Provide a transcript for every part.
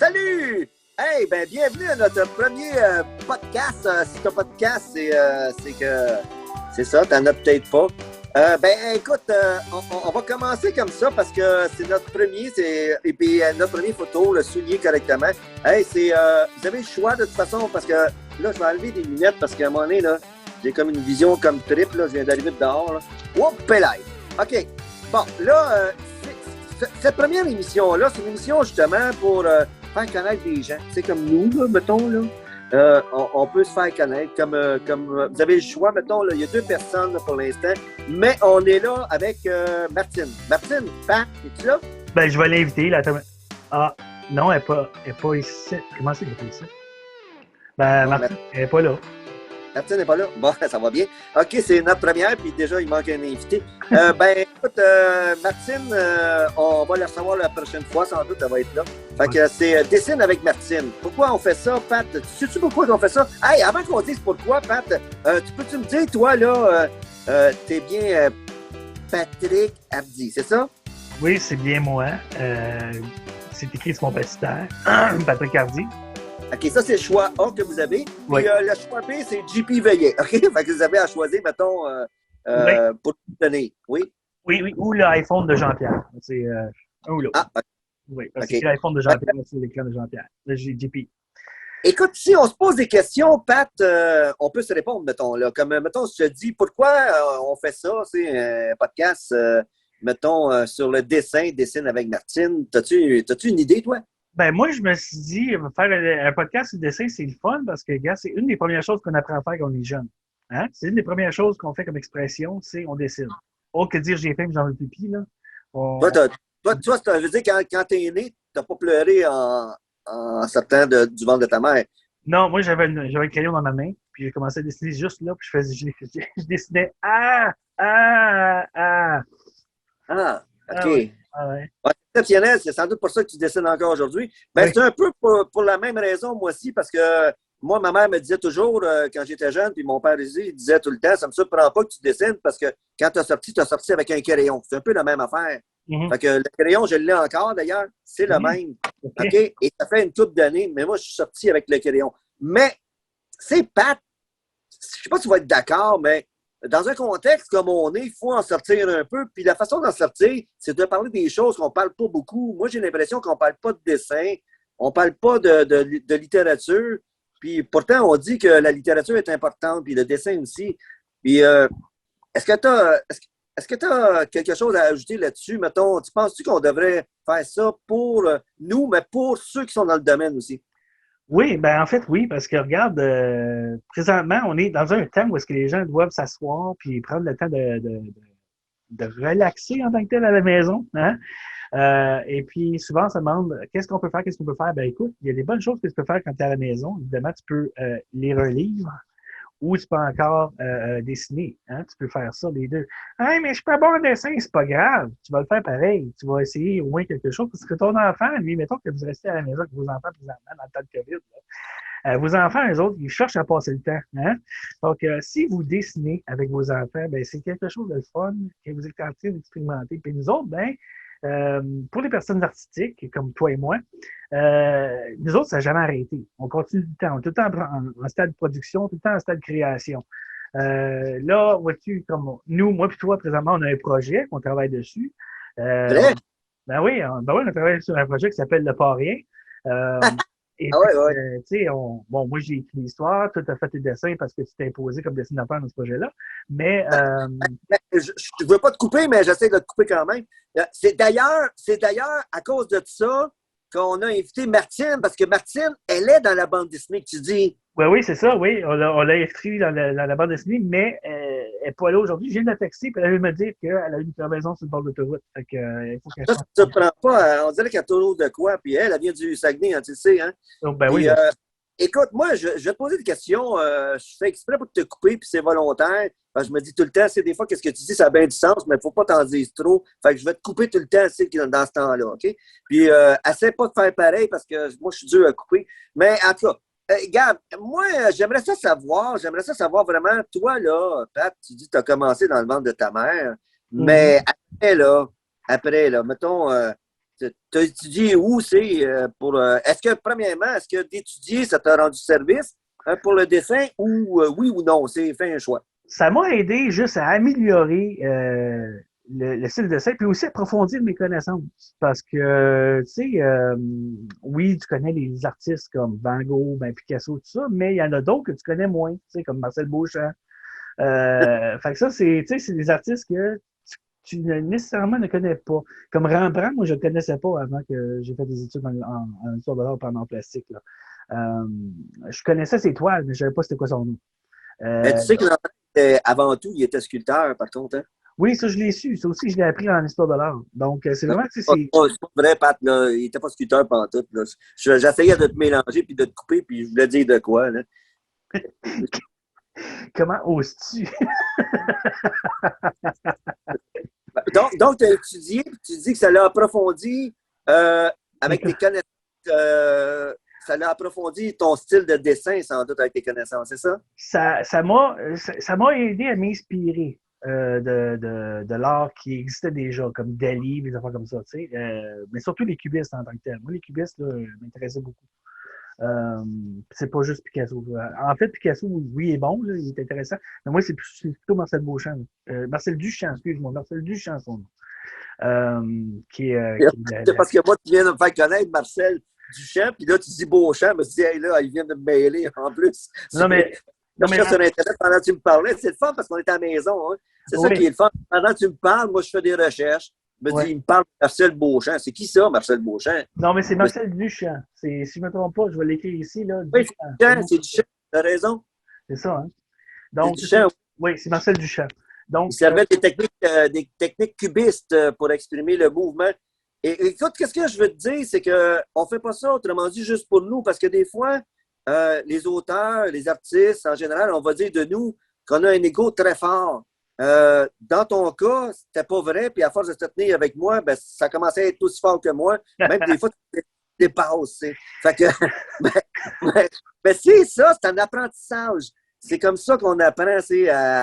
Salut! Hey, ben bienvenue à notre premier podcast. Si c'est un podcast, c'est que c'est ça, t'en as peut-être pas. Ben écoute, on va commencer comme ça parce que c'est notre premier, et puis notre première photo, le souligner correctement. Hey, vous avez le choix de toute façon parce que là, je vais enlever des lunettes parce qu'à un moment donné, là, j'ai comme une vision comme triple, là, je viens d'arriver de dehors. Là. Oups, pélaille! OK. Bon, là, cette première émission-là, c'est une émission justement pour faire connaître des gens. C'est comme nous, là, mettons, là. On peut se faire connaître comme vous avez le choix, mettons, là, il y a 2 personnes là, pour l'instant, mais on est là avec Martine. Martine, es-tu là? Ben, je vais l'inviter, là. Ah, non, elle n'est pas ici. Comment c'est qu'elle est pas ici? Ben, Martine, elle n'est pas là. Martine n'est pas là? Bon, ça va bien. OK, c'est notre première, puis déjà, il manque un invité. Ben, écoute, Martine, on va la recevoir la prochaine fois, sans doute, elle va être là. Fait que c'est Dessine avec Martine. Pourquoi on fait ça, Pat? Sais-tu pourquoi on fait ça? Hey, avant qu'on dise pourquoi, Pat, peux-tu me dire, toi, là, t'es bien Patrick Hardy, c'est ça? Oui, c'est bien moi. C'est écrit sur mon baptistère. Patrick Hardy. OK, ça, c'est le choix A que vous avez. Oui. Puis le choix B, c'est JP Veillet. OK? Fait que vous avez à choisir, mettons, Oui. pour vous donner. Oui? Oui, ou l'iPhone de Jean-Pierre. C'est un ou l'autre. Ah, OK. Oui, parce que c'est l'iPhone de Jean-Pierre, c'est l'écran de Jean-Pierre. Là, j'ai JP. Écoute, si on se pose des questions, Pat, on peut se répondre, mettons. Là. Comme, mettons, je te dis, pourquoi on fait ça? C'est un podcast, mettons, sur le Dessine avec Martine. T'as-tu une idée, toi? Ben, moi, je me suis dit, faire un podcast sur le dessin, c'est le fun parce que, gars, c'est une des premières choses qu'on apprend à faire quand on est jeune. Hein? C'est une des premières choses qu'on fait comme expression, c'est on dessine. Oh, que dire, j'ai faim, j'en veux pipi, là. Toi, ça veut dire quand t'es né, t'as pas pleuré en sortant du ventre de ta mère. Non, moi, j'avais un crayon dans ma main, puis j'ai commencé à dessiner juste là, puis je dessinais Ah, OK. Ah ouais. Ah ouais. Ouais, c'est exceptionnel, c'est sans doute pour ça que tu dessines encore aujourd'hui. Ben, Oui. c'est un peu pour la même raison, moi aussi, parce que moi, ma mère me disait toujours, quand j'étais jeune, puis mon père il disait tout le temps, ça me surprend pas que tu dessines parce que quand tu as sorti avec un crayon. C'est un peu la même affaire. Fait que le crayon, je l'ai encore d'ailleurs, c'est le même. OK? Et ça fait une couple d'années, mais moi, je suis sorti avec le crayon. Mais, c'est Pat, je sais pas si tu vas être d'accord, mais dans un contexte comme on est, il faut en sortir un peu. Puis la façon d'en sortir, c'est de parler des choses qu'on parle pas beaucoup. Moi, j'ai l'impression qu'on parle pas de dessin, on parle pas de littérature. Puis pourtant, on dit que la littérature est importante, puis le dessin aussi. Puis est-ce que tu as quelque chose à ajouter là-dessus? Mettons, tu penses-tu qu'on devrait faire ça pour nous, mais pour ceux qui sont dans le domaine aussi? Oui, ben en fait, oui, parce que regarde, présentement, on est dans un temps où est-ce que les gens doivent s'asseoir puis prendre le temps de relaxer en tant que tel à la maison. Hein? Et puis souvent, on se demande qu'est-ce qu'on peut faire, qu'est-ce qu'on peut faire. Ben écoute, il y a des bonnes choses que tu peux faire quand tu es à la maison. Évidemment, tu peux lire un livre ou tu peux encore dessiner. Hein? Tu peux faire ça, les deux. Hey, mais je suis pas bon en dessin, c'est pas grave. Tu vas le faire pareil. Tu vas essayer au moins quelque chose. Parce que ton enfant, lui, mettons que vous restez à la maison avec vos enfants présentement dans le temps de COVID. Là. Vos enfants, eux autres, ils cherchent à passer le temps. Hein? Donc, si vous dessinez avec vos enfants, ben c'est quelque chose de fun que vous êtes en train d'expérimenter. Puis nous autres, ben, pour les personnes artistiques, comme toi et moi, nous autres, ça n'a jamais arrêté. On continue tout le temps. On est tout le temps en stade de production, tout le temps en stade de création. Là, vois-tu, comme nous, moi et toi, présentement, on a un projet, on travaille dessus. Ben oui, on travaille sur un projet qui s'appelle Le Pas-Rien. Et Ah puis, ouais. tu sais, bon, moi, j'ai écrit l'histoire, toi, tu as fait tes dessins parce que tu t'es imposé comme dessinateur dans ce projet-là. Mais, Je ne veux pas te couper, mais j'essaie de te couper quand même. C'est d'ailleurs à cause de ça qu'on a invité Martine, parce que Martine, elle est dans la bande dessinée que tu dis. oui, c'est ça, oui. On l'a inscrit dans la bande dessinée, mais elle n'est pas là aujourd'hui. Je viens de la texter, puis elle veut me dire qu'elle a eu une crevaison sur le bord de l'autoroute. Fait que, il faut qu'elle Ça ne te prend pas. On dirait qu'elle tourne de quoi, puis elle vient du Saguenay, hein, tu le sais. Hein? Donc, ben Puis, oui. écoute, moi, je vais te poser des questions. Je fais exprès pour te couper, puis c'est volontaire. Parce que je me dis tout le temps, c'est des fois, qu'est-ce que tu dis, ça a bien du sens, mais il ne faut pas t'en dire trop. Fait que je vais te couper tout le temps, dans ce temps-là, OK? Puis, essaie pas de faire pareil, parce que moi, je suis dur à couper. Mais en tout cas, Gab, moi, j'aimerais ça savoir vraiment, toi, là, Pat, tu dis que tu as commencé dans le ventre de ta mère, mais après, là, mettons, Tu as étudié où c'est pour. Est-ce que, premièrement, est-ce que d'étudier, ça t'a rendu service pour le dessin ou oui ou non? C'est fait un choix. Ça m'a aidé juste à améliorer le style de dessin, puis aussi approfondir mes connaissances. Parce que, tu sais, oui, tu connais les artistes comme Van Gogh, ben Picasso, tout ça, mais il y en a d'autres que tu connais moins, tu sais, comme Marcel Beauchamp. Fait que ça, c'est, tu sais, c'est des artistes que nécessairement ne connais pas. Comme Rembrandt, moi, je ne le connaissais pas avant que j'ai fait des études en histoire de l'art pendant en plastique. Là. Je connaissais ses toiles, mais je ne savais pas c'était quoi son nom. Mais tu sais que avant tout, il était sculpteur, par contre. Hein? Oui, ça, je l'ai su. Ça aussi, je l'ai appris en histoire de l'art. Donc, c'est vraiment, tu sais, C'est pas vrai, Pat, là. Il n'était pas sculpteur pendant tout. J'essayais de te mélanger puis de te couper, puis je voulais dire de quoi. Là. Comment oses-tu? Donc tu as étudié, puis tu dis que ça l'a approfondi avec tes connaissances. Ça l'a approfondi ton style de dessin, sans doute, avec tes connaissances, c'est ça? Ça m'a aidé à m'inspirer de l'art qui existait déjà, comme Dali, des affaires comme ça, tu sais. Mais surtout les cubistes en tant que tel. Moi, les cubistes, là, m'intéressaient beaucoup. C'est pas juste Picasso. En fait, Picasso, oui, il est bon, là, il est intéressant. Mais moi, c'est plutôt Marcel Beauchamp. Marcel Duchamp, excuse-moi. Marcel Duchamp, son nom. C'est parce que moi, tu viens de me faire connaître Marcel Duchamp, puis là, tu dis Beauchamp, mais tu dis, hey, là, il vient de me mêler en plus. Non, mais. Je suis sur Internet pendant que tu me parlais. C'est le fun parce qu'on est à la maison. Hein. C'est ça qui est le fun. Pendant que tu me parles, moi, je fais des recherches. Il me parle de Marcel Beauchamp. C'est qui ça, Marcel Beauchamp? Non, mais c'est Marcel Duchamp. Si je ne me trompe pas, je vais l'écrire ici. Là, oui, Duchamp, c'est Duchamp. Tu as raison. C'est ça, hein? Donc, Duchamp. Oui, c'est Marcel Duchamp. Donc, il servait des techniques cubistes pour exprimer le mouvement. Et écoute, qu'est-ce que je veux te dire, c'est qu'on ne fait pas ça, autrement dit, juste pour nous, parce que des fois, les auteurs, les artistes, en général, on va dire de nous qu'on a un ego très fort. Dans ton cas, c'était pas vrai, puis à force de te tenir avec moi, ben, ça commençait à être aussi fort que moi. Même des fois, tu dépasses. Fait que, mais c'est ça, c'est un apprentissage. C'est comme ça qu'on apprend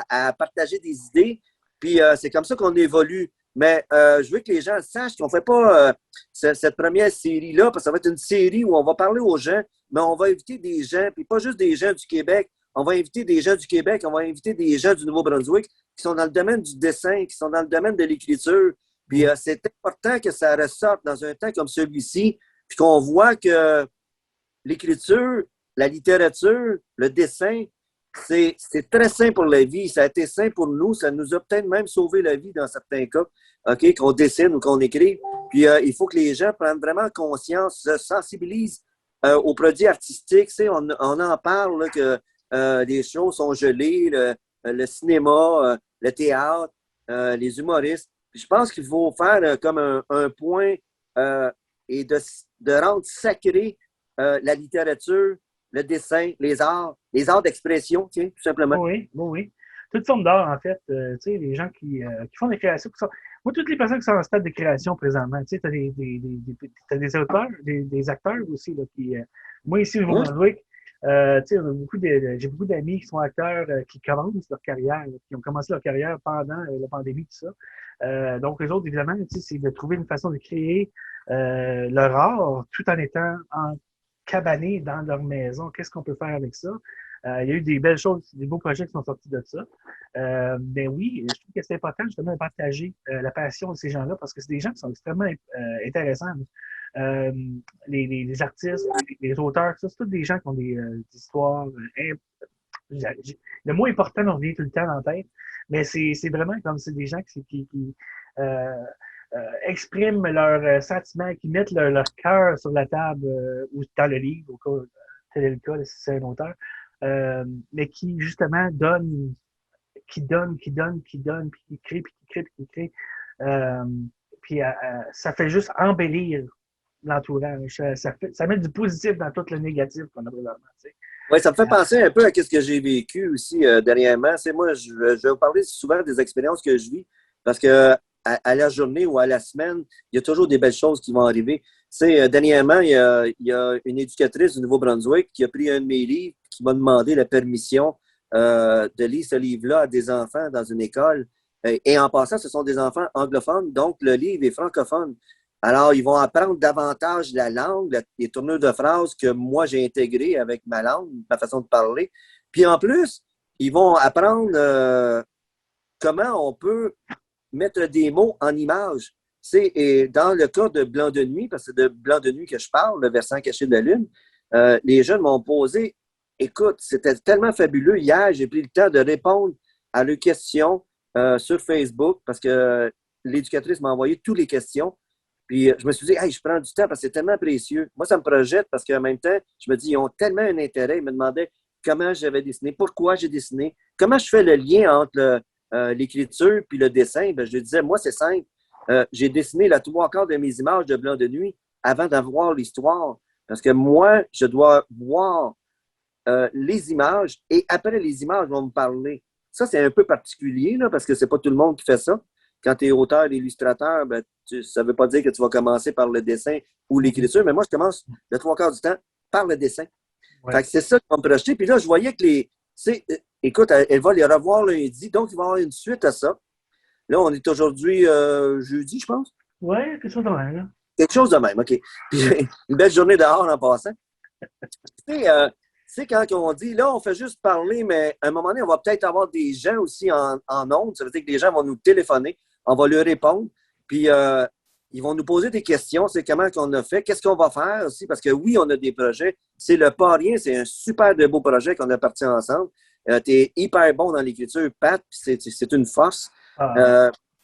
à partager des idées, puis c'est comme ça qu'on évolue. Mais je veux que les gens sachent qu'on ne fait pas cette première série-là, parce que ça va être une série où on va parler aux gens, mais on va inviter des gens, puis pas juste des gens du Québec. On va inviter des gens du Québec, on va inviter des gens du Nouveau-Brunswick qui sont dans le domaine du dessin, qui sont dans le domaine de l'écriture. Puis c'est important que ça ressorte dans un temps comme celui-ci, puis qu'on voit que l'écriture, la littérature, le dessin, c'est très sain pour la vie. Ça a été sain pour nous. Ça nous a peut-être même sauvé la vie dans certains cas, OK, qu'on dessine ou qu'on écrit. Puis il faut que les gens prennent vraiment conscience, se sensibilisent aux produits artistiques. On en parle là, que les shows sont gelés, le cinéma, le théâtre, les humoristes. Puis je pense qu'il faut faire comme un point et de rendre sacré la littérature, le dessin, les arts d'expression, tout simplement. Oui, oui. Toute forme d'art, en fait. Tu sais, les gens qui font des créations. Moi, toutes les personnes qui sont en stade de création présentement, tu sais, tu as des auteurs, des acteurs aussi. Là, moi, ici, au Nouveau-Brunswick, j'ai beaucoup d'amis qui sont acteurs qui commencent leur carrière, qui ont commencé leur carrière pendant la pandémie, tout ça. Donc, les autres, évidemment, c'est de trouver une façon de créer leur art tout en étant cabanés dans leur maison. Qu'est-ce qu'on peut faire avec ça? Il y a eu des belles choses, des beaux projets qui sont sortis de ça. Mais oui, je trouve que c'est important justement de partager la passion de ces gens-là parce que c'est des gens qui sont extrêmement intéressants. Les artistes, les auteurs, ça, c'est tous des gens qui ont des histoires. Le mot important me revient tout le temps dans la tête, mais c'est vraiment comme c'est des gens qui expriment leurs sentiments, qui mettent leur cœur sur la table ou dans le livre, au cas tel est le cas si c'est un auteur, mais qui justement donne, qui donne, puis qui crée, puis qui crée, puis qui crée. Puis ça fait juste embellir l'entourage. Ça met du positif dans tout le négatif qu'on a présentement. Oui, ça me fait penser un peu à ce que j'ai vécu aussi dernièrement. Moi, je vais vous parler souvent des expériences que je vis parce que à la journée ou à la semaine, il y a toujours des belles choses qui vont arriver. Dernièrement, il y a une éducatrice du Nouveau-Brunswick qui a pris un de mes livres qui m'a demandé la permission de lire ce livre-là à des enfants dans une école. Et en passant, ce sont des enfants anglophones, donc le livre est francophone. Alors, ils vont apprendre davantage la langue, les tournures de phrases que moi, j'ai intégrées avec ma langue, ma façon de parler. Puis en plus, ils vont apprendre comment on peut mettre des mots en images. Et dans le cas de Blanc de nuit, parce que c'est de Blanc de nuit que je parle, le versant caché de la lune, les jeunes m'ont posé, écoute, c'était tellement fabuleux. Hier, j'ai pris le temps de répondre à leurs questions sur Facebook parce que l'éducatrice m'a envoyé toutes les questions. Puis je me suis dit, hey, je prends du temps parce que c'est tellement précieux. Moi, ça me projette parce qu'en même temps, je me dis, ils ont tellement un intérêt. Ils me demandaient comment j'avais dessiné, pourquoi j'ai dessiné, comment je fais le lien entre l'écriture puis le dessin. Ben, je lui disais, moi, c'est simple. J'ai dessiné la trois quarts de mes images de Blanc de nuit avant d'avoir l'histoire. Parce que moi, je dois voir les images et après les images vont me parler. Ça, c'est un peu particulier là, parce que c'est pas tout le monde qui fait ça. Quand tu es auteur et illustrateur, ben, ça ne veut pas dire que tu vas commencer par le dessin ou l'écriture, mais moi, je commence le trois quarts du temps par le dessin. Ouais. Fait que c'est ça qui va me projeter. Puis là, je voyais que écoute, elle va les revoir lundi, donc il va y avoir une suite à ça. Là, on est aujourd'hui jeudi, je pense. Oui, quelque chose de même. Là. Quelque chose de même, OK. Puis, une belle journée dehors en passant. Tu sais, quand on dit, là, on fait juste parler, mais à un moment donné, on va peut-être avoir des gens aussi en ondes. Ça veut dire que les gens vont nous téléphoner, on va leur répondre, puis ils vont nous poser des questions. C'est comment qu'on a fait, qu'est-ce qu'on va faire aussi, parce que oui, on a des projets. C'est le pas rien, c'est un super de beau projet qu'on a parti ensemble. Tu es hyper bon dans l'écriture, Pat, puis c'est une force.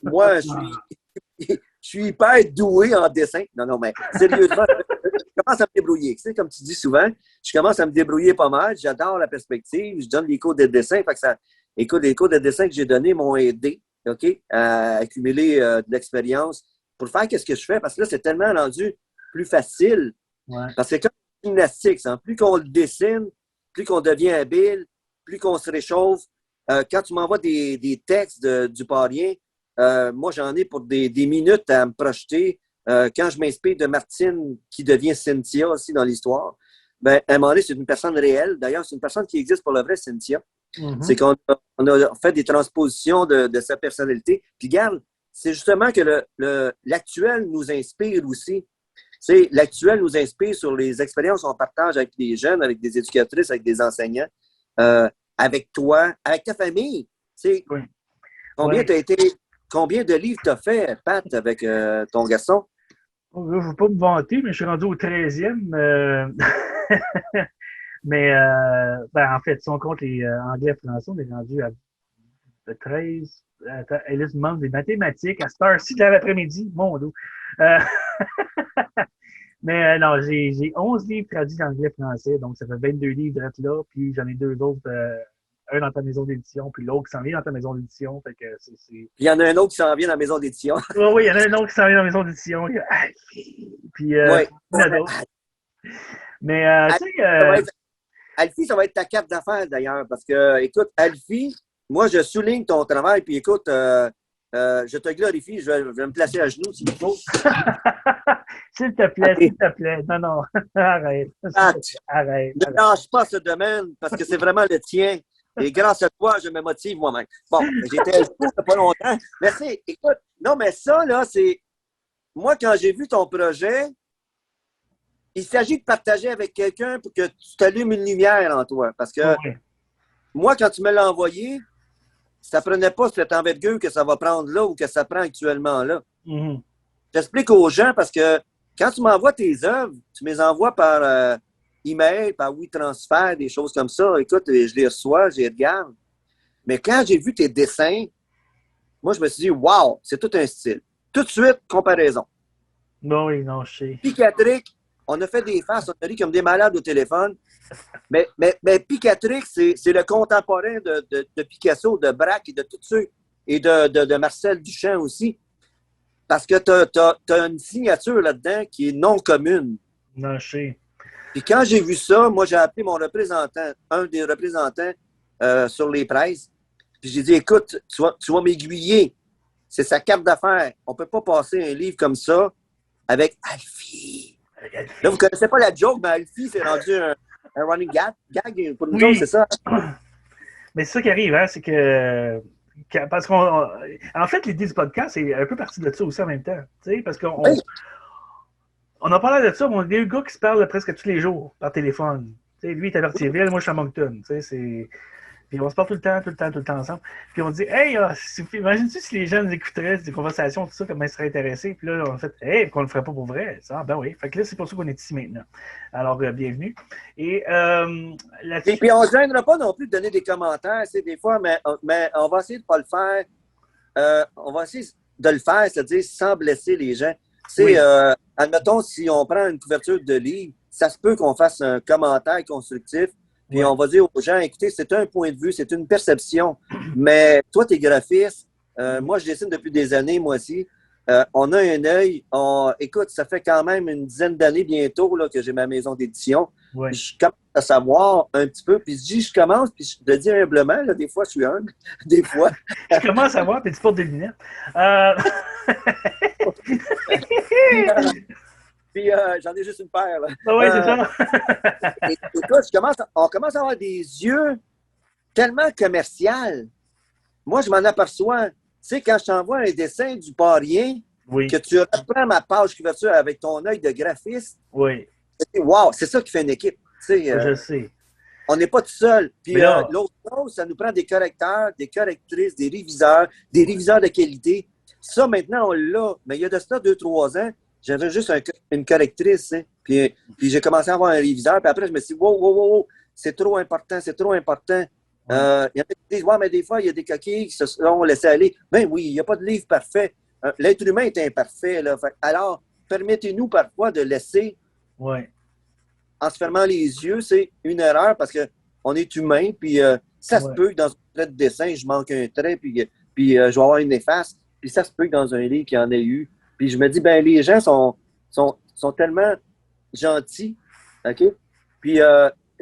Moi, je suis hyper doué en dessin. Non, mais sérieusement, je commence à me débrouiller. Tu sais, comme tu dis souvent, je commence à me débrouiller pas mal. J'adore la perspective. Je donne les cours de dessin. Fait que écoute, les cours de dessin que j'ai donnés m'ont aidé, OK, à accumuler de l'expérience pour faire ce que je fais. Parce que là, c'est tellement rendu plus facile. Ouais. Parce que comme gymnastique, plus qu'on le dessine, plus qu'on devient habile, plus qu'on se réchauffe. Quand tu m'envoies des textes du parien, moi, j'en ai pour des minutes à me projeter. Quand je m'inspire de Martine, qui devient Cynthia aussi dans l'histoire, ben, à un moment donné, c'est une personne réelle. D'ailleurs, c'est une personne qui existe pour le vrai, Cynthia. Mm-hmm. C'est qu'on a fait des transpositions de sa personnalité. Puis, regarde, c'est justement que l'actuel nous inspire aussi. L'actuel nous inspire sur les expériences qu'on partage avec des jeunes, avec des éducatrices, avec des enseignants, avec toi, avec ta famille. Oui. Combien de livres t'as fait, Pat, avec ton garçon? Je ne veux pas me vanter, mais je suis rendu au 13e. Mais en fait, si on compte les anglais et français, on est rendu à 13. Alice me demande des mathématiques à cette heure-ci de l'après-midi. Mon dos. Mais non, j'ai 11 livres traduits d'anglais et français, donc ça fait 22 livres d'être là, puis j'en ai 2 autres. Un dans ta maison d'édition, puis l'autre qui s'en vient dans ta maison d'édition. Fait que Puis il y en a un autre qui s'en vient dans la maison d'édition. Oui, il y en a un autre qui s'en vient dans la maison d'édition. Puis, ouais. Mais, tu sais... Alfie, ça va être ta carte d'affaires, d'ailleurs, parce que, écoute, Alfie, moi, je souligne ton travail, puis écoute, je te glorifie, je vais me placer à genoux s'il faut. S'il te plaît, s'il te plaît. Non, arrête. Arrête. Ne lâche pas ce domaine, parce que c'est vraiment le tien. Et grâce à toi, je me motive moi-même. Bon, j'étais il n'y a pas longtemps. Merci. Écoute, non, mais ça, là, c'est... Moi, quand j'ai vu ton projet, il s'agit de partager avec quelqu'un pour que tu t'allumes une lumière en toi. Parce que moi, quand tu me l'as envoyé, ça ne prenait pas cette envergure que ça va prendre là ou que ça prend actuellement là. Mm-hmm. J'explique aux gens parce que quand tu m'envoies tes œuvres, tu me les envoies par email, par WeTransfer, des choses comme ça. Écoute, je les reçois, je les regarde. Mais quand j'ai vu tes dessins, moi, je me suis dit, wow, c'est tout un style. Tout de suite, comparaison. Non, je sais. Picatrix, on a fait des faces, on a ri comme des malades au téléphone. Mais Picatrix, c'est le contemporain de Picasso, de Braque et de tous ceux, et de Marcel Duchamp aussi. Parce que tu as une signature là-dedans qui est non commune. Non, je sais. Puis quand j'ai vu ça, moi, j'ai appelé mon représentant, un des représentants sur les presses. Puis j'ai dit, écoute, tu vas m'aiguiller. C'est sa carte d'affaires. On ne peut pas passer un livre comme ça avec Alfie. Là, vous ne connaissez pas la joke, mais Alfie, c'est rendu un running gag pour nous autres, c'est ça? Mais c'est ça qui arrive, hein, c'est que parce qu'en fait, l'idée du podcast, c'est un peu partie de ça aussi en même temps. Parce qu'on On a parlé de ça, mon deux gars qui se parlent presque tous les jours par téléphone. Tu sais, lui, il est à Berthierville, moi, je suis à Moncton. Tu sais, c'est... Puis on se parle tout le temps ensemble. Puis on dit, hey, imagine-tu si les gens nous écouteraient des conversations, tout ça, comment ils seraient intéressés. Puis là, on a fait, hey, qu'on le ferait pas pour vrai. Ça, ben oui. Fait que là, c'est pour ça qu'on est ici maintenant. Alors, bienvenue. Et là-dessus. Et puis, on ne se gênera pas non plus de donner des commentaires, des fois, mais on va essayer de ne pas le faire. On va essayer de le faire, c'est-à-dire sans blesser les gens. Oui. Admettons, si on prend une couverture de livre, ça se peut qu'on fasse un commentaire constructif. Puis on va dire aux gens, écoutez, c'est un point de vue, c'est une perception. Mais toi, tu es graphiste. Moi, je dessine depuis des années, moi aussi. On a un œil. Écoute, ça fait quand même une dizaine d'années bientôt là, que j'ai ma maison d'édition. Ouais. Je commence à savoir un petit peu. Puis je commence, puis je te dis humblement, là, des fois, je suis humble. Des fois. Je commence à voir, puis tu portes des lunettes. Puis j'en ai juste une paire. Là. Ah oui, c'est ça. Écoute, on commence à avoir des yeux tellement commerciaux. Moi, je m'en aperçois. Tu sais, quand je t'envoie un dessin du parien, que tu reprends ma page couverture avec ton œil de graphiste, wow, c'est ça qui fait une équipe. Je sais. On n'est pas tout seul. Puis l'autre chose, ça nous prend des correcteurs, des correctrices, des réviseurs de qualité. Ça, maintenant, on l'a. Mais il y a de ça 2-3 ans, j'avais juste une correctrice. Hein. Puis j'ai commencé à avoir un réviseur. Puis après, je me suis dit, wow, c'est trop important, c'est trop important. Il y en a qui disent, ouais, mais des fois, il y a des coquilles qui se sont laissées aller. Ben oui, il n'y a pas de livre parfait. L'être humain est imparfait. Là. Alors, permettez-nous parfois de laisser, en se fermant les yeux, c'est une erreur parce qu'on est humain. Puis ça se peut que dans un trait de dessin, je manque un trait, puis je vais avoir une efface. Puis ça se peut que dans un livre, qu'il y en ait eu. Puis je me dis, ben les gens sont tellement gentils, OK? Puis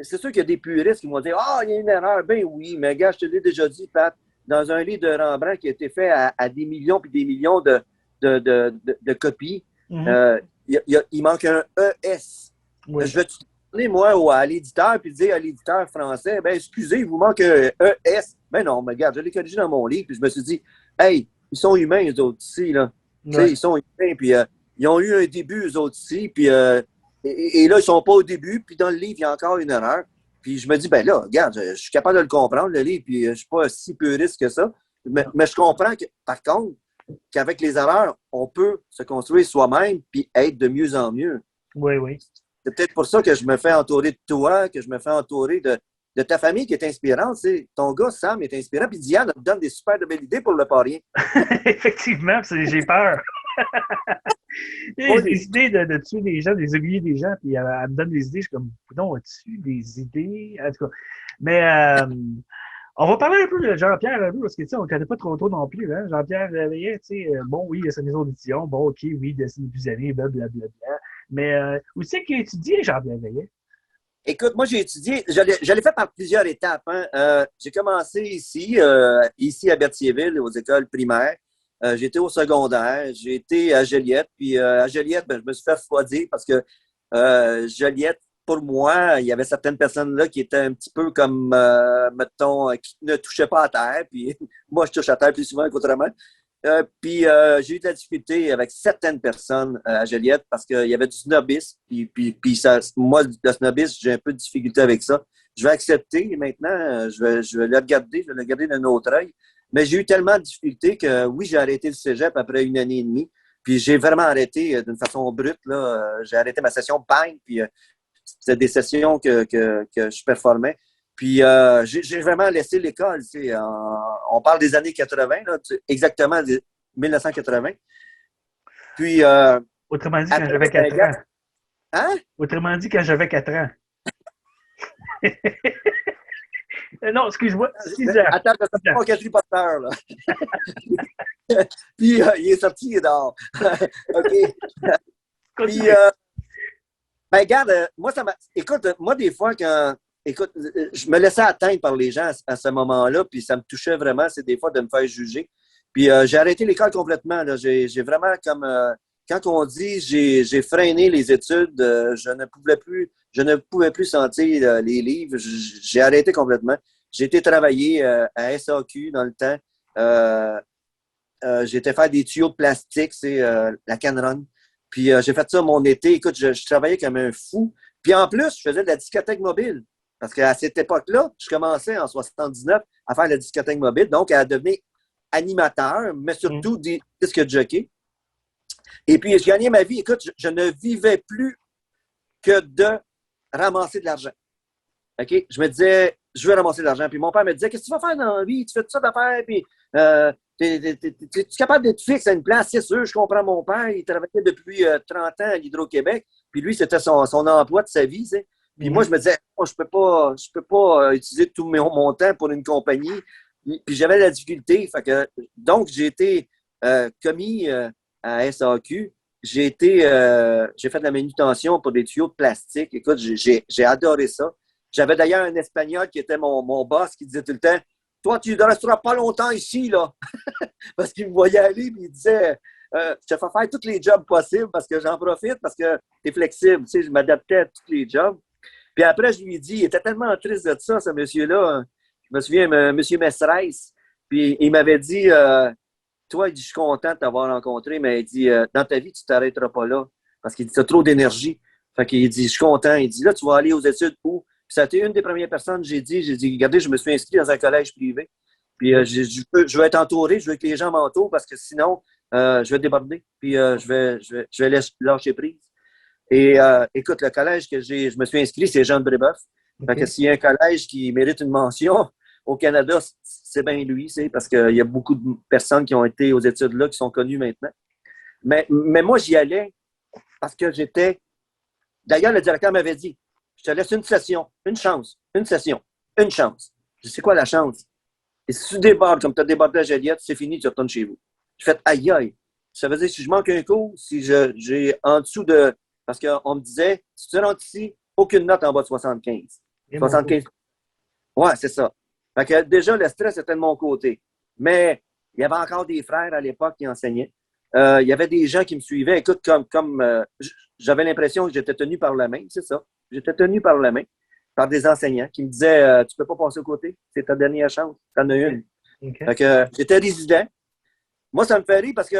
c'est sûr qu'il y a des puristes qui vont dire, il y a une erreur. Ben oui, mais gars, je te l'ai déjà dit, Pat, dans un livre de Rembrandt qui a été fait à des millions puis des millions de copies, il manque un ES. Oui. Je vais te donner, moi, à l'éditeur puis dire à l'éditeur français, ben excusez, il vous manque un ES. Ben non, mais regarde, je l'ai corrigé dans mon livre, puis je me suis dit, hey, ils sont humains, eux autres ici, là. Ils sont humains, puis ils ont eu un début, eux autres ici, puis et là, ils ne sont pas au début, puis dans le livre, il y a encore une erreur. Puis je me dis, ben là, regarde, je suis capable de le comprendre, le livre, puis je ne suis pas si puriste que ça. Mais je comprends, par contre, qu'avec les erreurs, on peut se construire soi-même, puis être de mieux en mieux. Oui. C'est peut-être pour ça que je me fais entourer de toi, que je me fais entourer de ta famille qui est inspirante. T'sais. Ton gars, Sam, est inspirant. Puis Diane te donne des super de belles idées pour le parien. Effectivement, j'ai peur. J'ai décidé de tuer des gens, de les oublier des gens, puis elle me donne des idées. Je suis comme, non, as-tu des idées? En tout cas. Mais on va parler un peu de Jean-Pierre, parce que tu sais, on ne connaît pas trop non plus. Hein? Jean-Pierre Réveillet, tu sais, bon, oui, il a sa maison d'édition. Bon, OK, oui, il dessine depuis des années, blablabla. Mais où c'est qu'il a étudié, Jean-Pierre Réveillet? Écoute, moi, j'ai étudié, je l'ai fait par plusieurs étapes. Hein. J'ai commencé ici à Berthierville, aux écoles primaires. J'étais au secondaire, j'ai été à Joliette. Puis à Joliette, je me suis fait refroidir parce que Joliette, pour moi, il y avait certaines personnes là qui étaient un petit peu comme, mettons, qui ne touchaient pas à terre. Puis moi, je touche à terre plus souvent qu'autrement. Puis j'ai eu de la difficulté avec certaines personnes à Joliette parce qu'il y avait du snobisme. Puis ça, moi, le snobisme, j'ai un peu de difficulté avec ça. Je vais accepter maintenant, je vais le regarder d'un autre œil. Mais j'ai eu tellement de difficultés que oui, j'ai arrêté le cégep après 1 année et demie. Puis j'ai vraiment arrêté d'une façon brute. Là. J'ai arrêté ma session bang. Puis c'était des sessions que je performais. Puis j'ai vraiment laissé l'école. On parle des années 80, là, exactement 1980. Puis autrement dit, quand j'avais 4 ans. Hein? Autrement dit, quand j'avais 4 ans. Non, excuse-moi. 6 ans. Attends, ça ne pas Harry Potter, là. Puis il est sorti, il est dehors. OK. Puis ben, regarde, écoute, moi, des fois, je me laissais atteindre par les gens à ce moment-là, puis ça me touchait vraiment, c'est des fois de me faire juger. Puis j'ai arrêté l'école complètement. Là. J'ai vraiment comme, quand on dit j'ai freiné les études, je ne pouvais plus sentir les livres. J'ai arrêté complètement. J'ai été travailler à SAQ dans le temps. J'ai été faire des tuyaux de plastique, c'est la Canron. Puis j'ai fait ça mon été. Écoute, je travaillais comme un fou. Puis en plus, je faisais de la discothèque mobile. Parce qu'à cette époque-là, je commençais en 79 à faire de la discothèque mobile, donc à devenir animateur, mais surtout des disques jockey. Et puis, je gagnais ma vie. Écoute, je ne vivais plus que de ramasser de l'argent. OK? Je me disais, je veux ramasser de l'argent. Puis mon père me disait, qu'est-ce que tu vas faire dans la vie? Tu fais tout ça d'affaires, puis es-tu capable d'être fixe à une place? C'est sûr, je comprends mon père. Il travaillait depuis 30 ans à l'Hydro-Québec. Puis lui, c'était son emploi de sa vie, tu sais. Puis moi, je me disais, oh, je peux pas utiliser tout mon temps pour une compagnie. Puis j'avais de la difficulté. Fait que, donc, j'ai été commis à SAQ. J'ai fait de la manutention pour des tuyaux de plastique. Écoute, j'ai adoré ça. J'avais d'ailleurs un Espagnol qui était mon boss qui disait tout le temps, toi, tu ne resteras pas longtemps ici, là. Parce qu'il me voyait aller et il disait, je te fais faire tous les jobs possibles parce que j'en profite, parce que tu es flexible. Tu sais, je m'adaptais à tous les jobs. Puis après, je lui ai dit, il était tellement triste de ça, ce monsieur-là. Je me souviens, M. Messerès. Puis il m'avait dit, toi, il dit, je suis content de t'avoir rencontré, mais il dit, dans ta vie, tu ne t'arrêteras pas là. Parce qu'il dit, tu as trop d'énergie. Fait qu'il dit, je suis content. Il dit, là, tu vas aller aux études où? Puis ça a été une des premières personnes que j'ai dit, regardez, je me suis inscrit dans un collège privé. Puis je veux être entouré, je veux que les gens m'entourent parce que sinon, je vais déborder. Puis je vais lâcher prise. Et écoute, le collège que je me suis inscrit, c'est Jean de Brébeuf. Okay. Fait que s'il y a un collège qui mérite une mention au Canada, c'est bien lui, parce qu'il y a beaucoup de personnes qui ont été aux études là, qui sont connues maintenant. Mais moi, j'y allais parce que j'étais... D'ailleurs, le directeur m'avait dit, je te laisse une session, une chance, une session, une chance. Je dis, c'est quoi la chance? Et si tu débordes comme tu as débordé à Joliette, c'est fini, tu retournes chez vous. Je fais aïe aïe. Ça veut dire si je manque un cours, si j'ai en dessous de... Parce qu'on me disait, si tu rentres ici, aucune note en bas de 75. 75. Ouais, c'est ça. Fait que déjà, le stress était de mon côté. Mais il y avait encore des frères à l'époque qui enseignaient. Il y avait des gens qui me suivaient. Écoute, comme j'avais l'impression que j'étais tenu par la main, c'est ça. J'étais tenu par la main par des enseignants qui me disaient tu peux pas passer au côté, c'est ta dernière chance, t'en as une. Okay. Fait que j'étais résident. Moi, ça me fait rire parce que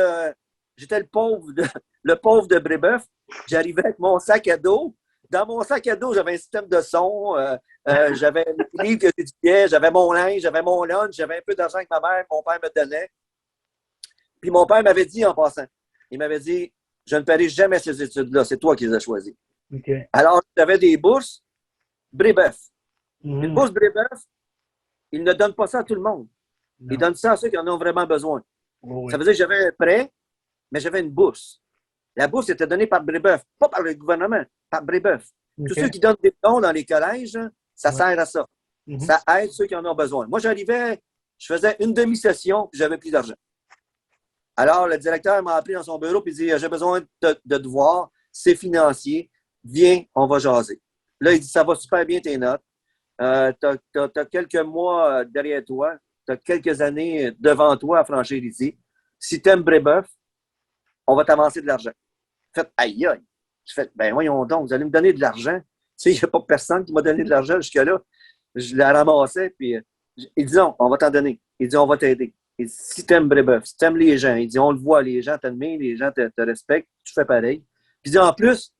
j'étais le pauvre de Brébeuf. J'arrivais avec mon sac à dos. Dans mon sac à dos, j'avais un système de son, j'avais les livres que j'étudiais, j'avais mon linge, j'avais mon lunch, j'avais un peu d'argent que ma mère, mon père me donnait. Puis mon père m'avait dit en passant, il m'avait dit, je ne paierai jamais ces études-là, c'est toi qui les as choisies. Okay. Alors, j'avais des bourses Brébeuf. Une bourse Brébeuf, ils ne donnent pas ça à tout le monde. Non. Ils donnent ça à ceux qui en ont vraiment besoin. Oh, oui. Ça veut dire que j'avais un prêt, mais j'avais une bourse. La bourse était donnée par Brébeuf, pas par le gouvernement, par Brébeuf. Okay. Tous ceux qui donnent des dons dans les collèges, ça sert à ça. Ça aide ceux qui en ont besoin. Moi, j'arrivais, je faisais une demi-session, puis j'avais plus d'argent. Alors, le directeur m'a appelé dans son bureau et dit, j'ai besoin de te voir, c'est financier, viens, on va jaser. Là, il dit, ça va super bien tes notes. Tu as quelques mois derrière toi, tu as quelques années devant toi à franchir ici. Si tu aimes Brébeuf, on va t'avancer de l'argent. Faites, aïe, aïe. Je fais, ben voyons donc, vous allez me donner de l'argent. Tu sais, il n'y a pas personne qui m'a donné de l'argent jusque-là. Je la ramassais, puis il dit, non, on va t'en donner. Il dit, on va t'aider. Il dit, si tu aimes Brébeuf, si tu aimes les gens, il dit, on le voit, les gens t'admirent, les gens te respectent, tu fais pareil. Puis il dit, en plus,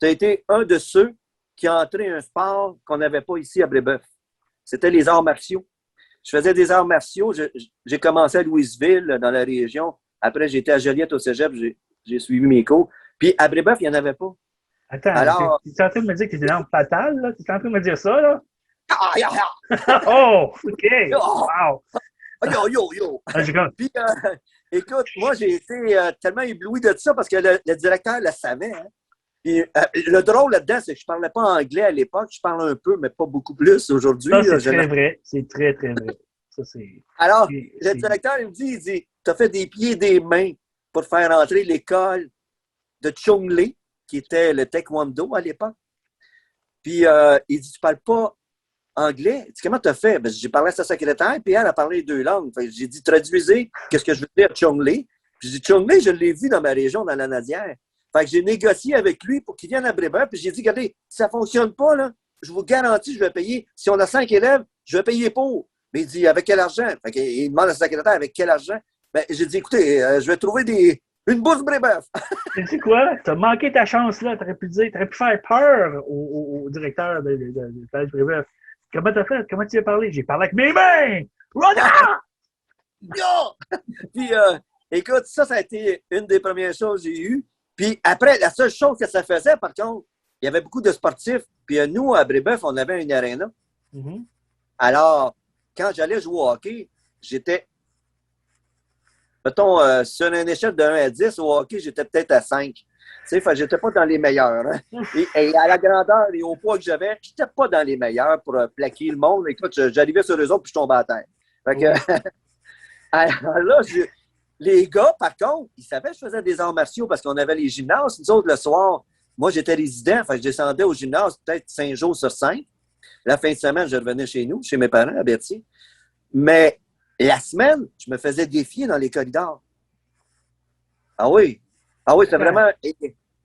tu as été un de ceux qui a entré un sport qu'on n'avait pas ici à Brébeuf. C'était les arts martiaux. Je faisais des arts martiaux. J'ai commencé à Louisville, dans la région. Après, j'étais à Joliette au cégep. J'ai suivi mes cours. Puis à Brébeuf, il n'y en avait pas. Attends, alors, tu es en train de me dire que tu es une arme fatale, là? Tu es en train de me dire ça, là? Oh, OK. Wow. Yo. Puis, écoute, moi, j'ai été tellement ébloui de ça parce que le directeur le savait. Hein? Puis, le drôle là-dedans, c'est que je ne parlais pas anglais à l'époque. Je parle un peu, mais pas beaucoup plus aujourd'hui. C'est très vrai. C'est très, très vrai. Ça, alors, le directeur, il me dit, tu as fait des pieds et des mains pour faire entrer l'école de Chung Lee, qui était le taekwondo à l'époque. Puis, il dit, tu ne parles pas anglais? Il dit, comment tu as fait? Ben, j'ai parlé à sa secrétaire, puis elle a parlé 2 langues. Fait, j'ai dit, traduisez, qu'est-ce que je veux dire, Chung Lee? Puis j'ai dit, Chung Lee, je l'ai vu dans ma région, dans la Nadière. Fait que j'ai négocié avec lui pour qu'il vienne à Brébeuf, puis j'ai dit, regardez, si ça ne fonctionne pas, là, je vous garantis, je vais payer. Si on a 5 élèves, je vais payer pour. Mais il dit, avec quel argent? Fait qu'il demande à sa secrétaire, avec quel argent? Ben, j'ai dit, écoutez, je vais trouver Une bourse Brébeuf! Tu sais quoi? T'as manqué ta chance là. T'aurais pu dire, t'aurais pu faire peur au directeur de Collège Brébeuf. Comment t'as fait? Comment tu as parlé? J'ai parlé avec mes mains! Roger! Yo! Puis, écoute, ça a été une des premières choses que j'ai eues. Puis après, la seule chose que ça faisait, par contre, il y avait beaucoup de sportifs. Puis nous, à Brébeuf, on avait une aréna. Mm-hmm. Alors, quand j'allais jouer au hockey, j'étais, mettons, sur une échelle de 1 à 10, au hockey, j'étais peut-être à 5. Tu sais, j'étais pas dans les meilleurs. Hein? Et à la grandeur et au poids que j'avais, j'étais pas dans les meilleurs pour plaquer le monde. Écoute, j'arrivais sur eux autres puis je tombais à terre. Fait que, alors là, les gars, par contre, ils savaient que je faisais des arts martiaux parce qu'on avait les gymnases. Nous autres, le soir, moi, j'étais résident. Fait que je descendais au gymnase peut-être 5 jours sur 5. La fin de semaine, je revenais chez nous, chez mes parents, à Berthier. Mais la semaine, je me faisais défier dans les corridors. Ah oui. Ah oui, c'est vraiment...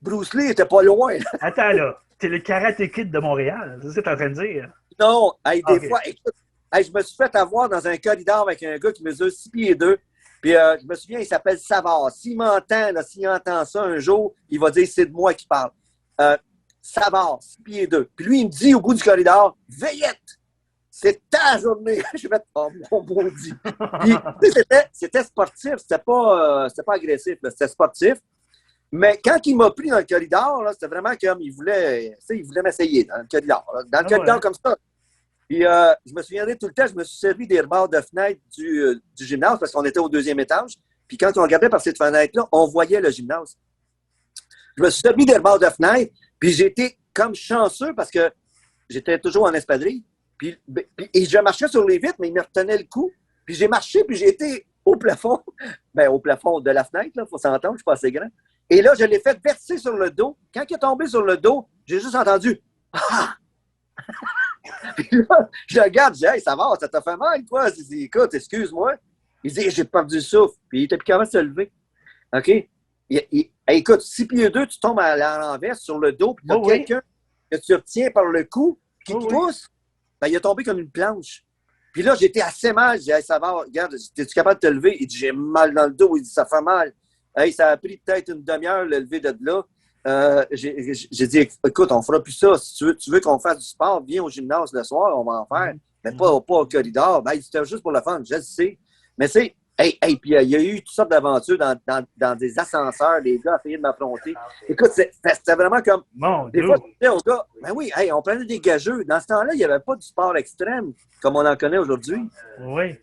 Bruce Lee était pas loin. Attends, là. T'es le Karate Kid de Montréal. C'est ça que t'es en train de dire? Non. Hey, des fois, écoute, je me suis fait avoir dans un corridor avec un gars qui mesure 6 pieds 2. Puis je me souviens, il s'appelle Savard. S'il m'entend, s'il entend ça un jour, il va dire c'est de moi qui parle. Savard, 6 pieds 2. Puis lui, il me dit au bout du corridor, Veillette, c'est ta journée. Je vais oh mon maudit. Puis c'était sportif, c'était pas agressif, c'était sportif. Mais quand il m'a pris dans le corridor, là, c'était vraiment comme il voulait m'essayer dans le corridor. Là, dans le corridor comme ça. Puis je me souviendrai tout le temps, je me suis servi des rebords de fenêtre du gymnase parce qu'on était au 2e étage. Puis quand on regardait par cette fenêtre-là, on voyait le gymnase. Je me suis servi des rebords de fenêtre, puis j'étais comme chanceux parce que j'étais toujours en espadrille. Et je marchais sur les vitres, mais il me retenait le cou. Puis j'ai marché, puis j'ai été au plafond. Ben, au plafond de la fenêtre, il faut s'entendre, je ne suis pas assez grand. Et là, je l'ai fait verser sur le dos. Quand il est tombé sur le dos, j'ai juste entendu « Ah! » Puis là, je le regarde, je dis « Hey, ça va, ça t'a fait mal, quoi? » Je dis « Écoute, excuse-moi. » Il dit « J'ai perdu le souffle. » Puis il était plus capable de se lever. OK? Écoute, 6 pieds 2, tu tombes à l'envers sur le dos, puis tu as quelqu'un que tu retiens par le cou, qui te pousse. Ben, il est tombé comme une planche. Puis là, j'étais assez mal. J'ai dit, hey, ça va, regarde, es-tu capable de te lever? Il dit, j'ai mal dans le dos. Il dit, ça fait mal. Hey, ça a pris peut-être une demi-heure le lever de là. J'ai dit, écoute, on fera plus ça. Si tu veux qu'on fasse du sport, viens au gymnase le soir, on va en faire. Mais pas au corridor. Ben, c'était juste pour le fun, je le sais. Mais c'est, puis il y a eu toutes sortes d'aventures dans des ascenseurs, les gars essayaient de m'affronter. Écoute, c'était vraiment comme... des fois, je disais aux gars, ben oui, on prenait des gageux. Dans ce temps-là, il n'y avait pas du sport extrême comme on en connaît aujourd'hui. Oui.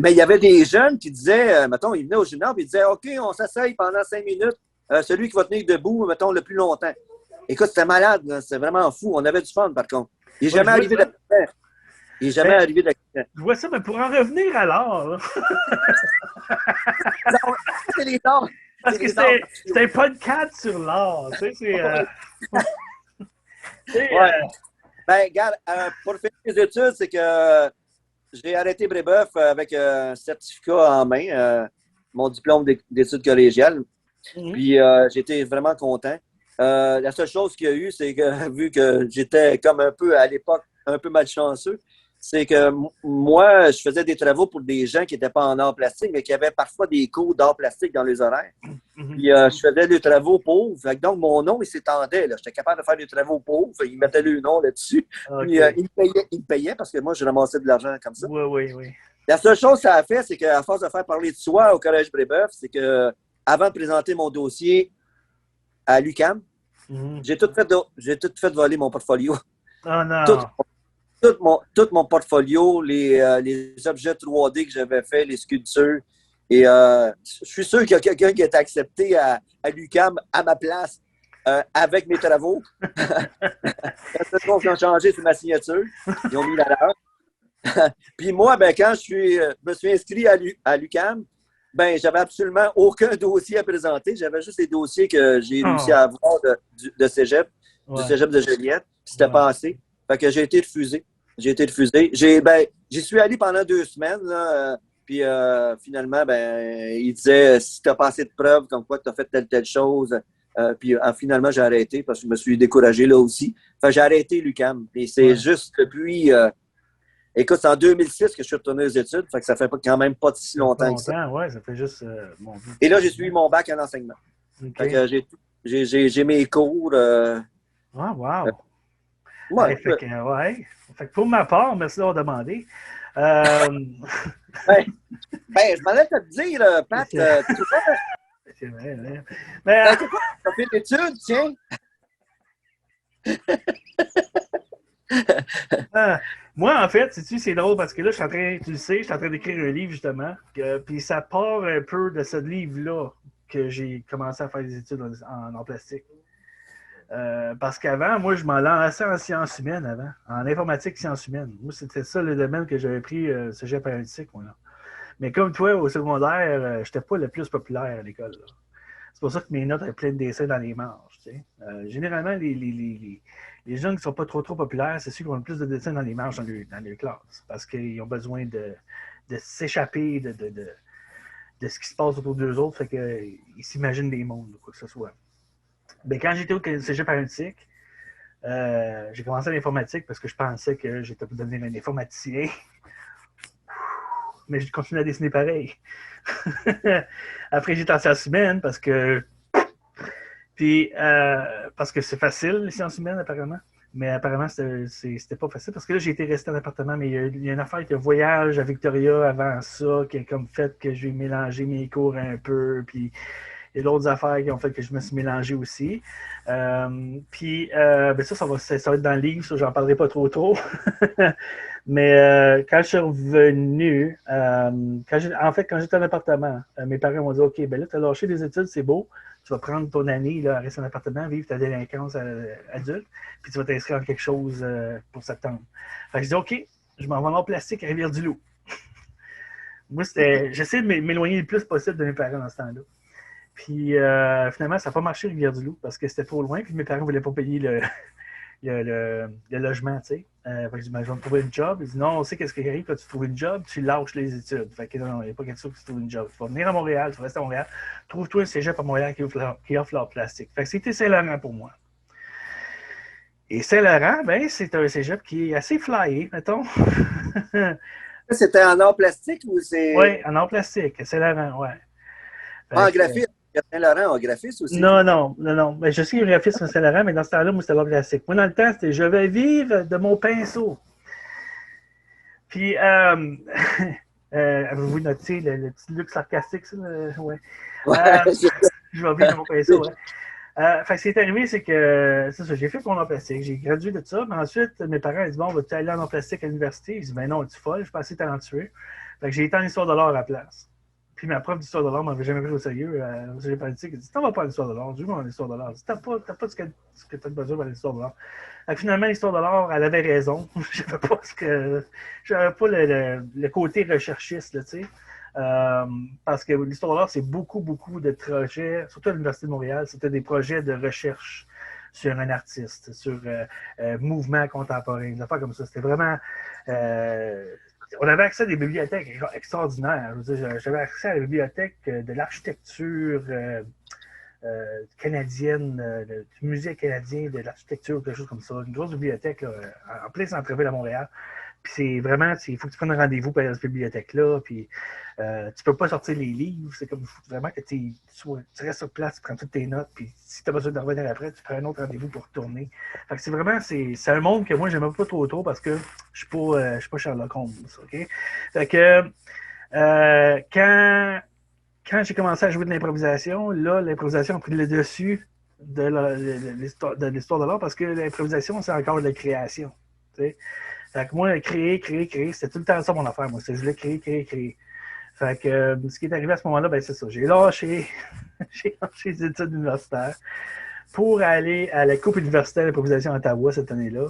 Mais il y avait des jeunes qui disaient, mettons, ils venaient au gymnase et ils disaient, OK, on s'essaye pendant 5 minutes. Celui qui va tenir debout, mettons, le plus longtemps. Écoute, c'était malade, c'était vraiment fou. On avait du fun, par contre. Il n'est jamais arrivé d'accident. Il n'est jamais arrivé d'accident. Je vois ça, mais pour en revenir à l'art... c'est les arts. Parce que c'est un podcast sur l'art. Tu sais, c'est... Ben, regarde, pour faire mes études, c'est que j'ai arrêté Brébeuf avec un certificat en main, mon diplôme d'études collégiales. Puis j'étais vraiment content. La seule chose qu'il y a eu, c'est que vu que j'étais comme un peu à l'époque un peu malchanceux, c'est que moi, je faisais des travaux pour des gens qui n'étaient pas en art plastique, mais qui avaient parfois des cours d'art plastique dans les horaires. Puis je faisais des travaux pauvres. Donc, mon nom, il s'étendait. J'étais capable de faire des travaux pauvres. Ils mettaient le nom là-dessus. Puis il me payait parce que moi, je ramassais de l'argent comme ça. Oui. La seule chose que ça a fait, c'est qu'à force de faire parler de soi au Collège Brébeuf, c'est que avant de présenter mon dossier à l'UQAM, j'ai tout fait voler mon portfolio. Oh non! Tout mon portfolio, les objets 3D que j'avais fait, les sculptures. Et je suis sûr qu'il y a quelqu'un qui a été accepté à l'UQAM à ma place avec mes travaux. La seule chose qu'ils ont changé, c'est ma signature. Ils ont mis la leur. Puis moi, ben, quand je me suis inscrit à l'UQAM, ben, j'avais absolument aucun dossier à présenter. J'avais juste les dossiers que j'ai réussi à avoir de cégep, du cégep de Joliette. C'était pas assez. Fait que j'ai été refusé. J'y suis allé pendant 2 semaines, là, puis finalement, ben, il disait si tu n'as pas assez de preuves comme quoi tu as fait telle chose. Puis finalement, j'ai arrêté parce que je me suis découragé là aussi. Fait que j'ai arrêté l'UQAM. Et c'est juste depuis Écoute, c'est en 2006 que je suis retourné aux études, fait que ça fait quand même pas si longtemps que ça. Ouais, ça fait juste Et là, j'ai suivi mon bac en enseignement. Fait que j'ai mes cours. Ah, wow! Ouais, Fait que pour ma part, merci d'avoir demandé. je m'en allais te dire, Pat, c'est vrai, hein? t'as fait l'étude, tiens. Moi, en fait, c'est drôle parce que là, tu le sais, je suis en train d'écrire un livre, justement. Puis ça part un peu de ce livre-là que j'ai commencé à faire des études en plastique. Parce qu'avant, moi, je m'en lançais en sciences humaines avant, en informatique et sciences humaines. Moi, c'était ça le domaine que j'avais pris, cégep aéronautique, moi, là. Mais comme toi, au secondaire, j'étais pas le plus populaire à l'école, là. C'est pour ça que mes notes avaient plein de dessins dans les marges. Tu sais. Généralement, les gens qui ne sont pas trop populaires, c'est ceux qui ont le plus de dessins dans les marges dans leur classe. Parce qu'ils ont besoin de s'échapper de ce qui se passe autour d'eux autres. Fait qu'ils s'imaginent des mondes ou quoi que ce soit. Mais quand j'étais au cégep aéronautique, j'ai commencé à l'informatique parce que je pensais que j'étais pour devenir un informaticien. Mais j'ai continué à dessiner pareil. Après, j'étais en sciences humaines parce que c'est facile, les sciences humaines, apparemment. Mais apparemment, c'était pas facile parce que là, j'ai été resté en appartement, mais il y a une affaire avec un voyage à Victoria avant ça qui a comme fait que j'ai mélangé mes cours un peu. Puis il y a d'autres affaires qui ont fait que je me suis mélangé aussi. Ça va être dans le livre, ça, j'en parlerai pas trop. Mais quand je suis revenu, quand j'étais en appartement, mes parents m'ont dit OK, ben là, tu as lâché des études, c'est beau. Tu vas prendre ton année là, à rester en appartement, vivre ta délinquance adulte, puis tu vas t'inscrire en quelque chose pour septembre. Fait que je dis OK, je m'en vais en plastique à Rivière-du-Loup. Moi, j'essaie de m'éloigner le plus possible de mes parents dans ce temps-là. Puis finalement, ça n'a pas marché Rivière-du-Loup parce que c'était trop loin, puis mes parents ne voulaient pas payer le logement, tu sais. Je dis, ben, je vais me trouver une job. Ils disent, non, on sait qu'est-ce qui arrive quand tu trouves une job, tu lâches les études. Fait que non, il n'y a pas question que tu trouves une job. Tu vas venir à Montréal, tu vas rester à Montréal. Trouve-toi un cégep à Montréal qui offre l'art plastique. Fait que c'était Saint-Laurent pour moi. Et Saint-Laurent, ben, c'est un cégep qui est assez flyé, mettons. C'était en art plastique ou c'est. Oui, en art plastique, Saint-Laurent, ouais. En graphisme. Saint-Laurent en graphisme aussi. Non. Mais je suis graphiste à Saint-Laurent, mais dans ce temps-là, moi, c'était l'art plastique. Moi, dans le temps, c'était je vais vivre de mon pinceau. Puis, avez-vous noté le petit look sarcastique, ça? Ouais. Je vais vivre de mon pinceau, ouais. Fait que ce qui est arrivé, c'est que c'est ça, j'ai fait mon art plastique, j'ai gradué de ça, mais ensuite, mes parents ont dit bon, vas-tu aller en art plastique à l'université? J'ai dit ben non, es-tu folle, je suis pas assez talentueux. Fait que j'ai été en histoire de l'art à la place. Puis ma prof d'histoire de l'art m'avait jamais pris au sérieux. J'ai pas dit, elle dit t'en vas pas en histoire de l'art, dis-moi en histoire de l'art. T'as pas ce que t'as besoin pour l'histoire de l'art. Fait que finalement, l'histoire de l'art, elle avait raison. J'avais pas le côté recherchiste, tu sais. Parce que l'histoire de l'art, c'est beaucoup de projets, surtout à l'Université de Montréal, c'était des projets de recherche sur un artiste, sur mouvement contemporain, des affaires comme ça. C'était vraiment. On avait accès à des bibliothèques extraordinaires. J'avais accès à la bibliothèque de l'architecture canadienne, du musée canadien de l'architecture, quelque chose comme ça. Une grosse bibliothèque là, en plein centre-ville à Montréal. Puis c'est vraiment, il faut que tu prennes un rendez-vous pour aller dans cette bibliothèque-là. Puis tu peux pas sortir les livres. C'est comme, il faut vraiment que tu restes sur place, tu prends toutes tes notes. Puis si tu as besoin de revenir après, tu prends un autre rendez-vous pour retourner. Fait que c'est vraiment, c'est un monde que moi, j'aime pas trop parce que je suis pas Sherlock Holmes. OK? Fait que quand j'ai commencé à jouer de l'improvisation, là, l'improvisation a pris le dessus de l'histoire de l'art parce que l'improvisation, c'est encore de la création. T'sais? Fait que moi, créer, c'était tout le temps ça mon affaire. Moi, je voulais créer. Fait que ce qui est arrivé à ce moment-là, ben c'est ça. J'ai lâché les études universitaires pour aller à la Coupe universitaire d'improvisation à Ottawa cette année-là.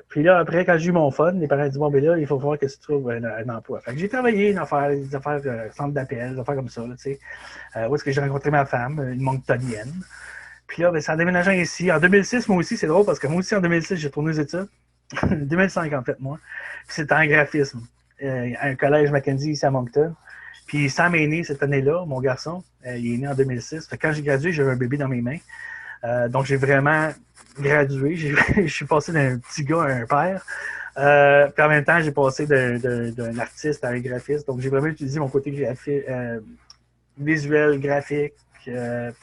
Puis là, après, quand j'ai eu mon fun, les parents ont dit bon, ben là, il faut voir que tu trouves un emploi. Fait que j'ai travaillé des affaires centre d'appel, des affaires comme ça, tu sais. Où est-ce que j'ai rencontré ma femme, une monctonienne. Puis là, ben, c'est en déménageant ici. En 2006, moi aussi, c'est drôle parce que moi aussi, en 2006, j'ai retourné aux études. 2005, en fait, moi. Puis c'était en graphisme. À un collège Mackenzie ici à Moncton. Puis Sam est né cette année-là, mon garçon. Il est né en 2006. Fait que quand j'ai gradué, j'avais un bébé dans mes mains. Donc, j'ai vraiment gradué. Je suis passé d'un petit gars à un père. Puis en même temps, j'ai passé d'un artiste à un graphiste. Donc, j'ai vraiment utilisé mon côté visuel, graphique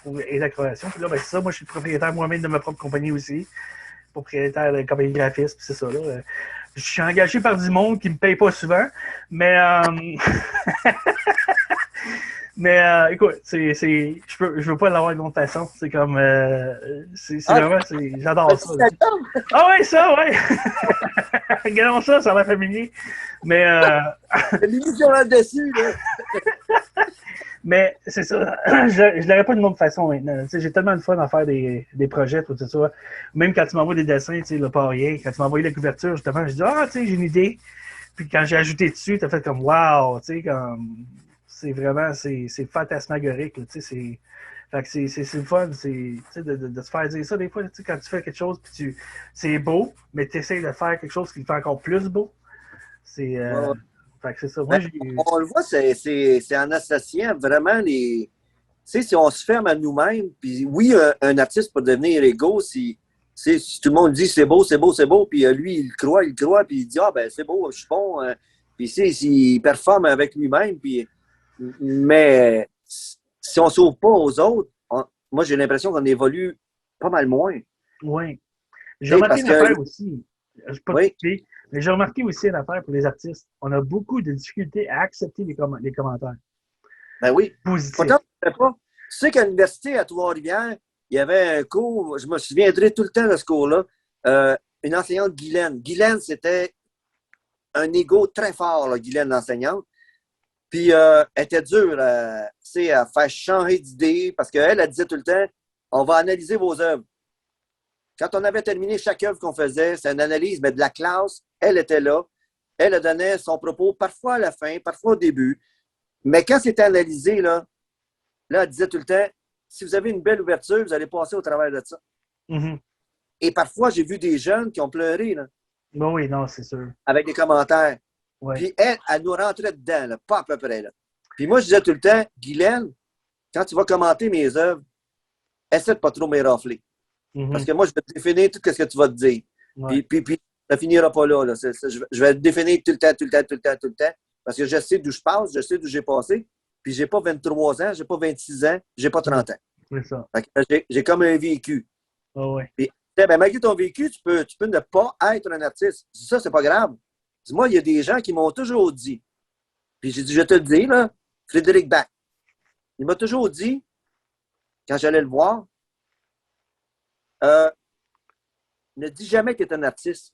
pour et la création. Puis là, ben, c'est ça. Moi, je suis propriétaire moi-même de ma propre compagnie aussi. Propriétaire de compagnie de graphisme, c'est ça. Là. Je suis engagé par du monde qui ne me paye pas souvent. Mais mais écoute, je veux pas l'avoir d'une autre façon. C'est comme, vraiment, j'adore ça. Ah ouais, ça, ouais. Regardons ça, ça a l'air familier. Mais, l'émission là-dessus, là. Mais c'est ça, je l'aurais pas d'une autre façon maintenant. J'ai tellement de fun à faire des projets, tout ça. Même quand tu m'envoies des dessins, tu sais, là, pas rien. Quand tu m'as envoyé la couverture, justement, je dis, ah, tu sais, j'ai une idée. Puis quand j'ai ajouté dessus, t'as fait comme, wow, tu sais, comme, c'est vraiment, c'est fantasmagorique, tu sais, fait que c'est le fun, de se faire dire ça. Des fois, quand tu fais quelque chose, puis c'est beau, mais tu essaies de faire quelque chose qui le fait encore plus beau. C'est, fait que c'est ça. Moi, on le voit, c'est en associant vraiment les. Tu sais, si on se ferme à nous-mêmes, puis oui, un artiste peut devenir égaux si tout le monde dit c'est beau, c'est beau, c'est beau, puis lui, il croit, puis il dit ah ben c'est beau, je suis bon. Puis s'il performe avec lui-même, puis. Mais si on ne s'ouvre pas aux autres, moi j'ai l'impression qu'on évolue pas mal moins. Oui. J'ai remarqué une affaire aussi. Je ne sais pas expliquer, mais j'ai remarqué aussi une affaire pour les artistes. On a beaucoup de difficultés à accepter les commentaires. Ben oui. Positifs. Pourtant, tu sais qu'à l'université à Trois-Rivières, il y avait un cours, je me souviendrai tout le temps de ce cours-là, une enseignante, Guylaine. Guylaine, c'était un ego très fort, là, Guylaine, l'enseignante. Puis, elle était dure à faire changer d'idée parce qu'elle, elle disait tout le temps, on va analyser vos œuvres. Quand on avait terminé chaque œuvre qu'on faisait, c'est une analyse, mais de la classe, elle était là. Elle donnait son propos parfois à la fin, parfois au début. Mais quand c'était analysé, là, elle disait tout le temps, si vous avez une belle ouverture, vous allez passer au travers de ça. Mm-hmm. Et parfois, j'ai vu des jeunes qui ont pleuré. Là, bon, oui, non, c'est sûr. avec des commentaires. Ouais. Puis elle nous rentrait dedans, là, pas à peu près. Là. Puis moi, je disais tout le temps, Guylaine, quand tu vas commenter mes œuvres, essaie de pas trop m'érafler. Mm-hmm. Parce que moi, je vais te définir tout ce que tu vas te dire. Ouais. Puis ça finira pas là. Là. Je vais te définir tout le temps. Parce que je sais d'où je passe, je sais d'où j'ai passé. Puis j'ai pas 23 ans, j'ai pas 26 ans, j'ai pas 30 ans. C'est ça. J'ai comme un vécu. Oh, ouais. Puis, ben, malgré ton vécu, tu peux ne pas être un artiste. Ça, c'est pas grave. Moi, il y a des gens qui m'ont toujours dit, puis j'ai dit, je te le dis, là, Frédéric Bach, il m'a toujours dit, quand j'allais le voir, ne dis jamais que tu es un artiste.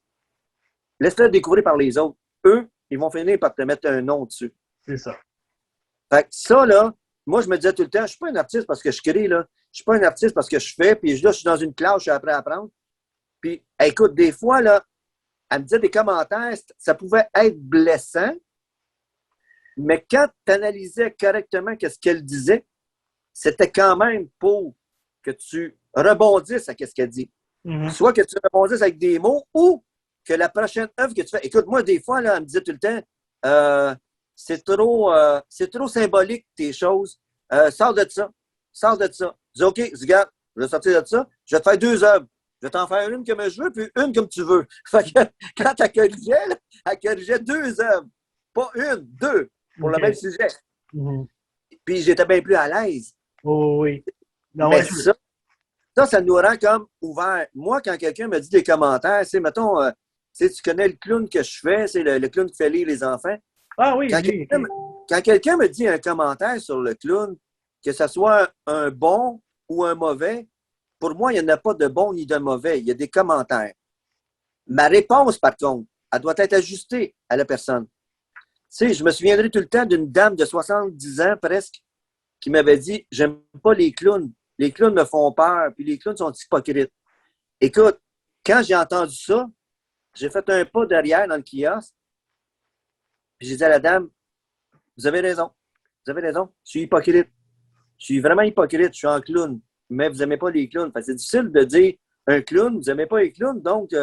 Laisse-le découvrir par les autres. Eux, ils vont finir par te mettre un nom dessus. C'est ça. Fait que ça, là, moi, je me disais tout le temps, je ne suis pas un artiste parce que je crée, là. Je ne suis pas un artiste parce que je fais, puis là, je suis dans une classe, je suis après à apprendre. Puis, écoute, des fois, là, elle me disait des commentaires, ça pouvait être blessant, mais quand tu analysais correctement ce qu'elle disait, c'était quand même pour que tu rebondisses à ce qu'elle dit. Mm-hmm. Soit que tu rebondisses avec des mots ou que la prochaine œuvre que tu fais. Écoute, moi, des fois, là, elle me disait tout le temps, c'est trop symbolique, tes choses. Sors de ça. Sors de ça. Je dis, OK, regarde, je vais sortir de ça. Je vais te faire 2 œuvres. Je vais t'en faire une comme je veux, puis une comme tu veux. Fait que, quand elle corrigeait 2 œuvres. Pas une, 2, pour le même sujet. Mm-hmm. Puis j'étais bien plus à l'aise. Oh oui. Non, mais ça nous rend comme ouvert. Moi, quand quelqu'un me dit des commentaires, c'est, mettons, tu connais le clown que je fais, c'est le clown qui fait lire les enfants. Ah oui, quand quelqu'un me dit un commentaire sur le clown, que ce soit un bon ou un mauvais, pour moi, il n'y en a pas de bon ni de mauvais. Il y a des commentaires. Ma réponse, par contre, elle doit être ajustée à la personne. Tu sais, je me souviendrai tout le temps d'une dame de 70 ans presque qui m'avait dit « J'aime pas les clowns. Les clowns me font peur, puis les clowns sont hypocrites. » Écoute, quand j'ai entendu ça, j'ai fait un pas derrière dans le kiosque, puis j'ai dit à la dame « Vous avez raison. Vous avez raison. Je suis hypocrite. Je suis vraiment hypocrite. Je suis un clown. Mais vous n'aimez pas les clowns. » C'est difficile de dire un clown, vous n'aimez pas les clowns, donc,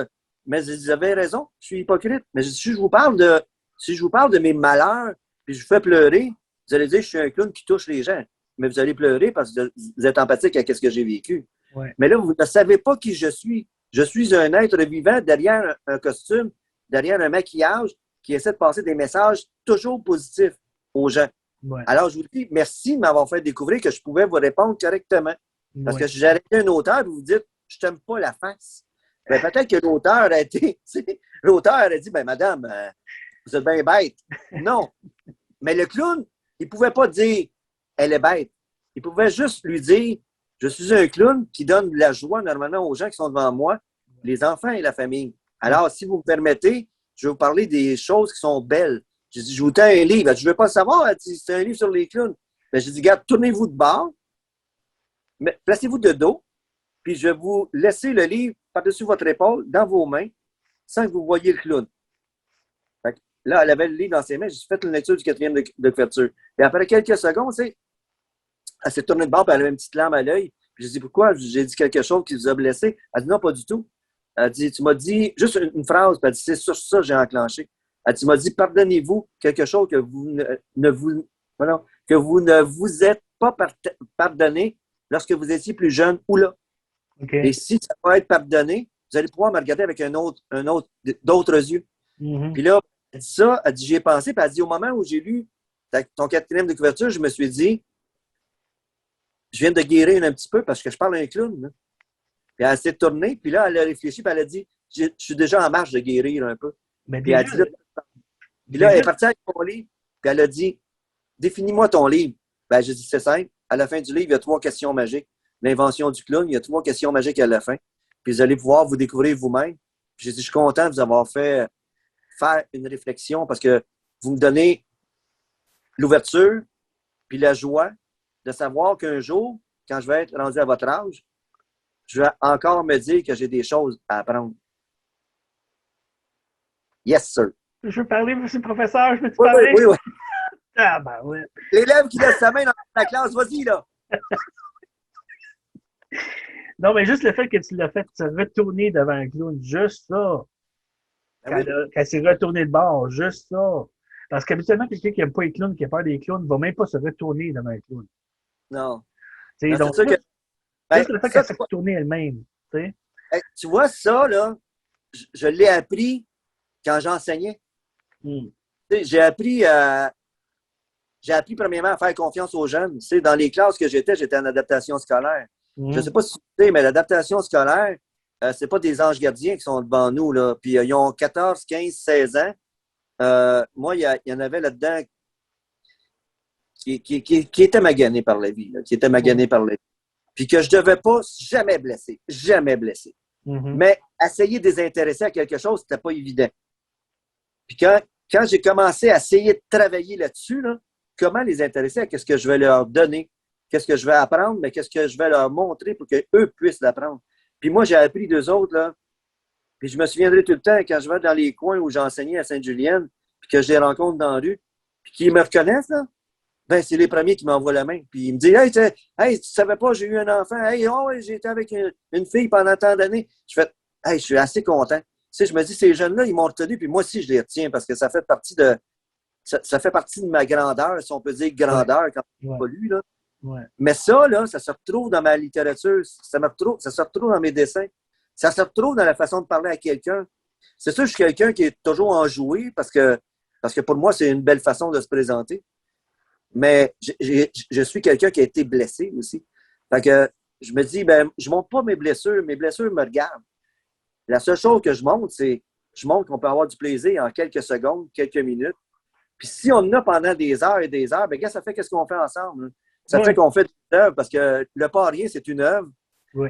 mais vous avez raison. Je suis hypocrite. Mais si je vous parle de mes malheurs, puis je vous fais pleurer, vous allez dire que je suis un clown qui touche les gens. Mais vous allez pleurer parce que vous êtes empathique avec ce que j'ai vécu. Ouais. Mais là, vous ne savez pas qui je suis. Je suis un être vivant derrière un costume derrière un maquillage qui essaie de passer des messages toujours positifs aux gens. Ouais. Alors, je vous dis merci de m'avoir fait découvrir que je pouvais vous répondre correctement. Parce que si j'arrêtais un auteur et vous dites « je t'aime pas la face », ben, peut-être que l'auteur a été... L'auteur a dit « ben madame, vous êtes bien bête. » Non. Mais le clown, il ne pouvait pas dire « elle est bête ». Il pouvait juste lui dire « je suis un clown qui donne de la joie normalement aux gens qui sont devant moi, les enfants et la famille. » Alors, si vous me permettez, je vais vous parler des choses qui sont belles. J'ai dit, je vous tends un livre. Je ne veux pas le savoir. Elle dit, c'est un livre sur les clowns. Ben, j'ai dit, regarde, tournez-vous de bord, placez-vous de dos, puis je vais vous laisser le livre par-dessus votre épaule, dans vos mains, sans que vous voyiez le clown. Fait que là, elle avait le livre dans ses mains. J'ai fait une lecture du 4e de couverture. Et après quelques secondes, tu sais, elle s'est tournée de bord, puis elle avait une petite larme à l'œil. Puis j'ai dit, pourquoi? J'ai dit quelque chose qui vous a blessé. Elle dit, non, pas du tout. Elle dit, tu m'as dit juste une phrase, puis elle dit, c'est sur ça que j'ai enclenché. Elle dit, tu m'as dit, pardonnez-vous quelque chose que vous ne vous êtes pas pardonné lorsque vous étiez plus jeune ou là. Okay. Et si ça va être pardonné, vous allez pouvoir me regarder avec d'autres yeux. Mm-hmm. Puis là, elle dit ça, elle dit, j'y ai pensé, puis elle dit, au moment où j'ai lu ton 4e de couverture, je me suis dit, je viens de guérir un petit peu parce que je parle à un clown. Là. Puis elle s'est tournée, puis là, elle a réfléchi, puis elle a dit, je suis déjà en marche de guérir un peu. Mais puis elle est partie avec mon livre, puis elle a dit, définis-moi ton livre. Ben, j'ai dit, c'est simple. À la fin du livre, il y a 3 questions magiques. L'invention du clown, il y a 3 questions magiques à la fin. Puis vous allez pouvoir vous découvrir vous-même. J'ai dit, je suis content de vous avoir fait faire une réflexion parce que vous me donnez l'ouverture puis la joie de savoir qu'un jour, quand je vais être rendu à votre âge, je vais encore me dire que j'ai des choses à apprendre. Yes, sir. Je veux parler, monsieur le professeur, je peux te parler? Oui. Ah, ben ouais. L'élève qui laisse sa main dans la classe, vas-y, là. Non, mais juste le fait que tu l'as fait se retourner devant un clown, juste ça. Quand elle s'est retournée de bord, juste ça. Parce qu'habituellement, quelqu'un qui n'aime pas les clowns, qui a peur des clowns, ne va même pas se retourner devant un clown. Non. Donc, c'est sûr que... juste le fait qu'elle s'est retournée elle-même. Tu vois, ça, là, je l'ai appris quand j'enseignais. J'ai appris premièrement à faire confiance aux jeunes. Dans les classes que j'étais en adaptation scolaire. Je ne sais pas si tu sais, mais l'adaptation scolaire, c'est pas des anges gardiens qui sont devant nous. Là. Puis ils ont 14, 15, 16 ans. Moi, il y en avait là-dedans qui étaient maganés par la vie. Là, qui étaient maganés par la vie. Puis que je ne devais pas jamais blesser. Jamais blesser. Mais essayer de les intéresser à quelque chose, c'était pas évident. Puis quand j'ai commencé à essayer de travailler là-dessus, là, comment les intéresser à ce que je vais leur donner, qu'est-ce que je vais apprendre, mais qu'est-ce que je vais leur montrer pour qu'eux puissent l'apprendre. Puis moi, j'ai appris d'eux autres, là, puis je me souviendrai tout le temps quand je vais dans les coins où j'enseignais à Sainte-Julienne, puis que je les rencontre dans la rue, puis qu'ils me reconnaissent, là, ben c'est les premiers qui m'envoient la main. Puis ils me disent « Hey, tu savais pas, j'ai eu un enfant. Hey, oh, j'ai été avec une fille pendant tant d'années. » Je fais « Hey, je suis assez content. » Tu sais, je me dis, ces jeunes-là, ils m'ont retenu, puis moi aussi, je les retiens parce que ça fait partie de ma grandeur, si on peut dire grandeur, quand on pas lu, là. Ouais. Mais ça, là, ça se retrouve dans ma littérature, ça se retrouve dans mes dessins, ça se retrouve dans la façon de parler à quelqu'un. C'est sûr que je suis quelqu'un qui est toujours enjoué parce que pour moi, c'est une belle façon de se présenter. Mais je suis quelqu'un qui a été blessé aussi. Fait que je me dis, ben, je montre pas mes blessures me regardent. La seule chose que je montre, c'est je montre qu'on peut avoir du plaisir en quelques secondes, quelques minutes. Puis si on en a pendant des heures et des heures, bien, ça fait qu'est-ce qu'on fait ensemble. Hein? Ça fait qu'on fait une œuvre parce que le pas rien, c'est une œuvre. Oui.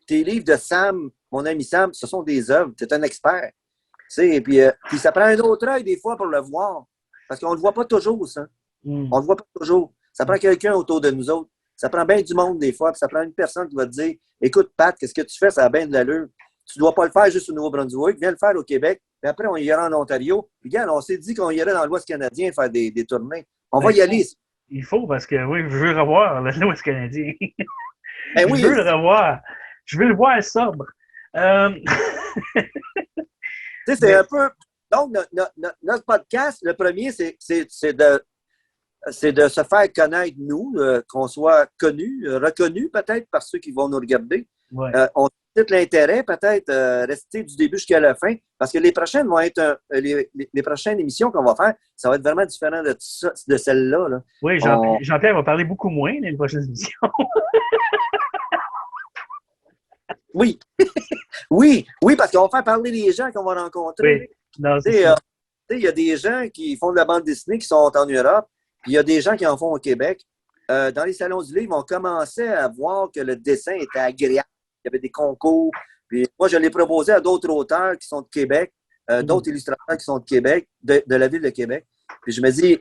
Tes livres de Sam, mon ami Sam, ce sont des œuvres. Tu es un expert. Et puis ça prend un autre œil des fois pour le voir. Parce qu'on ne le voit pas toujours, ça. On ne le voit pas toujours. Ça prend quelqu'un autour de nous autres. Ça prend bien du monde des fois. Puis ça prend une personne qui va te dire écoute, Pat, qu'est-ce que tu fais? Ça a bien de l'allure. Tu ne dois pas le faire juste au Nouveau-Brunswick. Viens le faire au Québec. Puis après, on ira en Ontario. Puis regarde, on s'est dit qu'on irait dans l'Ouest canadien faire des tournées. On va y aller. Il faut, parce que oui, je veux revoir l'Ouest canadien. Ben oui. Je veux le revoir. Je veux le voir sobre. Tu sais, c'est un peu... Donc, notre podcast, le premier, c'est de se faire connaître, nous, qu'on soit connus, reconnus peut-être par ceux qui vont nous regarder. Ouais. suscite l'intérêt, peut-être rester du début jusqu'à la fin, parce que les prochaines vont être les prochaines émissions qu'on va faire, ça va être vraiment différent de celle-là. Là. Oui, Jean-Pierre va parler beaucoup moins dans les prochaines émissions. Oui, oui, parce qu'on va faire parler les gens qu'on va rencontrer. Oui, non, c'est ça. Il y a des gens qui font de la bande dessinée qui sont en Europe, puis il y a des gens qui en font au Québec. Dans les salons du livre, on commençait à voir que le dessin était agréable. Il y avait des concours. Puis moi, je l'ai proposé à d'autres auteurs qui sont de Québec, d'autres illustrateurs qui sont de Québec, de la ville de Québec. Puis je me dis,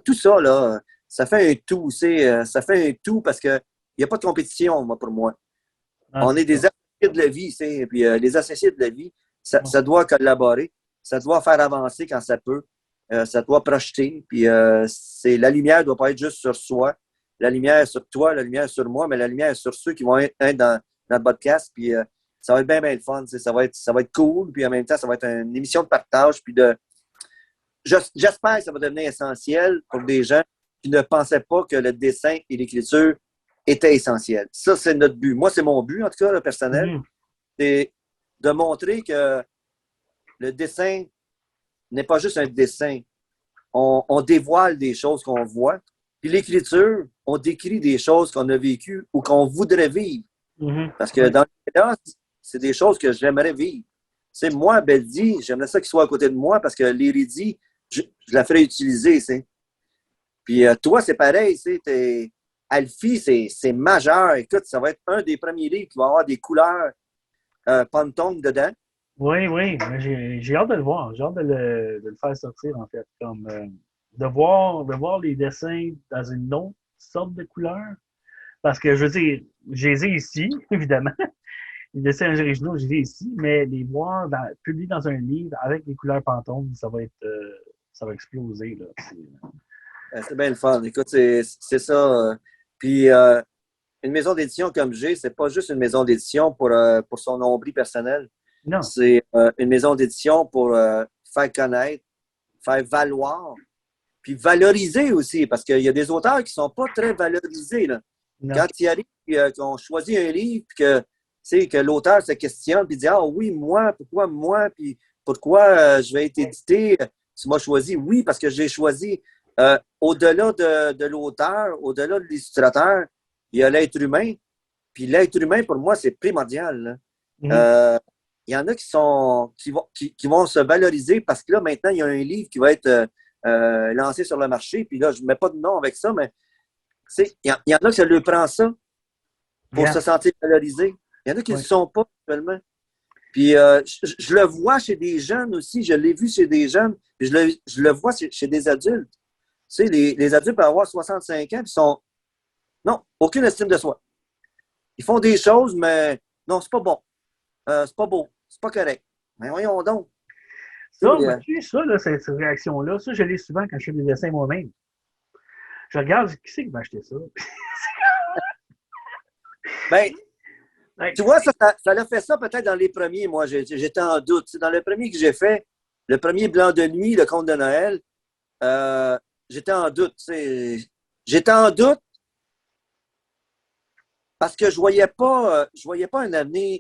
tout ça, là, ça fait un tout. Ça fait un tout parce qu'il n'y a pas de compétition, moi, pour moi. On est des associés de la vie, puis les associés de la vie, ça doit collaborer, ça doit faire avancer quand ça peut, ça doit projeter, puis la lumière ne doit pas être juste sur soi, la lumière est sur toi, la lumière est sur moi, mais la lumière est sur ceux qui vont être dans le podcast, puis ça va être bien, bien le fun, ça va être cool, puis en même temps, ça va être une émission de partage, puis j'espère que ça va devenir essentiel pour des gens qui ne pensaient pas que le dessin et l'écriture était essentiel. Ça, c'est notre but. Moi, c'est mon but, en tout cas, le personnel. C'est de montrer que le dessin n'est pas juste un dessin. On dévoile des choses qu'on voit. Puis l'écriture, on décrit des choses qu'on a vécues ou qu'on voudrait vivre. Parce que dans le cas, c'est des choses que j'aimerais vivre. C'est moi, Beldi, j'aimerais ça qu'il soit à côté de moi parce que l'hérédie, je la ferais utiliser. Puis toi, c'est pareil. Alfie, c'est majeur. Écoute, ça va être un des premiers livres qui va avoir des couleurs Pantone dedans. Oui, j'ai hâte de le voir. J'ai hâte de le faire sortir, en fait. Comme de voir les dessins dans une autre sorte de couleur. Parce que, je veux dire, je les ai ici, évidemment. Les dessins originaux, je les ai ici, mais les voir publiés dans un livre avec les couleurs Pantone, ça va exploser. Là. C'est bien le fun. Écoute, c'est ça. Puis, une maison d'édition comme j'ai, c'est pas juste une maison d'édition pour son nombril personnel. Non. C'est une maison d'édition pour faire connaître, faire valoir, puis valoriser aussi, parce qu'il y a des auteurs qui sont pas très valorisés. Là. Quand ils arrivent, qu'on choisit un livre, puis que l'auteur se questionne, puis dit « Ah oui, pourquoi moi, puis pourquoi je vais être édité? Tu m'as choisi. » Oui, parce que j'ai choisi. Au-delà de l'auteur, au-delà de l'illustrateur, il y a l'être humain. Puis l'être humain, pour moi, c'est primordial. Il y en a qui vont se valoriser parce que là, maintenant, il y a un livre qui va être lancé sur le marché. Puis là, je ne mets pas de nom avec ça, mais il y en a qui ça lui prend ça pour se sentir valorisé. Il y en a qui ne le sont pas actuellement. Puis je le vois chez des jeunes aussi. Je l'ai vu chez des jeunes. Puis je le vois chez des adultes. Tu sais, les adultes peuvent avoir 65 ans, puis sont. Non, aucune estime de soi. Ils font des choses, mais non, c'est pas bon. C'est pas beau. C'est pas correct. Mais voyons donc. Ça, cette réaction-là, ça, je l'ai souvent quand je fais des dessins moi-même. Je regarde, qui c'est qui va acheter ça? Ben, tu vois, ça l'a fait ça peut-être dans les premiers, moi. J'étais en doute. Dans le premier que j'ai fait, le premier Blanc de nuit, le conte de Noël, j'étais en doute. J'étais en doute parce que je voyais pas un avenir.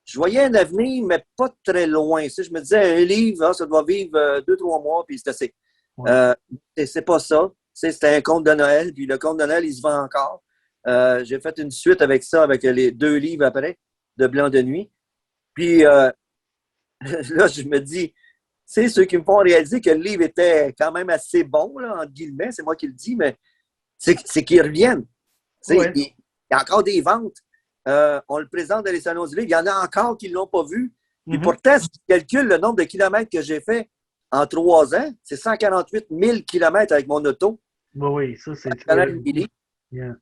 Je voyais un avenir, mais pas très loin. Je me disais, un livre, ça doit vivre 2-3 mois, puis c'est assez. Ouais. C'est pas ça. C'était un conte de Noël, puis le conte de Noël, il se vend encore. J'ai fait une suite avec ça, avec les 2 livres après, de Blanc de nuit. Puis là, je me dis, c'est ceux qui me font réaliser que le livre était quand même assez bon, là, entre guillemets, c'est moi qui le dis, mais c'est qu'ils reviennent. Ouais. Il y a encore des ventes. On le présente dans les salons du livre. Il y en a encore qui ne l'ont pas vu. Puis pourtant, si tu calcules le nombre de kilomètres que j'ai fait en 3 ans, c'est 148 000 kilomètres avec mon auto. Oui, ça, c'est yeah.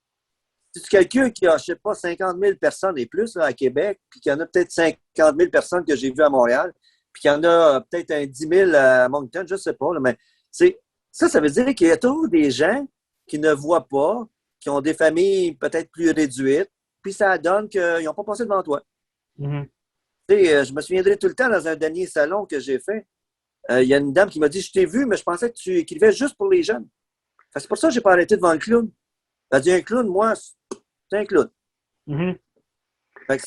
Si tu calcules qu'il y a, je ne sais pas, 50 000 personnes et plus là, à Québec, puis qu'il y en a peut-être 50 000 personnes que j'ai vues à Montréal, puis qu'il y en a peut-être un 10 000 à Moncton, je ne sais pas, là, mais ça veut dire qu'il y a toujours des gens qui ne voient pas, qui ont des familles peut-être plus réduites, puis ça donne qu'ils n'ont pas passé devant toi. Je me souviendrai tout le temps dans un dernier salon que j'ai fait, il y a une dame qui m'a dit « Je t'ai vu, mais je pensais que tu écrivais juste pour les jeunes. » C'est pour ça que je n'ai pas arrêté devant le clown. Elle a dit « Un clown, moi, c'est un clown. Fait que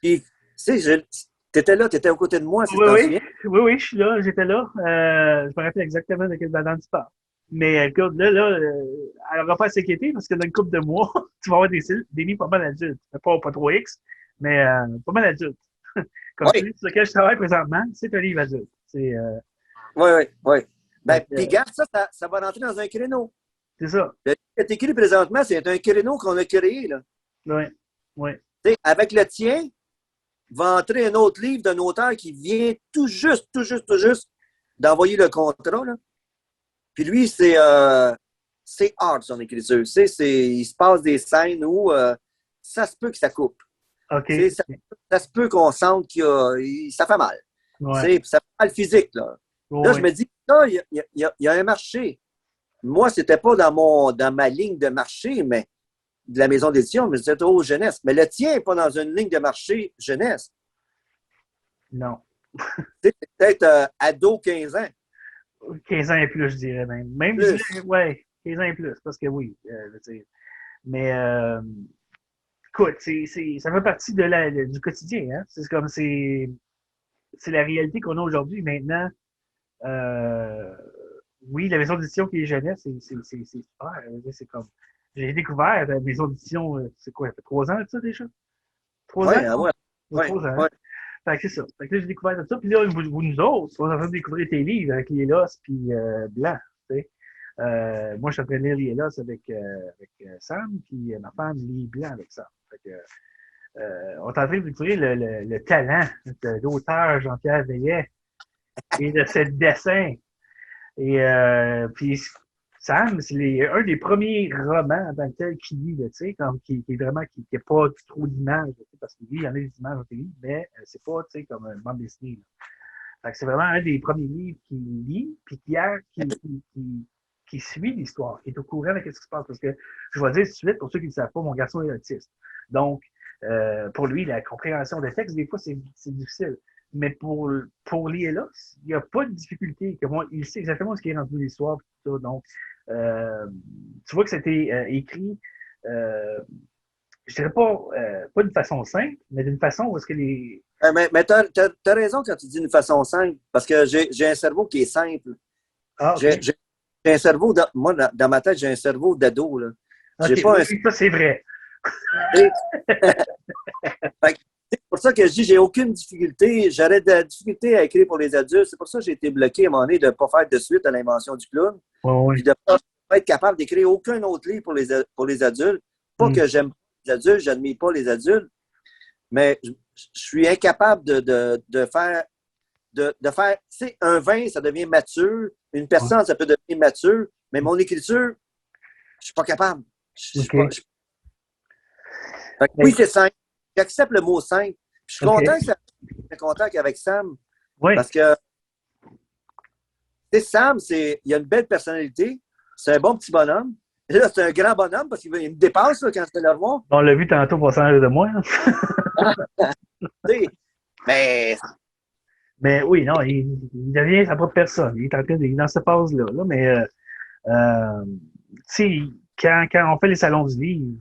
Puis, tu sais, t'étais là, t'étais aux côtés de moi, si tu Oui, t'en oui, souviens. oui, je suis là, j'étais là. Je me rappelle exactement de quelle banane tu parles. Mais écoute, elle n'aura pas à s'inquiéter parce que dans une couple de mois, tu vas avoir des livres pas mal adultes. Pas trop X, mais pas mal adultes. Comme Oui, celui sur lequel je travaille présentement, c'est un livre adulte. oui, oui, oui. Ben, Fait que, puis garde ça va rentrer dans un créneau. c'est ça. Le livre qui est écrit présentement, c'est un créneau qu'on a créé, là. Oui, oui. Tu sais, avec le tien, va entrer un autre livre d'un auteur qui vient tout juste d'envoyer le contrat, là. Puis lui, c'est hard, son écriture. Tu sais, il se passe des scènes où ça se peut que ça coupe. OK. Tu sais, ça se peut qu'on sente ça fait mal. Tu Ouais. sais, puis ça fait mal physique, là. Là, je Oui, me dis, là, il y a un marché. Moi, c'était pas dans ma ligne de marché, mais de la maison d'édition, mais c'était trop jeunesse. Mais le tien n'est pas dans une ligne de marché jeunesse. non. Tu sais, c'est peut-être ado 15 ans. 15 ans et plus, je dirais même. Même, je Plus. dirais, ouais, 15 ans et plus, parce que oui, je veux dire. Mais, écoute, ça fait partie du quotidien, hein. C'est comme, c'est la réalité qu'on a aujourd'hui. Maintenant, euh, oui, la maison d'édition qui est jeunesse, c'est super. C'est comme, j'ai découvert la maison d'édition, c'est quoi, ça fait 3 ans de ça déjà? 3 ans? Oui, Non? ouais, Ouais, ouais, 3 ans, hein? ouais. Fait que c'est ça. Fait que là, j'ai découvert tout ça. Puis là, nous autres, on est en train de découvrir tes livres avec Lielos puis Blanc, tu sais. Moi, je suis en train de lire Lielos avec Sam, puis ma femme lit Blanc avec Sam. Fait que, on est en train de découvrir le talent de l'auteur Jean-Pierre Veillet et de ce dessin. Et puis Sam, c'est un des premiers romans en tant que tel qu'il lit, tu sais, qui est vraiment, qui n'est pas trop d'images, parce qu'il y en a des images au télé, mais c'est pas, tu sais, comme un bande dessinée. Fait que c'est vraiment un des premiers livres qu'il lit, puis qui suit l'histoire, qui est au courant de ce qui se passe. Parce que, je vais dire tout de suite, pour ceux qui ne le savent pas, mon garçon est autiste. Donc, pour lui, la compréhension des textes, des fois, c'est difficile. Mais pour Lielos, il n'y a pas de difficulté. Il sait exactement ce qui est rendu l'histoire. Tout ça. Donc, tu vois que c'était écrit, je dirais pas d'une façon simple, mais d'une façon où est-ce que les. Mais t'as raison quand tu dis d'une façon simple, parce que j'ai un cerveau qui est simple. Ah, OK. J'ai un cerveau, moi, dans ma tête, j'ai un cerveau d'ado, là. J'ai OK, pas un. oui, ça, c'est vrai. Fait que, c'est pour ça que je dis j'ai aucune difficulté. J'aurais de la difficulté à écrire pour les adultes. C'est pour ça que j'ai été bloqué à un moment donné de ne pas faire de suite à l'invention du clown. Oui, Puis oui. de ne pas être capable d'écrire aucun autre livre pour les adultes. Pas Mm. que j'aime pas les adultes, j'admire pas les adultes, mais je suis incapable de faire. Tu sais, un vin, ça devient mature. Une Ouais. personne, ça peut devenir mature. Mais mon écriture, je suis pas capable. Je suis pas. OK. Fait que oui, c'est simple. J'accepte le mot simple. Je suis content que OK. ça ait contact avec Sam. Oui. Parce que Sam, il a une belle personnalité. C'est un bon petit bonhomme. Et là, c'est un grand bonhomme parce qu'il me dépasse là, quand je vais le revoir. On l'a vu tantôt passer en de moi. Hein. Mais Mais oui, non, il devient sa propre personne. Il est en train de, il est dans cette phase-là. Là, mais tu sais, quand on fait les salons du livre,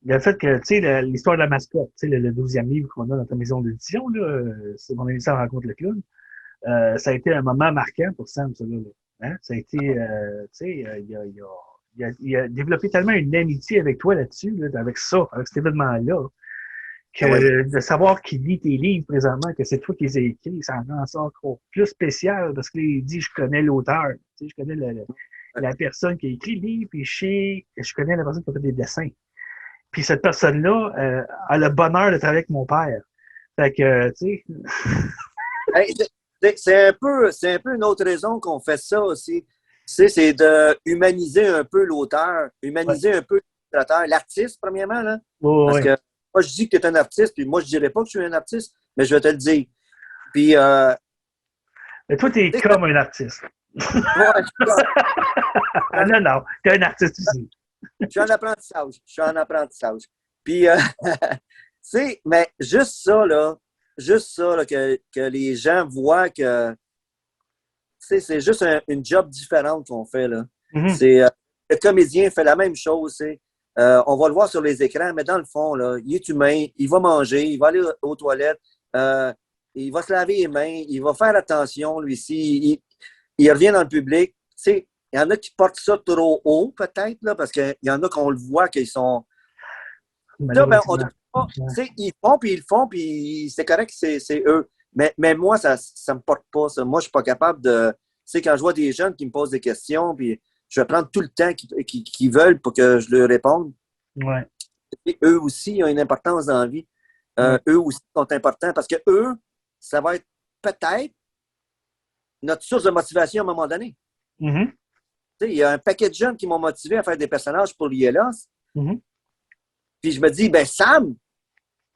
le fait que, tu sais, l'histoire de la mascotte, tu sais, le 12e livre qu'on a dans ta maison d'édition, là, c'est mon émission Rencontre le clown, ça a été un moment marquant pour Sam, ça, là. Hein? Ça a été, tu sais, il a développé tellement une amitié avec toi là-dessus, là, avec ça, avec cet événement-là, ah oui. que de savoir qu'il lit tes livres présentement, que c'est toi qui les as écrits, ça rend ça encore plus spécial parce qu'il dit je connais l'auteur, tu sais, je connais la personne qui a écrit le livre, puis je connais la personne qui a fait des dessins. Puis cette personne-là a le bonheur de travailler avec mon père. Fait que, tu sais. Hey, c'est un peu une autre raison qu'on fait ça aussi. Tu sais, c'est de humaniser un peu l'auteur, Ouais. humaniser un peu l'illustrateur, l'artiste, premièrement, là. Ouais, Parce ouais. que moi, je dis que tu es un artiste, puis moi, je dirais pas que je suis un artiste, mais je vais te le dire. Puis, Mais toi, t'es tu sais, comme un artiste. ouais, Ah non, non, t'es un artiste aussi. je suis en apprentissage. Je suis en apprentissage. Puis, tu sais, mais juste ça, là, que les gens voient que, tu sais, c'est juste une job différente qu'on fait, là. Mhm. C'est, le comédien fait la même chose, tu sais. On va le voir sur les écrans, mais dans le fond, là, il est humain, il va manger, il va aller aux toilettes, il va se laver les mains, il va faire attention, lui-ci. Il revient dans le public. Tu sais, il y en a qui portent ça trop haut, peut-être, là, parce qu'il y en a qu'on le voit qu'ils sont. Là, ben, on ils le font, puis c'est correct, c'est eux. Mais moi, ça me porte pas, ça. Moi, je suis pas capable de. Tu sais, quand je vois des jeunes qui me posent des questions, puis je vais prendre tout le temps qu'ils veulent pour que je leur réponde. Ouais. Et eux aussi ont une importance dans la vie. Eux aussi sont importants parce que eux, ça va être peut-être notre source de motivation à un moment donné. Mm-hmm. Il y a un paquet de jeunes qui m'ont motivé à faire des personnages pour l'ILS. Mm-hmm. Puis je me dis, ben Sam,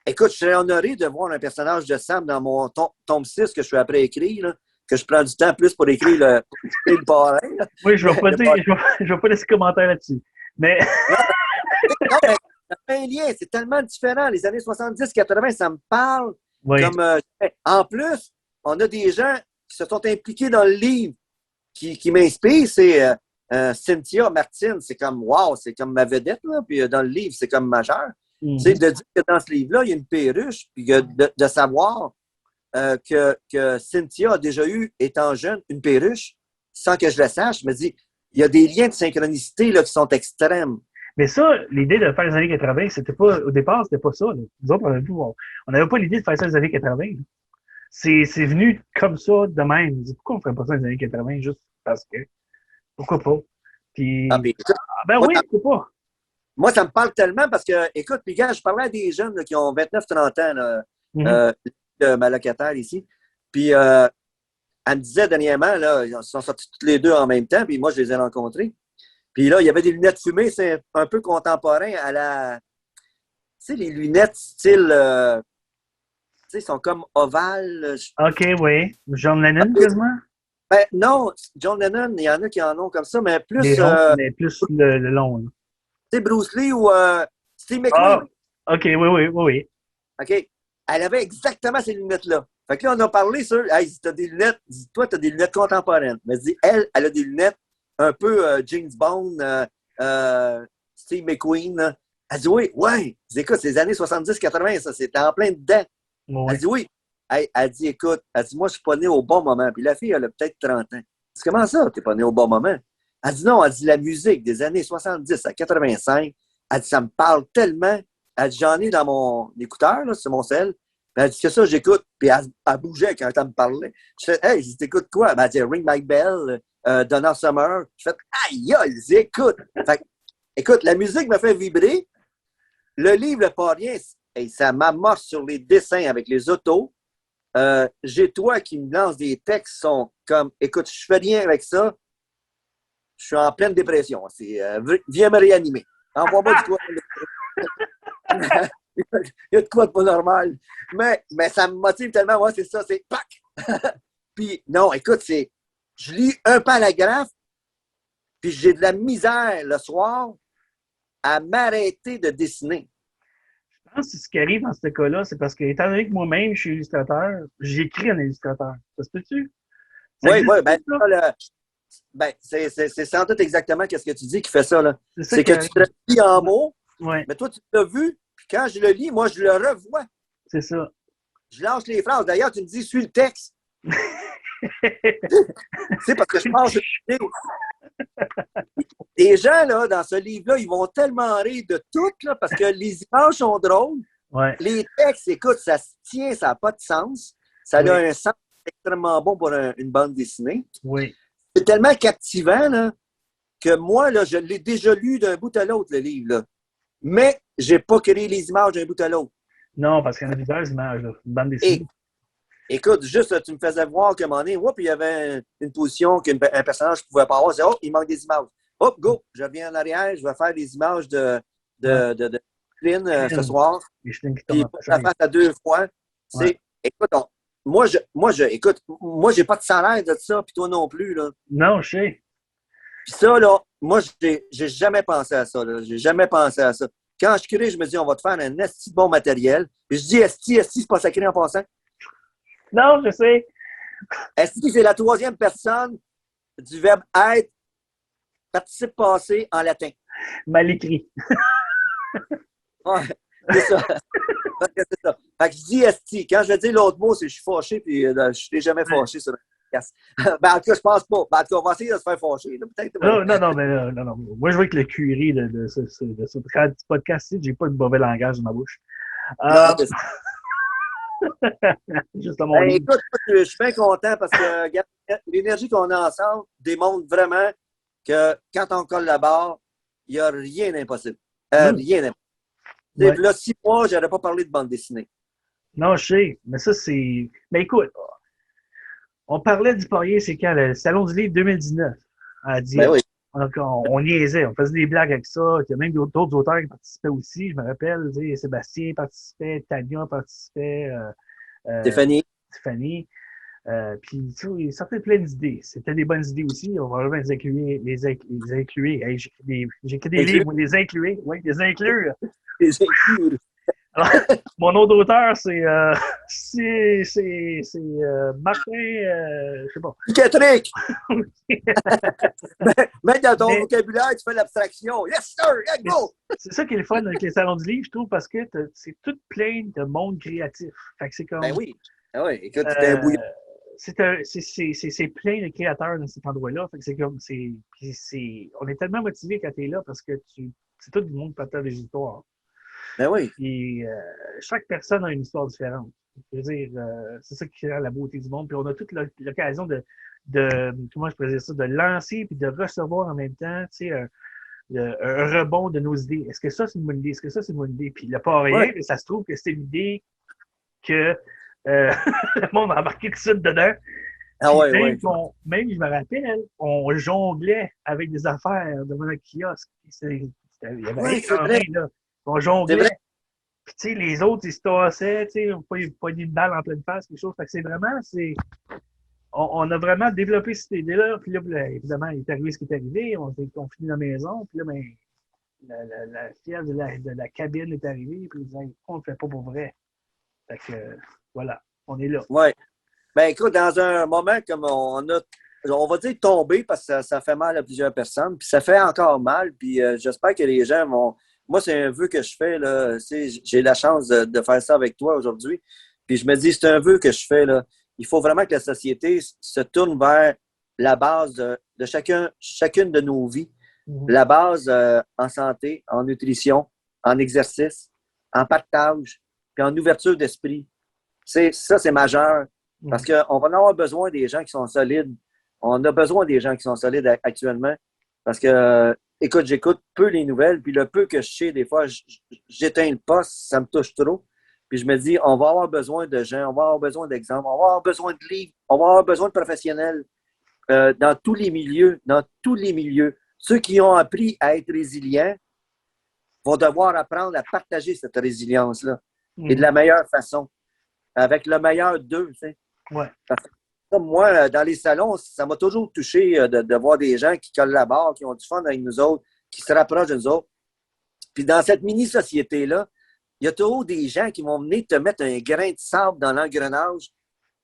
écoute, je serais honoré de voir un personnage de Sam dans mon tome 6 que je suis après écrire, là, que je prends du temps plus pour écrire le parrain. Là. Oui, je ne vais pas laisser commentaire là-dessus. Mais... non, mais c'est un lien, c'est tellement différent. Les années 70-80, ça me parle. Oui. Comme, en plus, on a des gens qui se sont impliqués dans le livre qui m'inspirent. C'est Cynthia Martin, c'est comme wow, c'est comme ma vedette. Là. Puis dans le livre, c'est comme majeur. Mm-hmm. C'est de dire que dans ce livre-là, il y a une perruche, puis de savoir que Cynthia a déjà eu, étant jeune, une perruche, sans que je le sache. Je me dis, il y a des liens de synchronicité là, qui sont extrêmes. Mais ça, l'idée de faire les années 80, c'était pas, au départ, c'était pas ça. Là. Nous autres, on n'avait pas l'idée de faire ça les années 80. C'est venu comme ça de même. Pourquoi on ne ferait pas ça les années 80 juste parce que? Pourquoi pas? Puis, ben oui, pourquoi pas? Moi, ça me parle tellement parce que, écoute, puis gars, je parlais à des jeunes là, qui ont 29-30 ans, là, ma locataire ici. Puis, elle me disait dernièrement, là, ils sont sortis tous les deux en même temps, puis moi, je les ai rencontrés. Puis là, il y avait des lunettes fumées, c'est un peu contemporain à la. Tu sais, les lunettes style. Tu sais, sont comme ovales. OK, oui. John Lennon, quasiment? Ben, non, John Lennon, il y en a qui en ont comme ça, mais plus. Mais plus le long. Tu sais, Bruce Lee ou Steve McQueen. Ah, OK, oui. OK. Elle avait exactement ces lunettes-là. Fait que là, on a parlé sur. Hey, si t'as des lunettes, dis-toi, t'as des lunettes contemporaines. Mais dis, elle a des lunettes un peu James Bond, Steve McQueen. Là. Elle dit oui. Écoute, c'est les années 70-80, ça, c'était en plein dedans. Oui. Elle dit oui. Elle dit, écoute, moi, je suis pas né au bon moment. Puis la fille, elle a peut-être 30 ans. C'est comment ça, t'es pas né au bon moment? Elle dit non, elle dit la musique des années 70 à 85, elle dit ça me parle tellement. Elle dit j'en ai dans mon écouteur, là, sur mon cell. Puis elle dit c'est ça, j'écoute. Puis elle bougeait quand elle me parlait. Je fais, hey, je t'écoutes quoi? Elle dit Ring My Bell, Donna Summer. Je fais, aïe, j'écoute. Fait écoute, la musique me fait vibrer. Le livre, le parien, ça m'amorce sur les dessins avec les autos. J'ai toi qui me lance des textes sont comme, écoute, je fais rien avec ça. Je suis en pleine dépression. Viens me réanimer. Envoie-moi du quoi. Il y a de quoi de pas normal. Mais ça me motive tellement. Moi, c'est ça, c'est pac! Puis, non, écoute, je lis un paragraphe, puis j'ai de la misère le soir à m'arrêter de dessiner. Je pense que ce qui arrive dans ce cas-là, c'est parce que, étant donné que moi-même, je suis illustrateur, j'écris un illustrateur. Ça se peut-tu? Oui, c'est sans doute exactement ce que tu dis qui fait ça. Là. C'est que tu le lis en mots, mais toi, tu l'as vu, puis quand je le lis, moi, je le revois. C'est ça. Je lâche les phrases. D'ailleurs, tu me dis, suis le texte. C'est parce que je pense que les gens, là, dans ce livre-là, ils vont tellement rire de tout, là, parce que les images sont drôles. Ouais. Les textes, écoute, ça se tient, ça n'a pas de sens. Ça a un sens extrêmement bon pour une bande dessinée. Oui. C'est tellement captivant là, que moi, là, je l'ai déjà lu d'un bout à l'autre, le livre. Là. Mais je n'ai pas créé les images d'un bout à l'autre. Non, parce qu'il y en a plusieurs images, là. Une bande dessinée. Écoute, juste, tu me faisais voir qu'à un moment donné, il y avait une position qu'un personnage ne pouvait pas avoir. C'est, il manque des images. Hop, go, je reviens en arrière, je vais faire des images de Flynn ce soir. Puis, ça passe à 2 fois. Ouais. Écoute, moi, j'ai pas de salaire de ça, puis toi non plus, là. Non, je sais. Puis ça, là, moi, j'ai jamais pensé à ça, là. J'ai jamais pensé à ça. Quand je crée, je me dis, on va te faire un esti de bon matériel. Puis je dis, esti, c'est pas sacré en passant. Non, je sais. Esti, c'est la 3e personne du verbe être, participe passé en latin. Mal écrit. Ouais, c'est ça. C'est ça. Fait que je dis esti. Quand je vais dire l'autre mot, c'est je suis fâché, puis je t'ai jamais fâché sur le podcast. Ben, en tout cas, je pense pas. Ben, en tout cas, on va essayer de se faire fâcher, là, peut-être. Non, non, non, mais non, non. Moi, je vois que le curé de ce podcast-ci, j'ai pas de mauvais langage dans ma bouche. Non, c'est ça. Juste à mon Ben, livre. écoute, je suis bien content parce que regarde, l'énergie qu'on a ensemble démontre vraiment que quand on collabore, il n'y a rien d'impossible. Rien d'impossible. Ouais. Là, 6 mois, je n'aurais pas parlé de bande dessinée. Non, je sais, mais ça, c'est. Mais écoute, on parlait du Poirier, c'est quand? Le Salon du Livre 2019, à Ben Dieppe. oui. On niaisait, on faisait des blagues avec ça. Il y a même d'autres auteurs qui participaient aussi. Je me rappelle, tu sais, Sébastien participait, Tania participait, Stéphanie. Tiffany. Puis, tu sais, il sortait plein d'idées. C'était des bonnes idées aussi. On va vraiment les inclure. Les inclure. Hey, j'écris des livres, les inclure. Oui, les inclure. Les inclure. Alors, mon nom d'auteur, c'est Martin, je sais pas. Patrick! Même dans ton vocabulaire, tu fais l'abstraction. Yes, sir! Yeah, go! C'est ça qui est le fun avec les salons du livre, je trouve, parce que c'est tout plein de monde créatif. Fait que c'est comme. Ben oui. Ah oui, écoute, c'était un bouillon. C'est plein de créateurs dans cet endroit-là. Fait que c'est comme. On est tellement motivé quand tu es là parce que c'est tout le monde qui partage des histoires. Ben oui. Puis chaque personne a une histoire différente. Je veux dire, c'est ça qui rend la beauté du monde. Puis on a toute l'occasion de comment je pourrais dire ça, de lancer puis de recevoir en même temps, tu sais, un rebond de nos idées. Est-ce que ça, c'est une bonne idée? Est-ce que ça, c'est une bonne idée? Puis il n'y a pas rien, Ouais. mais ça se trouve que c'est une idée que le monde a embarqué tout de suite dedans. Ah ouais, même, ouais. même, je me rappelle, on jonglait avec des affaires devant un kiosque. Il y avait Ouais, c'est rien, vrai. là. On C'est vrai. jonglait. Puis, tu sais, les autres, ils se tassaient, tu sais, pas une balle en pleine face, quelque chose. Fait que c'est vraiment, on a vraiment développé cette idée-là. Puis là, évidemment, il est arrivé ce qui est arrivé. On s'est confiné dans la maison. Puis là, ben, la fière de la cabine est arrivée. Puis ils disaient, on ne le fait pas pour vrai. Fait que, voilà, on est là. Ouais. Ben écoute, dans un moment comme on va dire tomber parce que ça fait mal à plusieurs personnes, puis ça fait encore mal, puis j'espère que les gens vont. Moi, c'est un vœu que je fais, là. J'ai la chance de faire ça avec toi aujourd'hui. Puis je me dis, c'est un vœu que je fais, là. Il faut vraiment que la société se tourne vers la base de chacune de nos vies. Mhm. La base en santé, en nutrition, en exercice, en partage, puis en ouverture d'esprit. Ça, c'est majeur. Parce qu'on va en avoir besoin des gens qui sont solides. On a besoin des gens qui sont solides actuellement. Parce que, écoute, j'écoute peu les nouvelles, puis le peu que je sais, des fois, j'éteins le poste, ça me touche trop. Puis je me dis, on va avoir besoin de gens, on va avoir besoin d'exemples, on va avoir besoin de livres, on va avoir besoin de professionnels dans tous les milieux, dans tous les milieux. Ceux qui ont appris à être résilients vont devoir apprendre à partager cette résilience-là et de la meilleure façon, avec le meilleur d'eux, tu sais. Ouais. Parce que moi, dans les salons, ça m'a toujours touché de voir des gens qui collaborent, qui ont du fun avec nous autres, qui se rapprochent de nous autres. Puis dans cette mini-société-là, il y a toujours des gens qui vont venir te mettre un grain de sable dans l'engrenage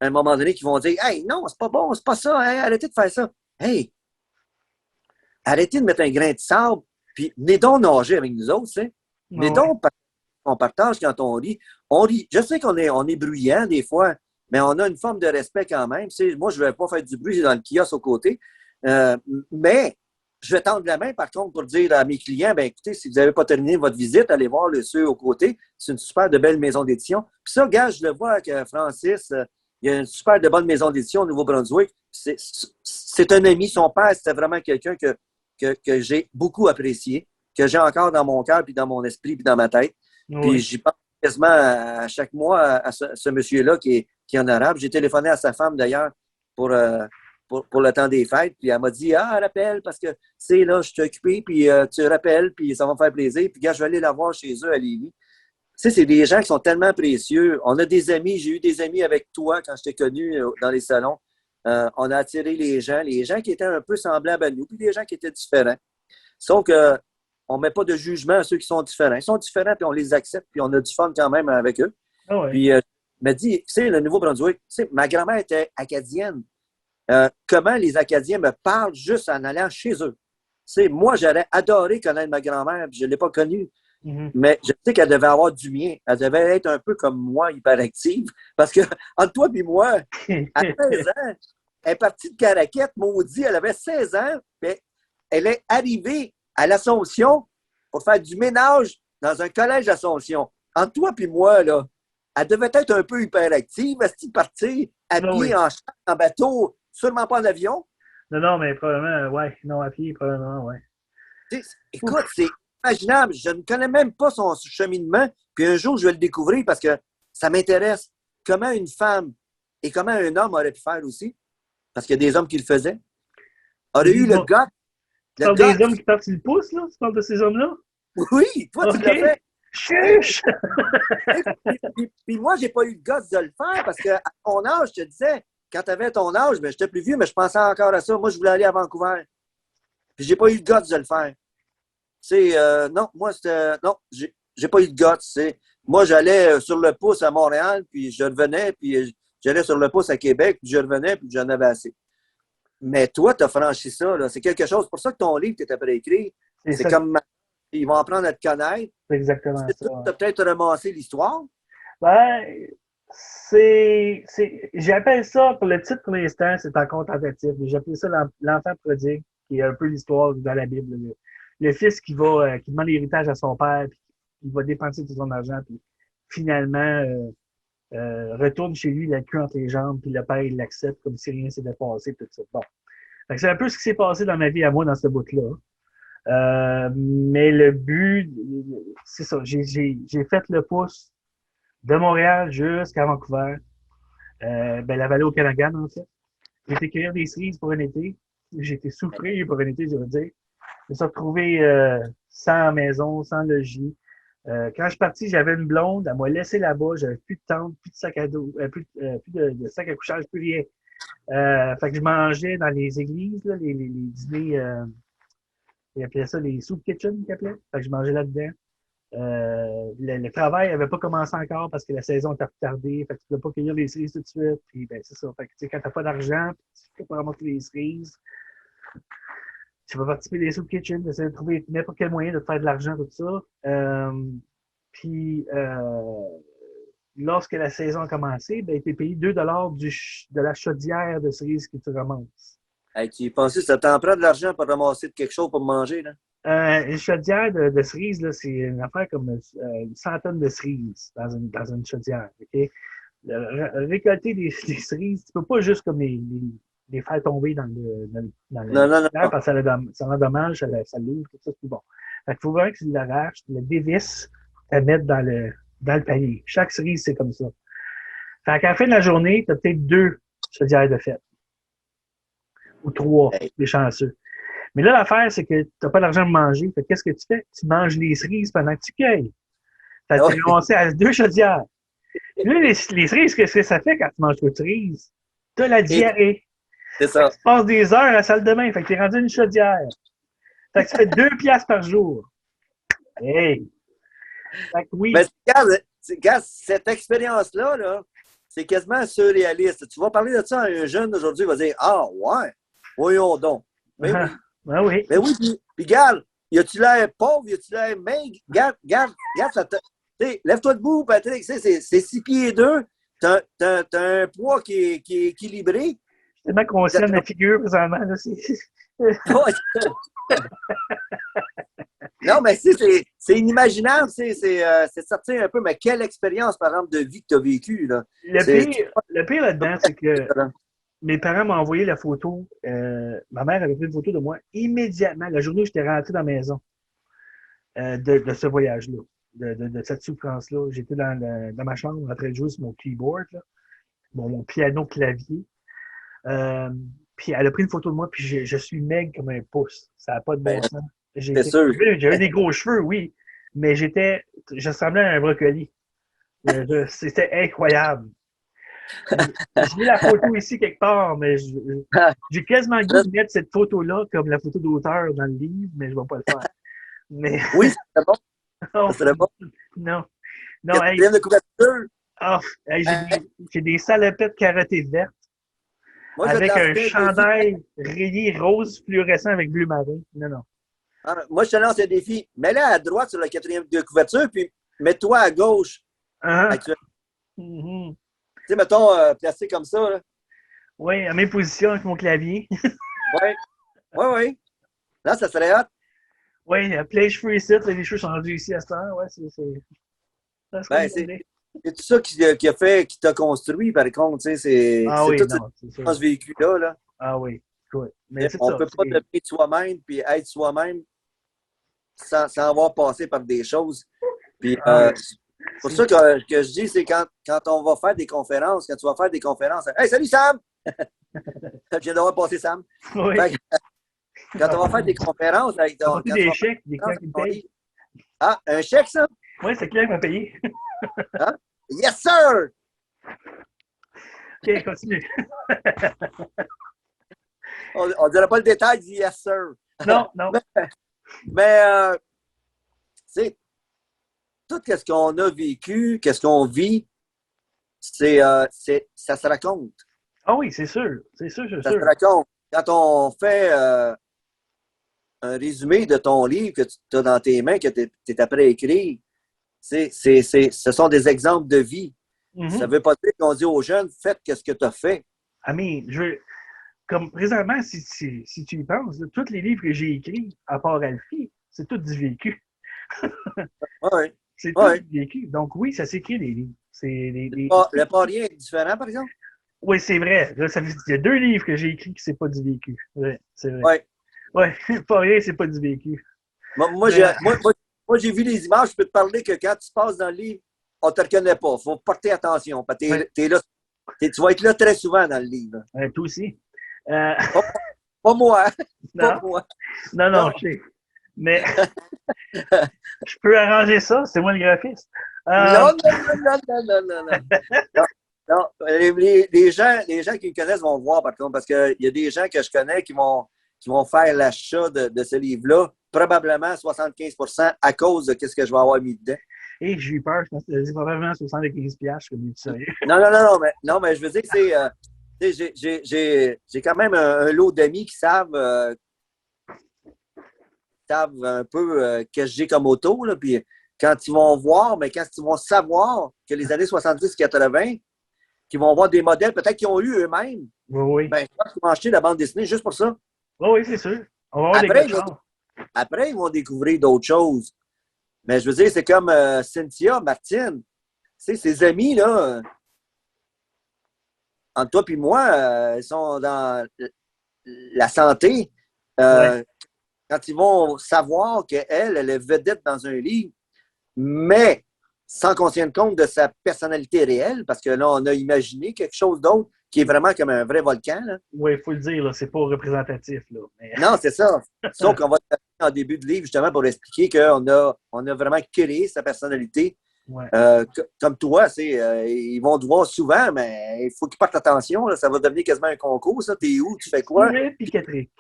à un moment donné, qui vont dire « Hey, non, c'est pas bon, c'est pas ça, hein, arrêtez de faire ça. » Hey, arrêtez de mettre un grain de sable, puis venez donc nager avec nous autres, tu sais. Venez donc, on partage quand on rit. On rit. Je sais qu'on est bruyant des fois, mais on a une forme de respect quand même. Moi, je ne vais pas faire du bruit dans le kiosque aux côtés. Mais je vais tendre la main, par contre, pour dire à mes clients, ben écoutez, si vous n'avez pas terminé votre visite, allez voir ceux aux côtés. C'est une super de belle maison d'édition. Puis ça, gars, je le vois avec Francis. Il y a une super de bonne maison d'édition au Nouveau-Brunswick. C'est un ami. Son père, c'était vraiment quelqu'un que j'ai beaucoup apprécié, que j'ai encore dans mon cœur, puis dans mon esprit, puis dans ma tête. Puis j'y pense quasiment à chaque mois à ce monsieur-là qui est en arabe. J'ai téléphoné à sa femme, d'ailleurs, pour le temps des fêtes. Puis elle m'a dit, rappelle, parce que, tu sais, là, je suis occupé, puis tu rappelles, puis ça va me faire plaisir. Puis, gars, je vais aller la voir chez eux à Lévis. Tu sais, c'est des gens qui sont tellement précieux. On a des amis. J'ai eu des amis avec toi quand je t'ai connu dans les salons. On a attiré les gens qui étaient un peu semblables à nous, puis des gens qui étaient différents. Sauf que on ne met pas de jugement à ceux qui sont différents. Ils sont différents, puis on les accepte, puis on a du fun quand même avec eux. Oh ouais. Puis, m'a dit, tu sais, le Nouveau-Brunswick, tu sais, ma grand-mère était acadienne. Comment les Acadiens me parlent juste en allant chez eux. Tu sais, moi, j'aurais adoré connaître ma grand-mère, puis je ne l'ai pas connue. Mais je sais qu'elle devait avoir du mien. Elle devait être un peu comme moi, hyperactive. Parce que, entre toi et moi, à 16 ans, elle est partie de Caraquette, maudit, elle avait 16 ans, puis elle est arrivée à l'Assomption pour faire du ménage dans un collège d'Assomption. Entre toi et moi, là, elle devait être un peu hyperactive. Est-ce qu'elle partie à pied, en char, en bateau, sûrement pas en avion? Non, mais probablement, ouais. Non, à pied, probablement, ouais. Écoute, c'est imaginable. Je ne connais même pas son cheminement. Puis un jour, je vais le découvrir parce que ça m'intéresse. Comment une femme et comment un homme aurait pu faire aussi, parce qu'il y a des hommes qui le faisaient, aurait eu le gars. Tu parles des hommes qui partent sur le pouce, là? Tu parles de ces hommes-là? Oui, toi, tu l'as fait. Chuch! Puis moi, j'ai pas eu le gosse de le faire parce qu'à ton âge, je te disais, quand tu avais ton âge, ben, j'étais plus vieux, mais je pensais encore à ça. Moi, je voulais aller à Vancouver. Puis j'ai pas eu le gosse de le faire. Non, moi, c'était. Non, j'ai pas eu de guts. Moi, j'allais sur le pouce à Montréal, puis je revenais, puis j'allais sur le pouce à Québec, puis je revenais, puis j'en avais assez. Mais toi, tu as franchi ça. Là. C'est quelque chose. C'est pour ça que ton livre que tu après écrit, c'est comme. Ils vont apprendre à te connaître. C'est exactement ça. Tu as peut-être ramassé l'histoire. Ben, j'appelle ça, pour le titre pour l'instant, c'est encore tentatif. J'appelle ça l'enfant prodigue, qui est un peu l'histoire dans la Bible. Le fils qui demande l'héritage à son père, puis il va dépenser tout son argent, puis finalement retourne chez lui la queue entre les jambes, puis le père il l'accepte comme si rien s'était passé, tout ça. Bon. C'est un peu ce qui s'est passé dans ma vie à moi dans ce bout-là. Mais le but, c'est ça. J'ai fait le pouce de Montréal jusqu'à Vancouver. La vallée au Canada, en fait. J'ai été cueillir des cerises pour un été. J'ai été souffrir pour un été, je veux dire. Je me suis retrouvé sans maison, sans logis. Quand je suis parti, j'avais une blonde. Elle m'a laissé là-bas. J'avais plus de tente, plus de sac à dos, plus de sac à couchage, plus rien. Fait que je mangeais dans les églises, là, les dîners. Ils appelaient ça les soup kitchen, qu'ils appelaient. Fait que je mangeais là-dedans. Le travail n'avait pas commencé encore parce que la saison était retardée. Fait que tu ne peux pas cueillir les cerises tout de suite. Puis ben, c'est ça. Fait que, quand tu n'as pas d'argent, tu ne peux pas ramasser les cerises. Tu vas participer des soup kitchen, tu essaies de trouver n'importe quel moyen de te faire de l'argent, tout ça. Puis lorsque la saison a commencé, ben, tu es payé 2 de la chaudière de cerises que tu ramasses. Hey, tu penses que ça t'en prend de l'argent pour ramasser de quelque chose pour manger, là? Une chaudière de cerises, là, c'est une affaire comme une centaine de cerises dans une chaudière. Okay? Récolter des cerises, tu peux pas juste comme les faire tomber dans le non. parce que ça endommage, ça l'ouvre, tout ça, c'est bon. Fait qu'il faut vraiment que tu l'arraches, tu le dévisses, tu la mettes dans le panier. Chaque cerise, c'est comme ça. Fait qu'à la fin de la journée, tu as peut-être 2 chaudières de fête. Ou 3, les chanceux. Mais là, l'affaire, c'est que tu n'as pas d'argent pour manger. Fait qu'est-ce que tu fais? Tu manges les cerises pendant que tu cueilles. Fait que tu es ramassé à 2 chaudières. Puis là, les cerises, qu'est-ce que ça fait quand tu manges trop de cerises? Tu as la diarrhée. C'est ça. Tu passes des heures à la salle de bain. Fait que tu es rendu une chaudière. Fait que tu fais 2 piastres par jour. Hey! Fait que oui. Mais regarde, cette expérience-là, là, c'est quasiment surréaliste. Tu vas parler de ça à un jeune aujourd'hui, il va dire ah, ouais, voyons donc. Mais oui. Ben oui. Mais oui, puis regarde, y a-tu l'air pauvre, y a-tu l'air maigre? Regarde, ça te. Lève-toi debout, Patrick, c'est 6 pieds 2. T'as un poids qui est équilibré. Je suis tellement conscient de la figure présentement. Là, non, mais c'est inimaginable. C'est sortir un peu, mais quelle expérience, par exemple, de vie que tu as vécue. Là. Le pire là-dedans, c'est que mes parents m'ont envoyé la photo. Ma mère avait pris une photo de moi immédiatement, la journée où j'étais rentré dans la maison de ce voyage-là, de cette souffrance-là. J'étais dans ma chambre en train de jouer sur mon keyboard, là, mon piano-clavier. Puis elle a pris une photo de moi, puis je suis maigre comme un pouce. Ça n'a pas de bon sens. J'avais des gros cheveux, oui, mais je ressemblais à un brocoli. C'était incroyable. Je mets la photo ici quelque part, mais j'ai quasiment le goût de mettre cette photo-là comme la photo d'auteur dans le livre, mais je ne vais pas le faire. Mais... Oui, c'est bon. Non, c'est bon. Non. Hey, de couverture. J'ai des salopettes carottées vertes. Moi, avec un chandail rayé rose fluorescent avec bleu marin. Non. Moi, je te lance un défi. Mets-la à droite sur la quatrième de couverture, puis mets-toi à gauche. Uh-huh. Tu sais, mettons, placé comme ça. Là. Oui, à mes positions avec mon clavier. Oui, oui, oui. Là, ça serait hot. Oui, plein de cheveux ici, les cheveux sont rendus ici à cette heure. Ouais, ça serait Ben, une bonne idée. c'est tout ça qui t'a construit, par contre. Tu sais, Ah c'est oui, tout non, c'est ça. ce vécu-là. Là. Ah oui, cool. Mais c'est On ne ça. peut pas devenir soi-même puis être soi-même sans avoir passé par des choses. Puis, Ah, pour ça que je dis, c'est quand on va faire des conférences, quand tu vas faire des conférences, hey, salut Sam! Je viens d'avoir passé Sam. oui. Fait que, quand on va faire des conférences avec Tu as ton, passé quand tu des vas faire chèques, des des conférences clients qui avec me ton payent. livre. Ah, un chèque, ça? Oui, c'est clair, il m'a payé. Hein? Yes, sir! OK, continue. On dirait pas le détail, dit yes, sir. Non, non. Mais tu sais, tout ce qu'on a vécu, qu'est-ce qu'on vit, ça se raconte. Ah oui, c'est sûr. C'est sûr, c'est Ça se sûr. raconte. Quand on fait un résumé de ton livre que tu as dans tes mains, que tu es après écrit, ce sont des exemples de vie. Ça ne veut pas dire qu'on dit aux jeunes, faites ce que tu as fait. I mean, comme présentement, si tu y penses, là, tous les livres que j'ai écrits, à part Alfie, c'est tout du vécu. Oui. C'est tout Oui. du vécu. Donc oui, ça s'écrit les livres. Le parien est différent, par exemple? Oui, c'est vrai. Là, il y a 2 livres que j'ai écrits qui c'est pas du vécu. Ouais, c'est vrai. Oui. Ouais, pas rien, c'est pas du vécu. Moi, j'ai vu les images, je peux te parler que quand tu passes dans le livre, on ne te reconnaît pas. Il faut porter attention. Tu vas être là très souvent dans le livre. Toi aussi. Pas moi. Pas Non, moi. non, Non. je sais. Mais je peux arranger ça, c'est moi le graphiste. Non, non. Non, non. Les gens qui me connaissent vont voir, par contre, parce qu'il y a des gens que je connais qui vont faire l'achat de ce livre-là, probablement 75% à cause de ce que je vais avoir mis dedans. Et j'ai eu peur, je pense que c'est probablement 75$, je suis comme sérieux. Non, mais je veux dire que j'ai quand même un lot d'amis qui savent un peu que j'ai comme auto, là, puis quand ils vont voir, mais quand ils vont savoir que les années 70-80, qu'ils vont voir des modèles peut-être qu'ils ont eu eux-mêmes, Oui. ben, je pense qu'ils vont acheter la bande dessinée juste pour ça. Oui, c'est sûr. On va avoir Après, des gars après, ils vont découvrir d'autres choses. Mais je veux dire, c'est comme Cynthia, Martine, tu sais, ses amis, là, entre toi et moi, ils sont dans la santé. Ouais. Quand ils vont savoir qu'elle, elle est vedette dans un livre, mais sans qu'on tienne compte de sa personnalité réelle, parce que là, on a imaginé quelque chose d'autre qui est vraiment comme un vrai volcan. Là. Oui, il faut le dire, là, c'est pas représentatif. Là, mais... Non, c'est ça. Sauf qu'on va en début de livre, justement, pour expliquer qu'on a vraiment créé sa personnalité. Ouais. Comme toi, ils vont te voir souvent, mais il faut qu'ils portent attention. Là, ça va devenir quasiment un concours, ça. T'es où? Tu fais quoi? Psychiatrique.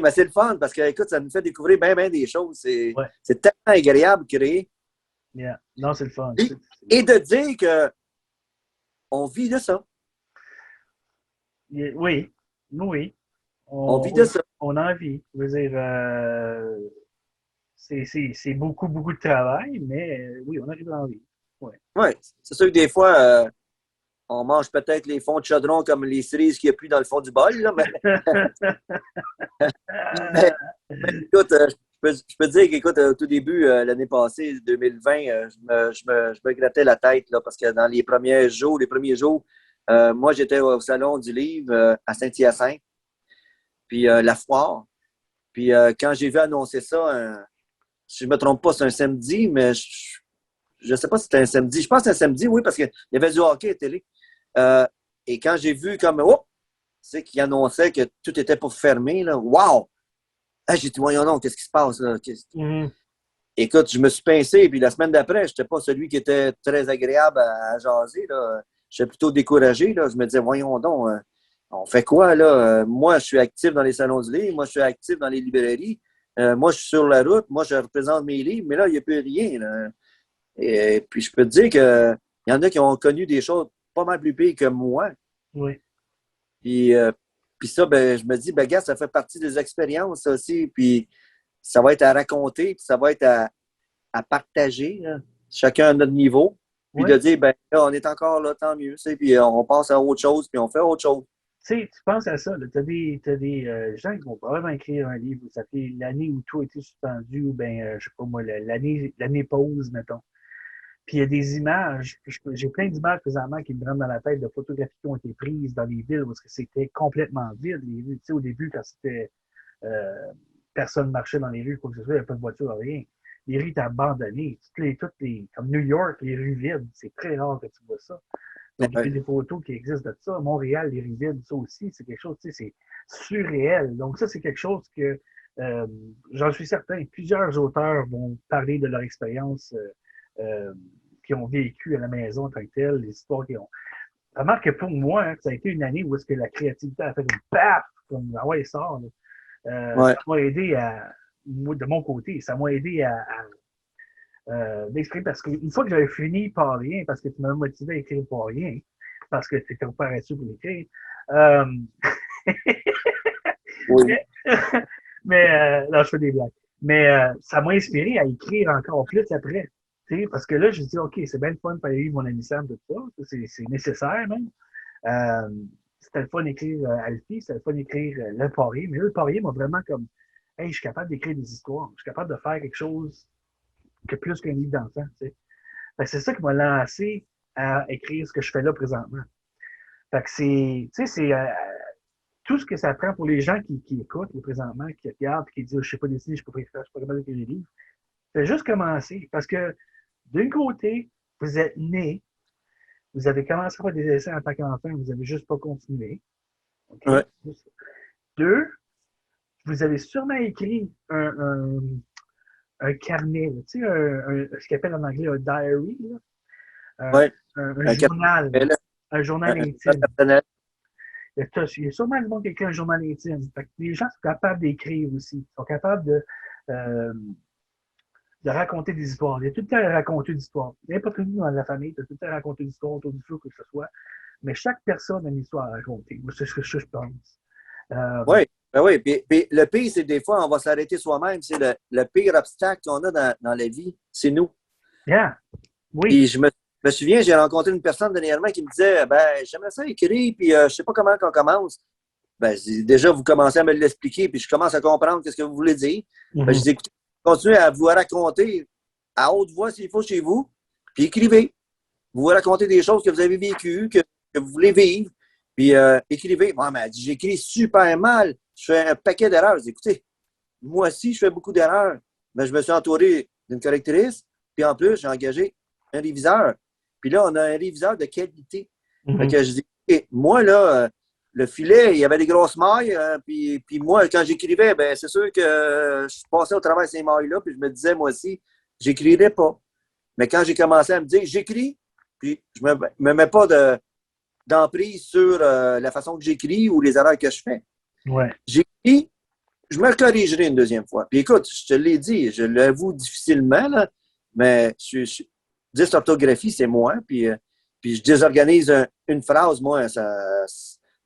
Mais c'est le fun parce que, écoute, ça nous fait découvrir bien des choses. C'est tellement agréable de créer. Yeah. Non, c'est le fun. Et de dire qu'on vit de ça. Oui. Oui. On vit de ça. On a envie. Je veux dire, c'est beaucoup, beaucoup de travail, mais oui, on arrive à en vivre. Oui. Ouais. C'est sûr que des fois, on mange peut-être les fonds de chaudron comme les cerises qu'il n'y a plus dans le fond du bol, là, mais... mais écoute, je peux te dire qu'écoute, au tout début, l'année passée, 2020, je me grattais la tête là, parce que dans les premiers jours, moi, j'étais au Salon du Livre à Saint-Hyacinthe, puis la foire. Puis quand j'ai vu annoncer ça, si je ne me trompe pas, c'est un samedi, mais je ne sais pas si c'était un samedi. Je pense que c'est un samedi, oui, parce qu'il y avait du hockey à télé. Et quand j'ai vu comme, c'est qu'il annonçait que tout était pour fermer, là, wow! Ah, j'ai dit, voyons non, qu'est-ce qui se passe là? Écoute, je me suis pincé, puis la semaine d'après, je n'étais pas celui qui était très agréable à jaser. J'étais plutôt découragé. Là. Je me disais, voyons donc, on fait quoi là? Moi, je suis actif dans les salons du livre, moi, je suis actif dans les librairies, moi, je suis sur la route, moi, je représente mes livres, mais là, il n'y a plus rien. Là. Et puis, je peux te dire qu'il y en a qui ont connu des choses pas mal plus pires que moi. Oui. Puis Puis ça, ben, je me dis, ben, gars, ça fait partie des expériences ça aussi. Puis ça va être à raconter, puis ça va être à partager, là, chacun à notre niveau. Puis de Oui. dire, ben, là, on est encore là, tant mieux. Puis on passe à autre chose, puis on fait autre chose. Tu sais, tu penses à ça, tu as des gens qui vont probablement écrire un livre, ça fait l'année où tout a été suspendu, ou bien, je sais pas moi, l'année pause, mettons. Puis il y a des images, j'ai plein d'images présentement qui me rentrent dans la tête de photographies qui ont été prises dans les villes parce que c'était complètement vide. Les rues, tu sais, au début, quand c'était euh, personne marchait dans les rues, quoi que ce soit, il n'y avait pas de voiture, rien. Les rues étaient abandonnées. Comme New York, les rues vides, c'est très rare que tu vois ça. Donc, il y a Ouais. des photos qui existent de ça. Montréal, les rues vides, ça aussi, c'est quelque chose, tu sais, c'est surréel. Donc, ça, c'est quelque chose que, euh, j'en suis certain, plusieurs auteurs vont parler de leur expérience euh, qu'ils ont vécu à la maison en tant que telle, les histoires qu'ils ont. Remarque que pour moi, hein, ça a été une année où est-ce que la créativité a fait une paf, comme ah ouais, sort. Ouais. Ça m'a aidé de mon côté, ça m'a aidé d'exprimer parce qu'une fois que j'avais fini par rien, parce que tu m'as motivé à écrire par rien, parce que tu étais paresseux pour l'écrire, euh, Oui. mais, là, je fais des blagues. Mais ça m'a inspiré à écrire encore plus après. Parce que là, je dis, OK, c'est bien le fun de faire vivre mon ami Sam, tout ça. C'est nécessaire même. Euh, c'était le fun d'écrire Alfie, c'était le fun d'écrire Le Poirier. Mais là, Le Poirier m'a vraiment comme, hey, je suis capable d'écrire des histoires. Je suis capable de faire quelque chose que plus qu'un livre d'enfant. C'est ça qui m'a lancé à écrire ce que je fais là présentement. Fait que c'est tout ce que ça prend pour les gens qui écoutent présentement, qui regardent, qui disent, je ne sais pas dessiner, je ne suis pas capable d'écrire des livres. C'est juste commencer. Parce que d'un côté, vous êtes né, vous avez commencé à faire des essais en tant qu'enfant, vous n'avez juste pas continué. OK? Ouais. Deux, vous avez sûrement écrit un carnet, tu sais, ce qu'on appelle en anglais un diary, là. Ouais. Un Un journal, café, là, un journal un journal intime. personnel. Il y a sûrement du monde qui écrit un journal intime. Fait que les gens sont capables d'écrire aussi. Ils sont capables euh, de raconter des histoires. Il y a tout le temps à raconter des histoires. N'importe qui dans la famille, tu as tout le temps à raconter des histoires autour du feu, que ce soit. Mais chaque personne a une histoire à raconter. Moi, c'est ce que je pense. Euh, Oui, ben oui. Puis le pire, c'est des fois, on va s'arrêter soi-même. C'est le pire obstacle qu'on a dans la vie, c'est nous. yeah, oui. Puis me souviens, j'ai rencontré une personne dernièrement qui me disait, ben, j'aimerais ça écrire, puis je sais pas comment qu'on commence. Ben, déjà, vous commencez à me l'expliquer, puis je commence à comprendre ce que vous voulez dire. Ben, je Mm-hmm. dis, écoutez, continuez à vous raconter à haute voix s'il faut chez vous, puis écrivez. Vous racontez des choses que vous avez vécues, que vous voulez vivre, puis écrivez. Bon, mais j'écris super mal, je fais un paquet d'erreurs. Je dis, écoutez, moi aussi, je fais beaucoup d'erreurs. Mais je me suis entouré d'une correctrice, puis en plus, j'ai engagé un réviseur. Puis là, on a un réviseur de qualité. Fait Mm-hmm. que je dis, hey, moi, là, le filet, il y avait des grosses mailles, puis moi, quand j'écrivais, ben c'est sûr que je passais au travers de ces mailles-là, puis je me disais, moi aussi, j'écrirais pas. Mais quand j'ai commencé à me dire, j'écris, puis je me mets pas d'emprise sur la façon que j'écris ou les erreurs que je fais. Ouais. J'écris, je me corrigerai une deuxième fois. Puis écoute, je te l'ai dit, je l'avoue difficilement, là, mais dysorthographie, c'est moi. Puis je désorganise une phrase, moi,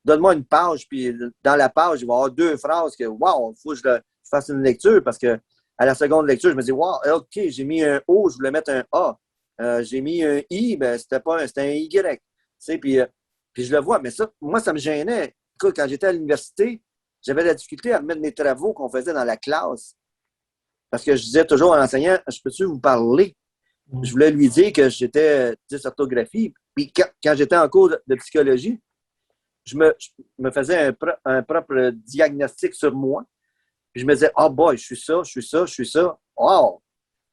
donne-moi une page, puis dans la page, il va y avoir deux phrases que, wow, il faut que je fasse une lecture parce que à la seconde lecture, je me dis, wow, OK, j'ai mis un O, je voulais mettre un A. J'ai mis un I, ben, c'était un Y. Tu sais, puis je le vois, mais ça, moi, ça me gênait. Écoute, quand j'étais à l'université, j'avais la difficulté à remettre mes travaux qu'on faisait dans la classe. Parce que je disais toujours à l'enseignant, je peux-tu vous parler? Je voulais lui dire que j'étais dysorthographie. Puis quand j'étais en cours de psychologie, je me faisais un propre diagnostic sur moi. Puis je me disais, oh boy, je suis ça, je suis ça, je suis ça. Wow,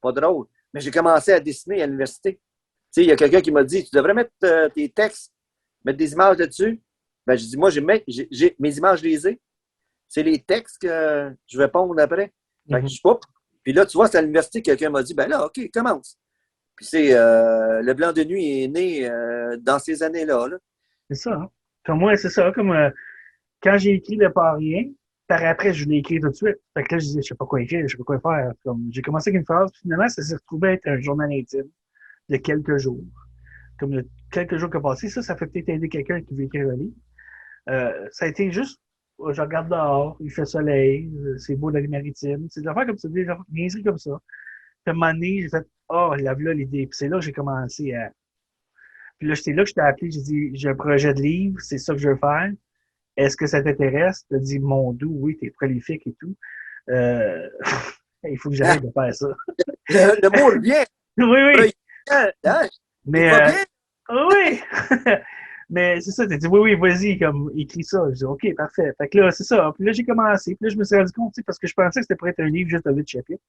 pas drôle. Mais j'ai commencé à dessiner à l'université. Tu sais, il y a quelqu'un qui m'a dit, tu devrais mettre tes textes, mettre des images là-dessus. Ben, je dis, moi, mes images, je les ai. C'est les textes que je vais pondre après. Fait que Mm-hmm. je pas. Puis là, tu vois, c'est à l'université que quelqu'un m'a dit, ben là, OK, commence. Puis c'est Le Blanc de Nuit est né dans ces années-là. Là. C'est ça. Hein? Comme moi, c'est ça. Comme quand j'ai écrit Le Parien, par après, je l'ai écrit tout de suite. Fait que là, je disais, je sais pas quoi écrire, je sais pas quoi faire. Comme, j'ai commencé avec une phrase, puis finalement, ça s'est retrouvé être un journal intime de quelques jours. Comme quelques jours qui ont passé, ça fait peut-être aider quelqu'un qui veut écrire un livre. Ça a été juste je regarde dehors, il fait soleil, c'est beau dans les maritimes. C'est des affaires comme ça, des affaires niaiseries comme ça. Puis à un moment donné, j'ai fait, oh, là, l'idée. Puis c'est là que j'ai commencé à. Puis là, c'est là que je t'ai appelé, j'ai dit, j'ai un projet de livre, c'est ça que je veux faire. Est-ce que ça t'intéresse? Tu as dit, mon doux, oui, t'es prolifique et tout. Euh, il faut que Hein? j'arrête de faire ça. Le mot revient. Oui, oui. Hein? Il Mais, va bien? oui. Mais c'est ça, t'as dit, oui, oui, vas-y, comme, écris ça. Je dis, OK, parfait. Fait que là, c'est ça. Puis là, j'ai commencé. Puis là, je me suis rendu compte, tu sais, parce que je pensais que c'était pour être un livre juste de 8 chapitres.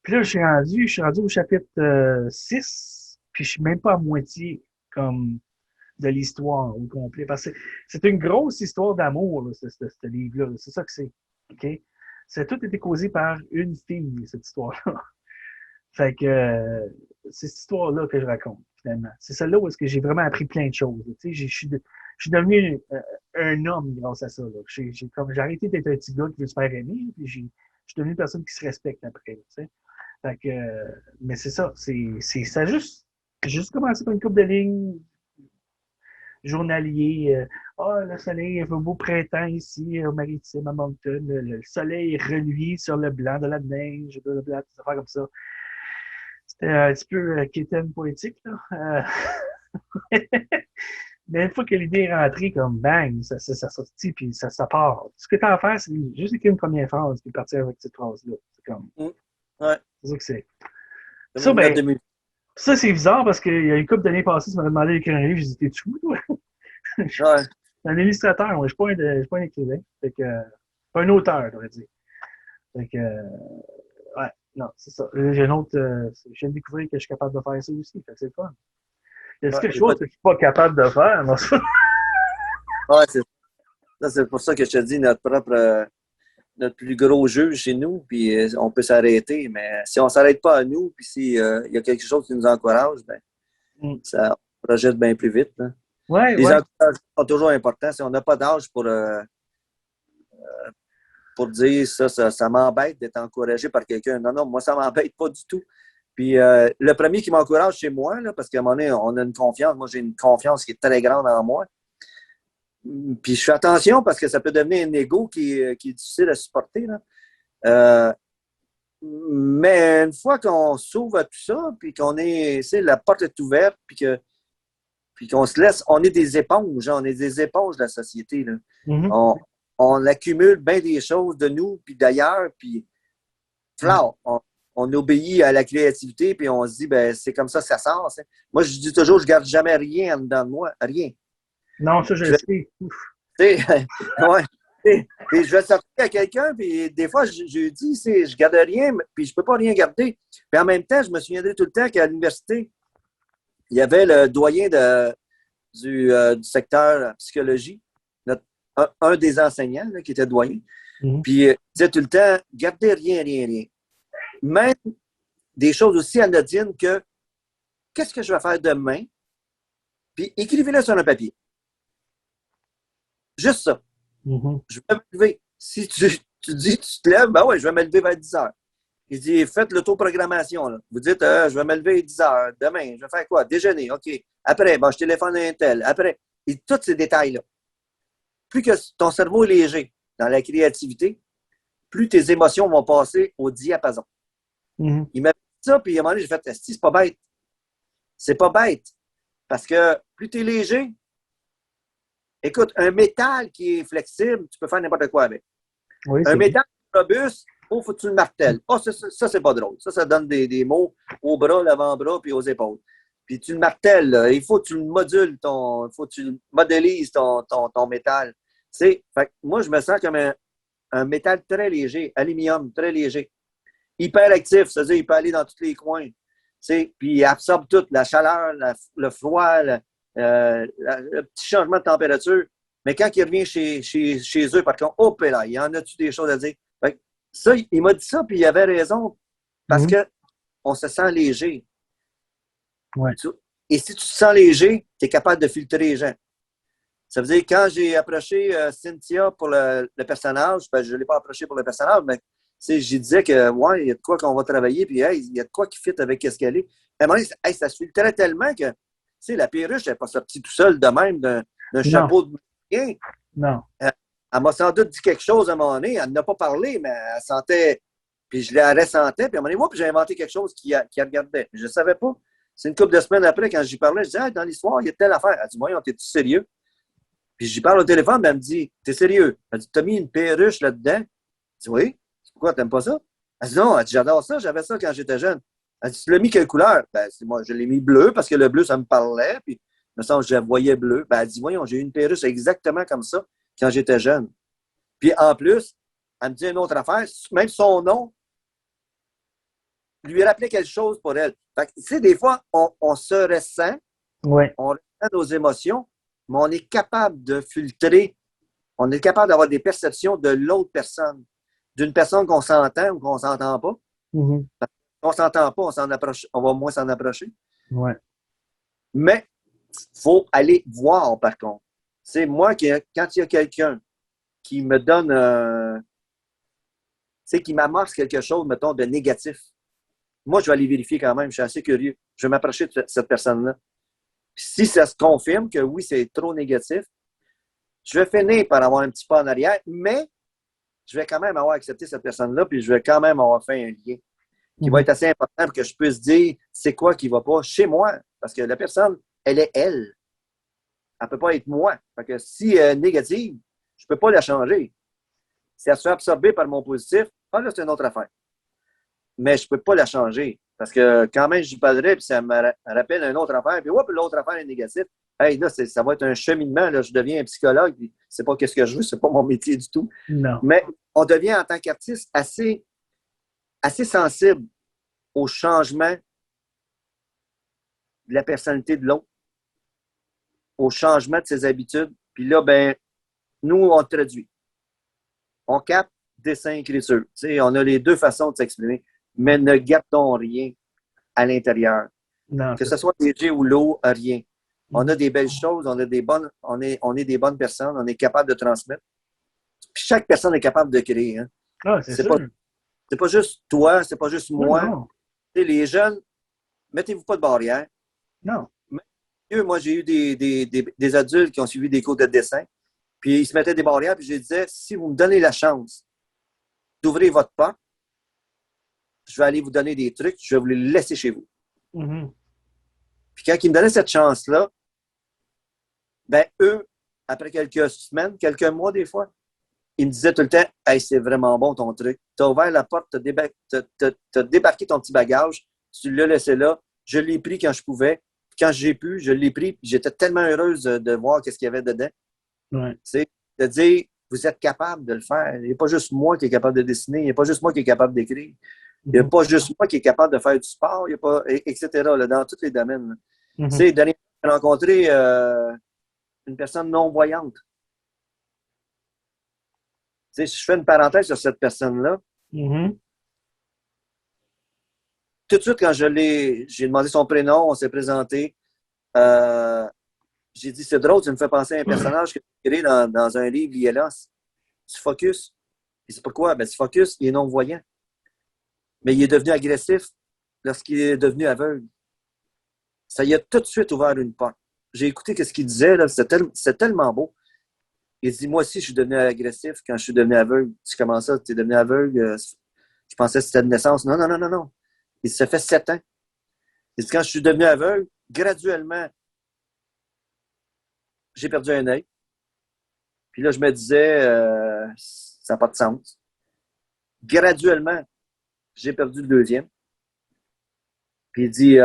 Puis là, je suis rendu au chapitre 6, puis je suis même pas à moitié, comme, de l'histoire au complet. Parce que c'est une grosse histoire d'amour, là, ce livre-là. C'est ça que c'est. OK? C'est tout été causé par une fille, cette histoire-là. Fait que c'est cette histoire-là que je raconte, finalement. C'est celle-là où est-ce que j'ai vraiment appris plein de choses. Tu sais, je suis devenu un homme grâce à ça. Là. J'ai arrêté d'être un petit gars qui veut se faire aimer, puis je suis devenu une personne qui se respecte après. Tu sais. Fait que, mais c'est ça. Ça a juste commencé par une couple de lignes journalier. Le soleil, un beau printemps ici, au Maritime, à Moncton. Le soleil reluit sur le blanc de la neige, blablabla, des affaires comme ça. C'était un petit peu quétaine poétique, là. Mais une fois que l'idée est rentrée, comme bang, ça sortit, puis ça part. Ce que tu as à faire, c'est juste écrire une première phrase, puis partir avec cette phrase-là. C'est comme, Ouais. c'est ça que c'est. Comme Ça, une note ben, de musique. ça, c'est bizarre parce qu'il y a une couple d'années passées, tu m'avais demandé d'écrire un livre, j'ai dit, t'es fou, toi? Je suis Ouais. un illustrateur, moi, je suis pas un écrivain. Fait que, pas un auteur, j'aurais dit. Fait que, ouais, non, c'est ça. J'ai une autre, je viens de découvrir que je suis capable de faire ça aussi. Fait que c'est le fun. Il y a Ouais, quelque j'ai pas chose que je suis pas capable de faire? Non, ouais, c'est pour ça que je te dis notre plus gros jeu chez nous, puis on peut s'arrêter, mais si on ne s'arrête pas à nous, puis s'il y a quelque chose qui nous encourage, ben, ça projette bien plus vite. Hein. ouais, Les ouais. encouragements sont toujours importants. Si on n'a pas d'âge pour dire ça m'embête d'être encouragé par quelqu'un. Non, non, moi, ça ne m'embête pas du tout. Puis le premier qui m'encourage, c'est moi, là, parce qu'à un moment donné, on a une confiance. Moi, j'ai une confiance qui est très grande en moi. Puis je fais attention parce que ça peut devenir un ego qui est difficile à supporter. Là. Euh, mais une fois qu'on s'ouvre à tout ça, puis qu'on est, la porte est ouverte, puis qu'on se laisse, on est des éponges, on est des éponges de la société. Là. Mhm. On accumule bien des choses de nous, puis d'ailleurs, puis fleur, on obéit à la créativité, puis on se dit, ben c'est comme ça sort. Ça. Moi, je dis toujours, je garde jamais rien en dedans de moi, rien. Non, ça, je le sais. Ouais. Puis je vais sortir à quelqu'un, puis des fois, je dis, je garde rien, puis je peux pas rien garder. Puis en même temps, je me souviendrai tout le temps qu'à l'université, il y avait le doyen du secteur psychologie, un des enseignants là, qui était doyen. Mhm. Puis il disait tout le temps, gardez rien, rien, rien. Même des choses aussi anodines que qu'est-ce que je vais faire demain? Puis écrivez-le sur un papier. Juste ça. Mhm. Je vais me lever. Si tu dis, tu te lèves, ben ouais, je vais me lever vers 10 heures. Il dit, faites l'autoprogrammation. Là. Vous dites, je vais me lever à 10 heures. Demain, je vais faire quoi? Déjeuner, OK. Après, je téléphone à un tel. Après, et tous ces détails-là. Plus que ton cerveau est léger dans la créativité, plus tes émotions vont passer au diapason. Mhm. Il m'a dit ça, puis à un moment donné, j'ai fait, c'est pas bête. C'est pas bête. Parce que plus tu es léger, écoute, un métal qui est flexible, tu peux faire n'importe quoi avec. Oui, Un c'est vrai. métal robuste, faut que tu le martèles. Oh, ça c'est pas drôle. Ça donne des mots au bras, l'avant-bras, puis aux épaules. Puis tu le martèles, là. Il faut que tu le modules, il faut que tu modélises ton métal. Fait que moi, je me sens comme un métal très léger, aluminium, très léger. Hyper actif, c'est-à-dire il peut aller dans tous les coins. Puis il absorbe tout, la chaleur, le froid, le petit changement de température. Mais quand il revient chez eux, par contre, hop là, il y en a-tu des choses à dire? Fait que ça, il m'a dit ça, puis il avait raison, parce Mhm. qu'on se sent léger. Ouais. Et si tu te sens léger, tu es capable de filtrer les gens. Ça veut dire quand j'ai approché Cynthia pour le personnage, ben, je ne l'ai pas approché pour le personnage, mais je disais que ouais, il y a de quoi qu'on va travailler, puis hey, il y a de quoi qui fit avec ce qu'elle est. À un moment donné, hey, ça se filtrait tellement que la perruche n'est pas sortie tout seul de même d'un Non, chapeau de rien. non. Elle m'a sans doute dit quelque chose à un moment donné. Elle n'a pas parlé, mais elle sentait. Puis je la ressentais. Puis à un moment donné, puis j'ai inventé quelque chose qui regardait. Je ne savais pas. C'est une couple de semaines après, quand j'y parlais, je disais, ah, dans l'histoire, il y a telle affaire. Elle dit, moi, t'es-tu sérieux? Puis j'y parle au téléphone, elle me dit, t'es sérieux? Elle dit, t'as mis une perruche là-dedans? Je dis, oui. Pourquoi, t'aimes pas ça? Elle dit, non, elle dit, j'adore ça, j'avais ça quand j'étais jeune. Elle dit, tu l'as mis quelle couleur? Ben, moi, je l'ai mis bleu parce que le bleu, ça me parlait. Puis, me semble que je la voyais bleu. Ben, elle dit, voyons, j'ai eu une perruche exactement comme ça quand j'étais jeune. Puis en plus, elle me dit une autre affaire, même son nom lui rappelait quelque chose pour elle. Fait que, tu sais, des fois, on se ressent, Ouais. on ressent nos émotions, mais on est capable de filtrer, on est capable d'avoir des perceptions de l'autre personne, d'une personne qu'on s'entend ou qu'on ne s'entend pas. Mhm. On ne s'entend pas, on va moins s'en approcher. Ouais. Mais il faut aller voir, par contre. C'est moi, quand il y a quelqu'un qui me donne, qui m'amorce quelque chose, mettons, de négatif, moi, je vais aller vérifier quand même. Je suis assez curieux. Je vais m'approcher de cette personne-là. Si ça se confirme que oui, c'est trop négatif, je vais finir par avoir un petit pas en arrière, mais je vais quand même avoir accepté cette personne-là, puis je vais quand même avoir fait un lien qui va être assez important pour que je puisse dire c'est quoi qui ne va pas chez moi. Parce que la personne, elle est elle. Elle ne peut pas être moi. Fait que si elle est négative, je ne peux pas la changer. Si elle se fait absorber par mon positif, là, c'est une autre affaire. Mais je ne peux pas la changer. Parce que quand même, j'y parlerai, puis ça me rappelle une autre affaire, puis l'autre affaire est négative. Hey, là, ça va être un cheminement. Là, je deviens un psychologue, puis c'est pas ce que je veux, c'est pas mon métier du tout. Non. Mais on devient, en tant qu'artiste, assez sensible au changement de la personnalité de l'autre, au changement de ses habitudes. Puis là, ben, nous, on traduit. On capte dessin, écriture. Tu sais, on a les deux façons de s'exprimer, mais ne gardons rien à l'intérieur. Non, Que ce soit léger ou lourd, rien. On a Mhm. des belles choses, on est des bonnes personnes, on est capable de transmettre. Puis chaque personne est capable de créer. Hein. Ah, c'est C'est sûr. pas juste toi, c'est pas juste Non, moi. non. Tu sais, les jeunes, mettez-vous pas de barrière. Non. Moi, j'ai eu des adultes qui ont suivi des cours de dessin, puis ils se mettaient des barrières, puis je leur disais, si vous me donnez la chance d'ouvrir votre porte, je vais aller vous donner des trucs, je vais vous les laisser chez vous. Mhm. Puis quand ils me donnaient cette chance-là, ben eux, après quelques semaines, quelques mois des fois, ils me disaient tout le temps, « Hey, c'est vraiment bon ton truc. Tu as ouvert la porte, tu as débarqué ton petit bagage, tu l'as laissé là, je l'ai pris quand je pouvais. Quand j'ai pu, je l'ai pris, puis j'étais tellement heureuse de voir ce qu'il y avait dedans. » Ouais. C'est de dire, vous êtes capable de le faire. Il n'y a pas juste moi qui est capable de dessiner, il n'y a pas juste moi qui est capable d'écrire, il n'y a pas juste moi qui est capable de faire du sport, il y a pas, etc., là, dans tous les domaines. Tu sais, dernièrement, j'ai rencontré une personne non-voyante. Tu sais, si je fais une parenthèse sur cette personne-là, Mhm. tout de suite, quand j'ai demandé son prénom, on s'est présenté. J'ai dit, c'est drôle, tu me fais penser à un personnage que tu as créé dans un livre, Lielos. C'est Focus. Et c'est pourquoi? Ben, c'est Focus, il est non-voyant. Mais il est devenu agressif lorsqu'il est devenu aveugle. Ça y a tout de suite ouvert une porte. J'ai écouté ce qu'il disait, là, c'est tellement beau. Il dit, moi aussi, je suis devenu agressif quand je suis devenu aveugle. Tu commences ça, tu es devenu aveugle, je pensais que c'était de naissance. Non, non, non, non, non. Il ça fait 7 ans. Il dit, quand je suis devenu aveugle, graduellement, j'ai perdu un œil. Puis là, je me disais, ça n'a pas de sens. Graduellement, j'ai perdu le deuxième. Puis il dit,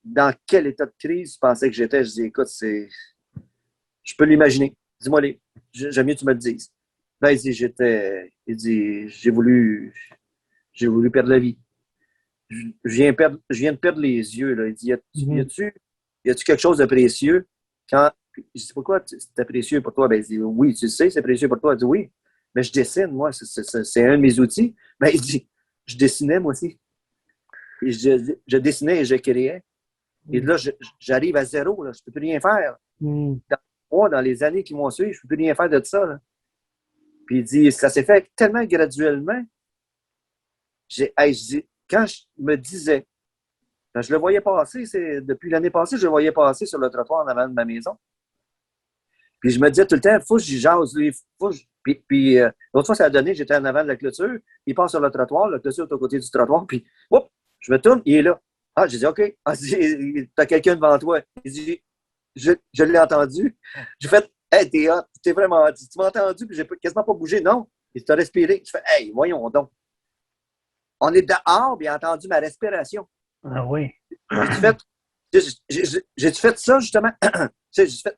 dans quel état de crise tu pensais que j'étais? Je dis, écoute, je peux l'imaginer. Dis-moi-les. J'aime mieux que tu me le dises. Là, il dit, j'ai voulu perdre la vie. Je viens de perdre les yeux. Là. Il dit, y a-tu quelque chose de précieux? Je dis, pourquoi c'était précieux pour toi? Ben, il dit, oui, tu le sais, c'est précieux pour toi. Il dit, oui, mais je dessine, moi, c'est un de mes outils. Ben, il dit, je dessinais, moi aussi. Et je dessinais et je créais. Et là, j'arrive à zéro, là. Je ne peux plus rien faire. Dans les années qui m'ont suivi, je ne peux plus rien faire de ça. Là. Puis il dit, ça s'est fait tellement graduellement. Quand je me disais, je le voyais passer, depuis l'année passée, je le voyais passer sur le trottoir en avant de ma maison. Puis je me disais tout le temps, il faut que j'y jase, il faut que l'autre fois, ça a donné, j'étais en avant de la clôture, il passe sur le trottoir, la clôture est au côté du trottoir, puis, hop, je me tourne, il est là. Ah, j'ai dit, OK. Ah, t'as quelqu'un devant toi. Il dit, je l'ai entendu. J'ai fait, hey, t'es hot, t'es vraiment hot. Tu m'as entendu, puis j'ai quasiment pas bougé. Non. Il t'a respiré. Je fais, hey, voyons donc. On est dehors, puis il a entendu ma respiration. Ah oui. J'ai-tu fait, j'ai-tu fait ça, justement? Tu sais, j'ai fait,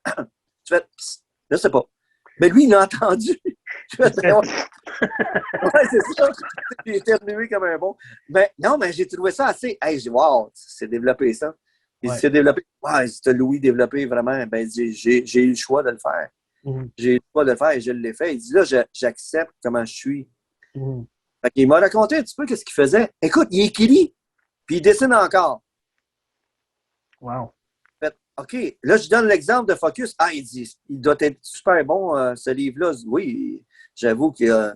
tu fais, je sais pas. Mais lui, il l'a entendu. Je fais, ouais, c'est ça. J'ai éternué comme un bon. Mais non, mais j'ai trouvé ça assez. Hey, j'ai dit, wow, c'est développé ça. Il s'est développé. Ouais, c'était Louis développé vraiment. Ben, j'ai eu le choix de le faire. J'ai eu le choix de le faire et je l'ai fait. Il dit, là, j'accepte comment je suis. Fait qu'il m'a raconté un petit peu ce qu'il faisait. Écoute, il écrit, puis il dessine encore. Wow. Fait, OK, là, je donne l'exemple de Focus. Ah, il dit, il doit être super bon, ce livre-là. Oui, j'avoue qu'il a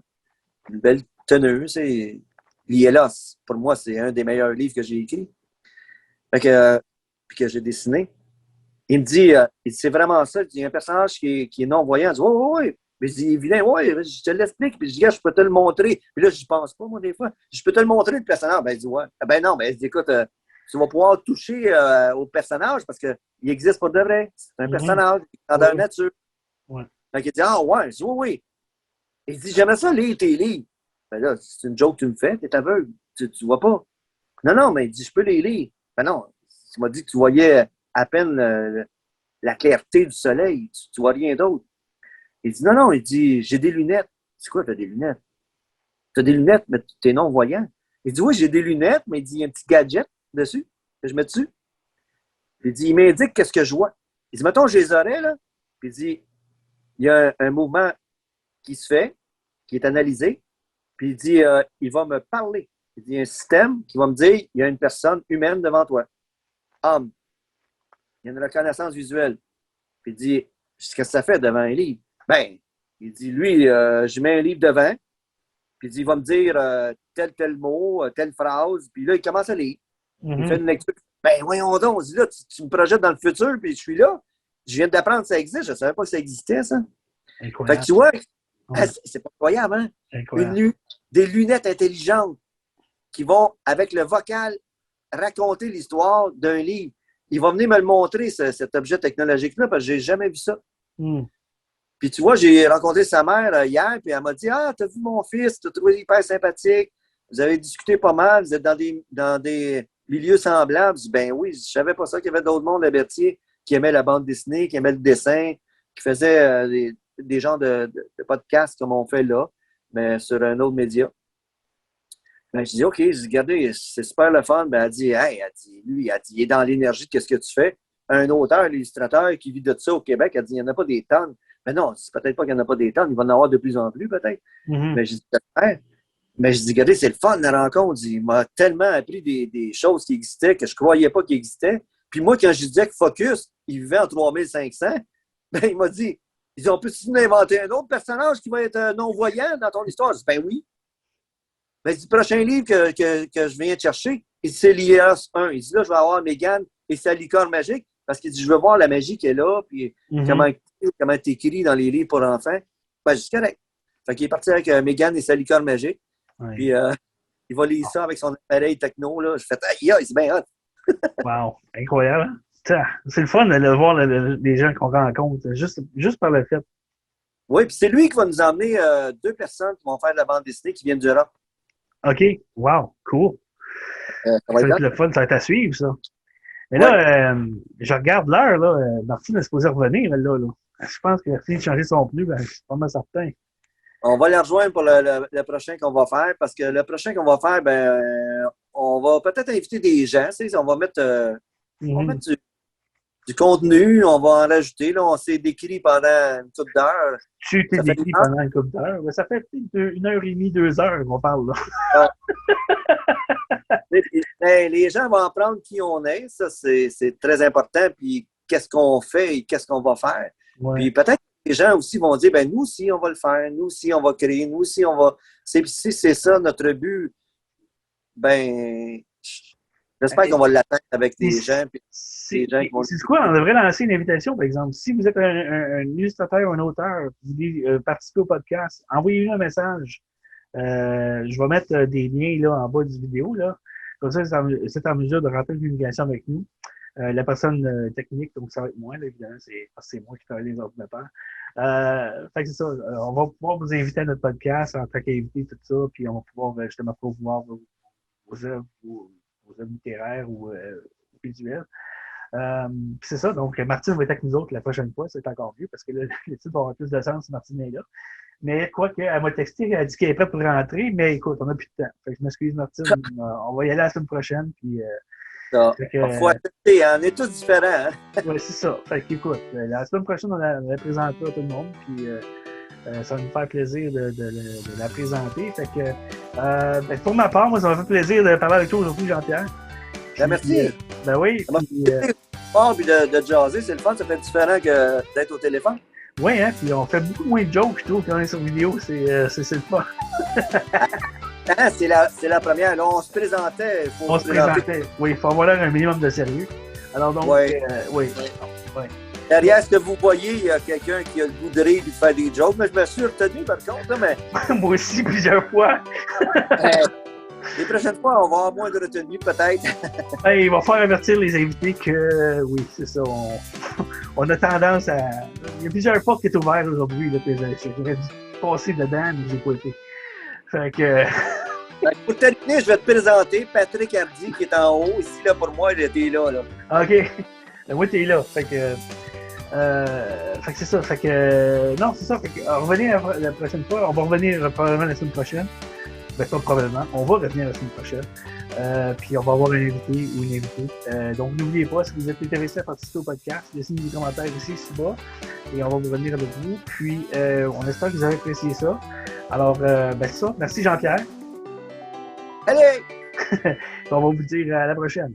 une belle tenue. C'est Lielos. Pour moi, c'est un des meilleurs livres que j'ai écrit. Fait que, puis que j'ai dessiné. Il me dit, c'est vraiment ça. Il y a un personnage qui est non-voyant. Il dit, oui, oui, oui. Mais je dis, vilain, oui, je te l'explique. Puis je dis, je peux te le montrer. Puis là, je n'y pense pas, moi, des fois. Je peux te le montrer, le personnage. Ben, il dit, ouais. Ben non, ben, il dit, écoute, tu vas pouvoir toucher au personnage parce qu'il existe pour de vrai. C'est un personnage dans la nature. Ouais. Donc, il dit, ah, ouais. Je dis, oui, oui. Il dit, j'aimerais ça lire tes livres. Ben là, c'est une joke que tu me fais, t'es aveugle. Tu vois pas. Non, non, mais il dit, je peux les lire. Ben non, tu m'as dit que tu voyais à peine la clarté du soleil. Tu vois rien d'autre. Il dit, non, non, il dit, j'ai des lunettes. C'est quoi, t'as des lunettes? T'as des lunettes, mais t'es non-voyant. Il dit, oui, j'ai des lunettes, mais il dit, il y a un petit gadget dessus, que je mets dessus. Il dit, il m'indique qu'est-ce que je vois. Il dit, mettons, j'ai les oreilles, là. Puis il dit, il y a un mouvement qui se fait, qui est analysé. Puis il dit, il va me parler. Il dit, il y a un système qui va me dire, il y a une personne humaine devant toi. Homme. Il y a une reconnaissance visuelle. Puis il dit, qu'est-ce que ça fait devant un livre? Ben, il dit, lui, je mets un livre devant, puis il dit, il va me dire tel mot, telle phrase, puis là, il commence à lire. Il fait une lecture. Ben, voyons donc, on dit là, tu me projettes dans le futur, puis je suis là. Je viens d'apprendre que ça existe, je ne savais pas que ça existait, ça. Incroyable. Fait que tu vois, c'est pas incroyable, hein? Incroyable. Des lunettes intelligentes qui vont, avec le vocal, raconter l'histoire d'un livre. Il va venir me le montrer, cet objet technologique-là, parce que j'ai jamais vu ça. Puis tu vois, j'ai rencontré sa mère hier, puis elle m'a dit, ah, t'as vu mon fils, t'as trouvé hyper sympathique, vous avez discuté pas mal, vous êtes dans des milieux semblables. Je dis, ben oui, je savais pas ça qu'il y avait d'autres mondes à Berthier qui aimaient la bande dessinée, qui aimaient le dessin, qui faisaient des genres de podcasts comme on fait là, mais sur un autre média. Ben, je dis, OK, je dis, regardez, c'est super le fun. Ben, elle dit, hey, lui, il est dans l'énergie de ce que tu fais. Un auteur, un illustrateur qui vit de ça au Québec, elle dit, il n'y en a pas des tonnes. Mais non, c'est peut-être pas qu'il n'y en a pas des tonnes, il va en avoir de plus en plus, peut-être. Mais je dis, mais je dis, regardez, c'est le fun, la rencontre. Il m'a tellement appris des choses qui existaient que je ne croyais pas qu'ils existaient. Puis moi, quand je disais que Focus, il vivait en 3500, ben, il m'a dit, ils ont pu-tu inventer un autre personnage qui va être non-voyant dans ton histoire? Je dis, ben oui. Ben, le prochain livre que je viens de chercher, c'est l'IAS 1. Il dit, là, je vais avoir Mégane et sa licorne magique, parce qu'il dit, je veux voir la magie qu'elle a, puis comment tu écris dans les livres pour enfants. Ben, je dis, correct. Fait qu'il est parti avec Mégane et sa licorne magique. Ouais. Puis, il va lire ça avec son appareil techno, là. Je fais, aïe, c'est bien hot. Wow, incroyable. Hein? C'est le fun de voir les gens qu'on rencontre, juste par le fait. Oui, puis c'est lui qui va nous emmener 2 personnes qui vont faire de la bande dessinée qui viennent d'Europe. OK. Wow, cool. Ça va être le fun, ça va être à suivre, ça. Mais là, je regarde l'heure, là. Martine est supposée revenir, là. Je pense qu'il a fini de changer son pneu, ben, je suis pas mal certain. On va les rejoindre pour le prochain qu'on va faire, parce que le prochain qu'on va faire, ben, on va peut-être inviter des gens. On va mettre, du contenu, on va en rajouter. Là, on s'est décrit pendant une couple d'heures. Tu t'es décrit pendant une couple d'heures? Ça fait 1h30, 2 heures qu'on parle, là. Les gens vont apprendre qui on est. Ça, c'est très important. Puis, qu'est-ce qu'on fait et qu'est-ce qu'on va faire. Ouais. Puis, peut-être que les gens aussi vont dire, ben nous aussi, on va le faire. Nous aussi, on va créer. Nous aussi, on va... Si c'est ça notre but, ben J'espère qu'on va l'atteindre avec des C'est gens. Puis des gens qui vont... quoi? On devrait lancer une invitation, par exemple. Si vous êtes un illustrateur ou un auteur, vous voulez participer au podcast, envoyez-nous un message. Je vais mettre des liens là, en bas du vidéo. Là. Comme ça, c'est en mesure de rentrer en communication avec nous. La personne technique, donc ça va être moi, là, évidemment, parce que c'est moi qui travaille les ordinateurs. Fait que c'est ça. On va pouvoir vous inviter à notre podcast en tant qu'invité, tout ça, puis on va pouvoir justement promouvoir vos œuvres, vos œuvres littéraires ou visuelles. C'est ça, donc Martine va être avec nous autres la prochaine fois, c'est encore mieux, parce que là, le titre va avoir plus de sens si Martine est là. Mais quoi qu'elle m'a texté, elle a dit qu'elle est prête pour rentrer, mais écoute, on n'a plus de temps. Fait que je m'excuse, Martine, on va y aller la semaine prochaine, puis... Il faut accepter, hein? On est tous différents. Hein? Oui, c'est ça. Fait qu'écoute, la semaine prochaine, on la présentera à tout le monde, puis ça va nous faire plaisir de la présenter. Fait que, pour ma part, moi, ça m'a fait plaisir de parler avec toi aujourd'hui, Jean-Pierre. Ben, merci. Ben oui. Ça m'a fait plaisir de jaser, c'est le fun, ça fait différent que d'être au téléphone. Oui, hein, puis on fait beaucoup moins de jokes, je trouve, quand on est sur vidéo, c'est le fun. Ah, c'est la première. Là, on se présentait. On se présentait. Oui, il faut avoir l'air un minimum de sérieux. Alors donc, oui. Derrière ce que vous voyez, il y a quelqu'un qui a le goût de rire et de faire des jokes, mais je me suis retenu par contre. Là, mais... Moi aussi, plusieurs fois. Les prochaines fois, on va avoir moins de retenue, peut-être. Il va falloir avertir les invités que, oui, c'est ça. On a tendance à. Il y a plusieurs portes qui sont ouvertes aujourd'hui. J'aurais dû passer dedans, mais j'ai pas été. Fait que. Pour terminer, je vais te présenter Patrick Hardy qui est en haut. Ici, là, pour moi, il était là. OK. Moi, t'es là. Fait que c'est ça. Fait que. Non, c'est ça. Fait que, revenir la prochaine fois. On va revenir probablement la semaine prochaine. Ben, pas probablement. On va revenir la semaine prochaine. Puis on va avoir un invité ou une invitée. Donc, n'oubliez pas, si vous êtes intéressé à participer au podcast, laissez-nous des commentaires ici, bas. Et on va vous revenir avec vous. Puis, on espère que vous avez apprécié ça. Alors, c'est ça. Merci Jean-Pierre. Allez! On va vous dire à la prochaine.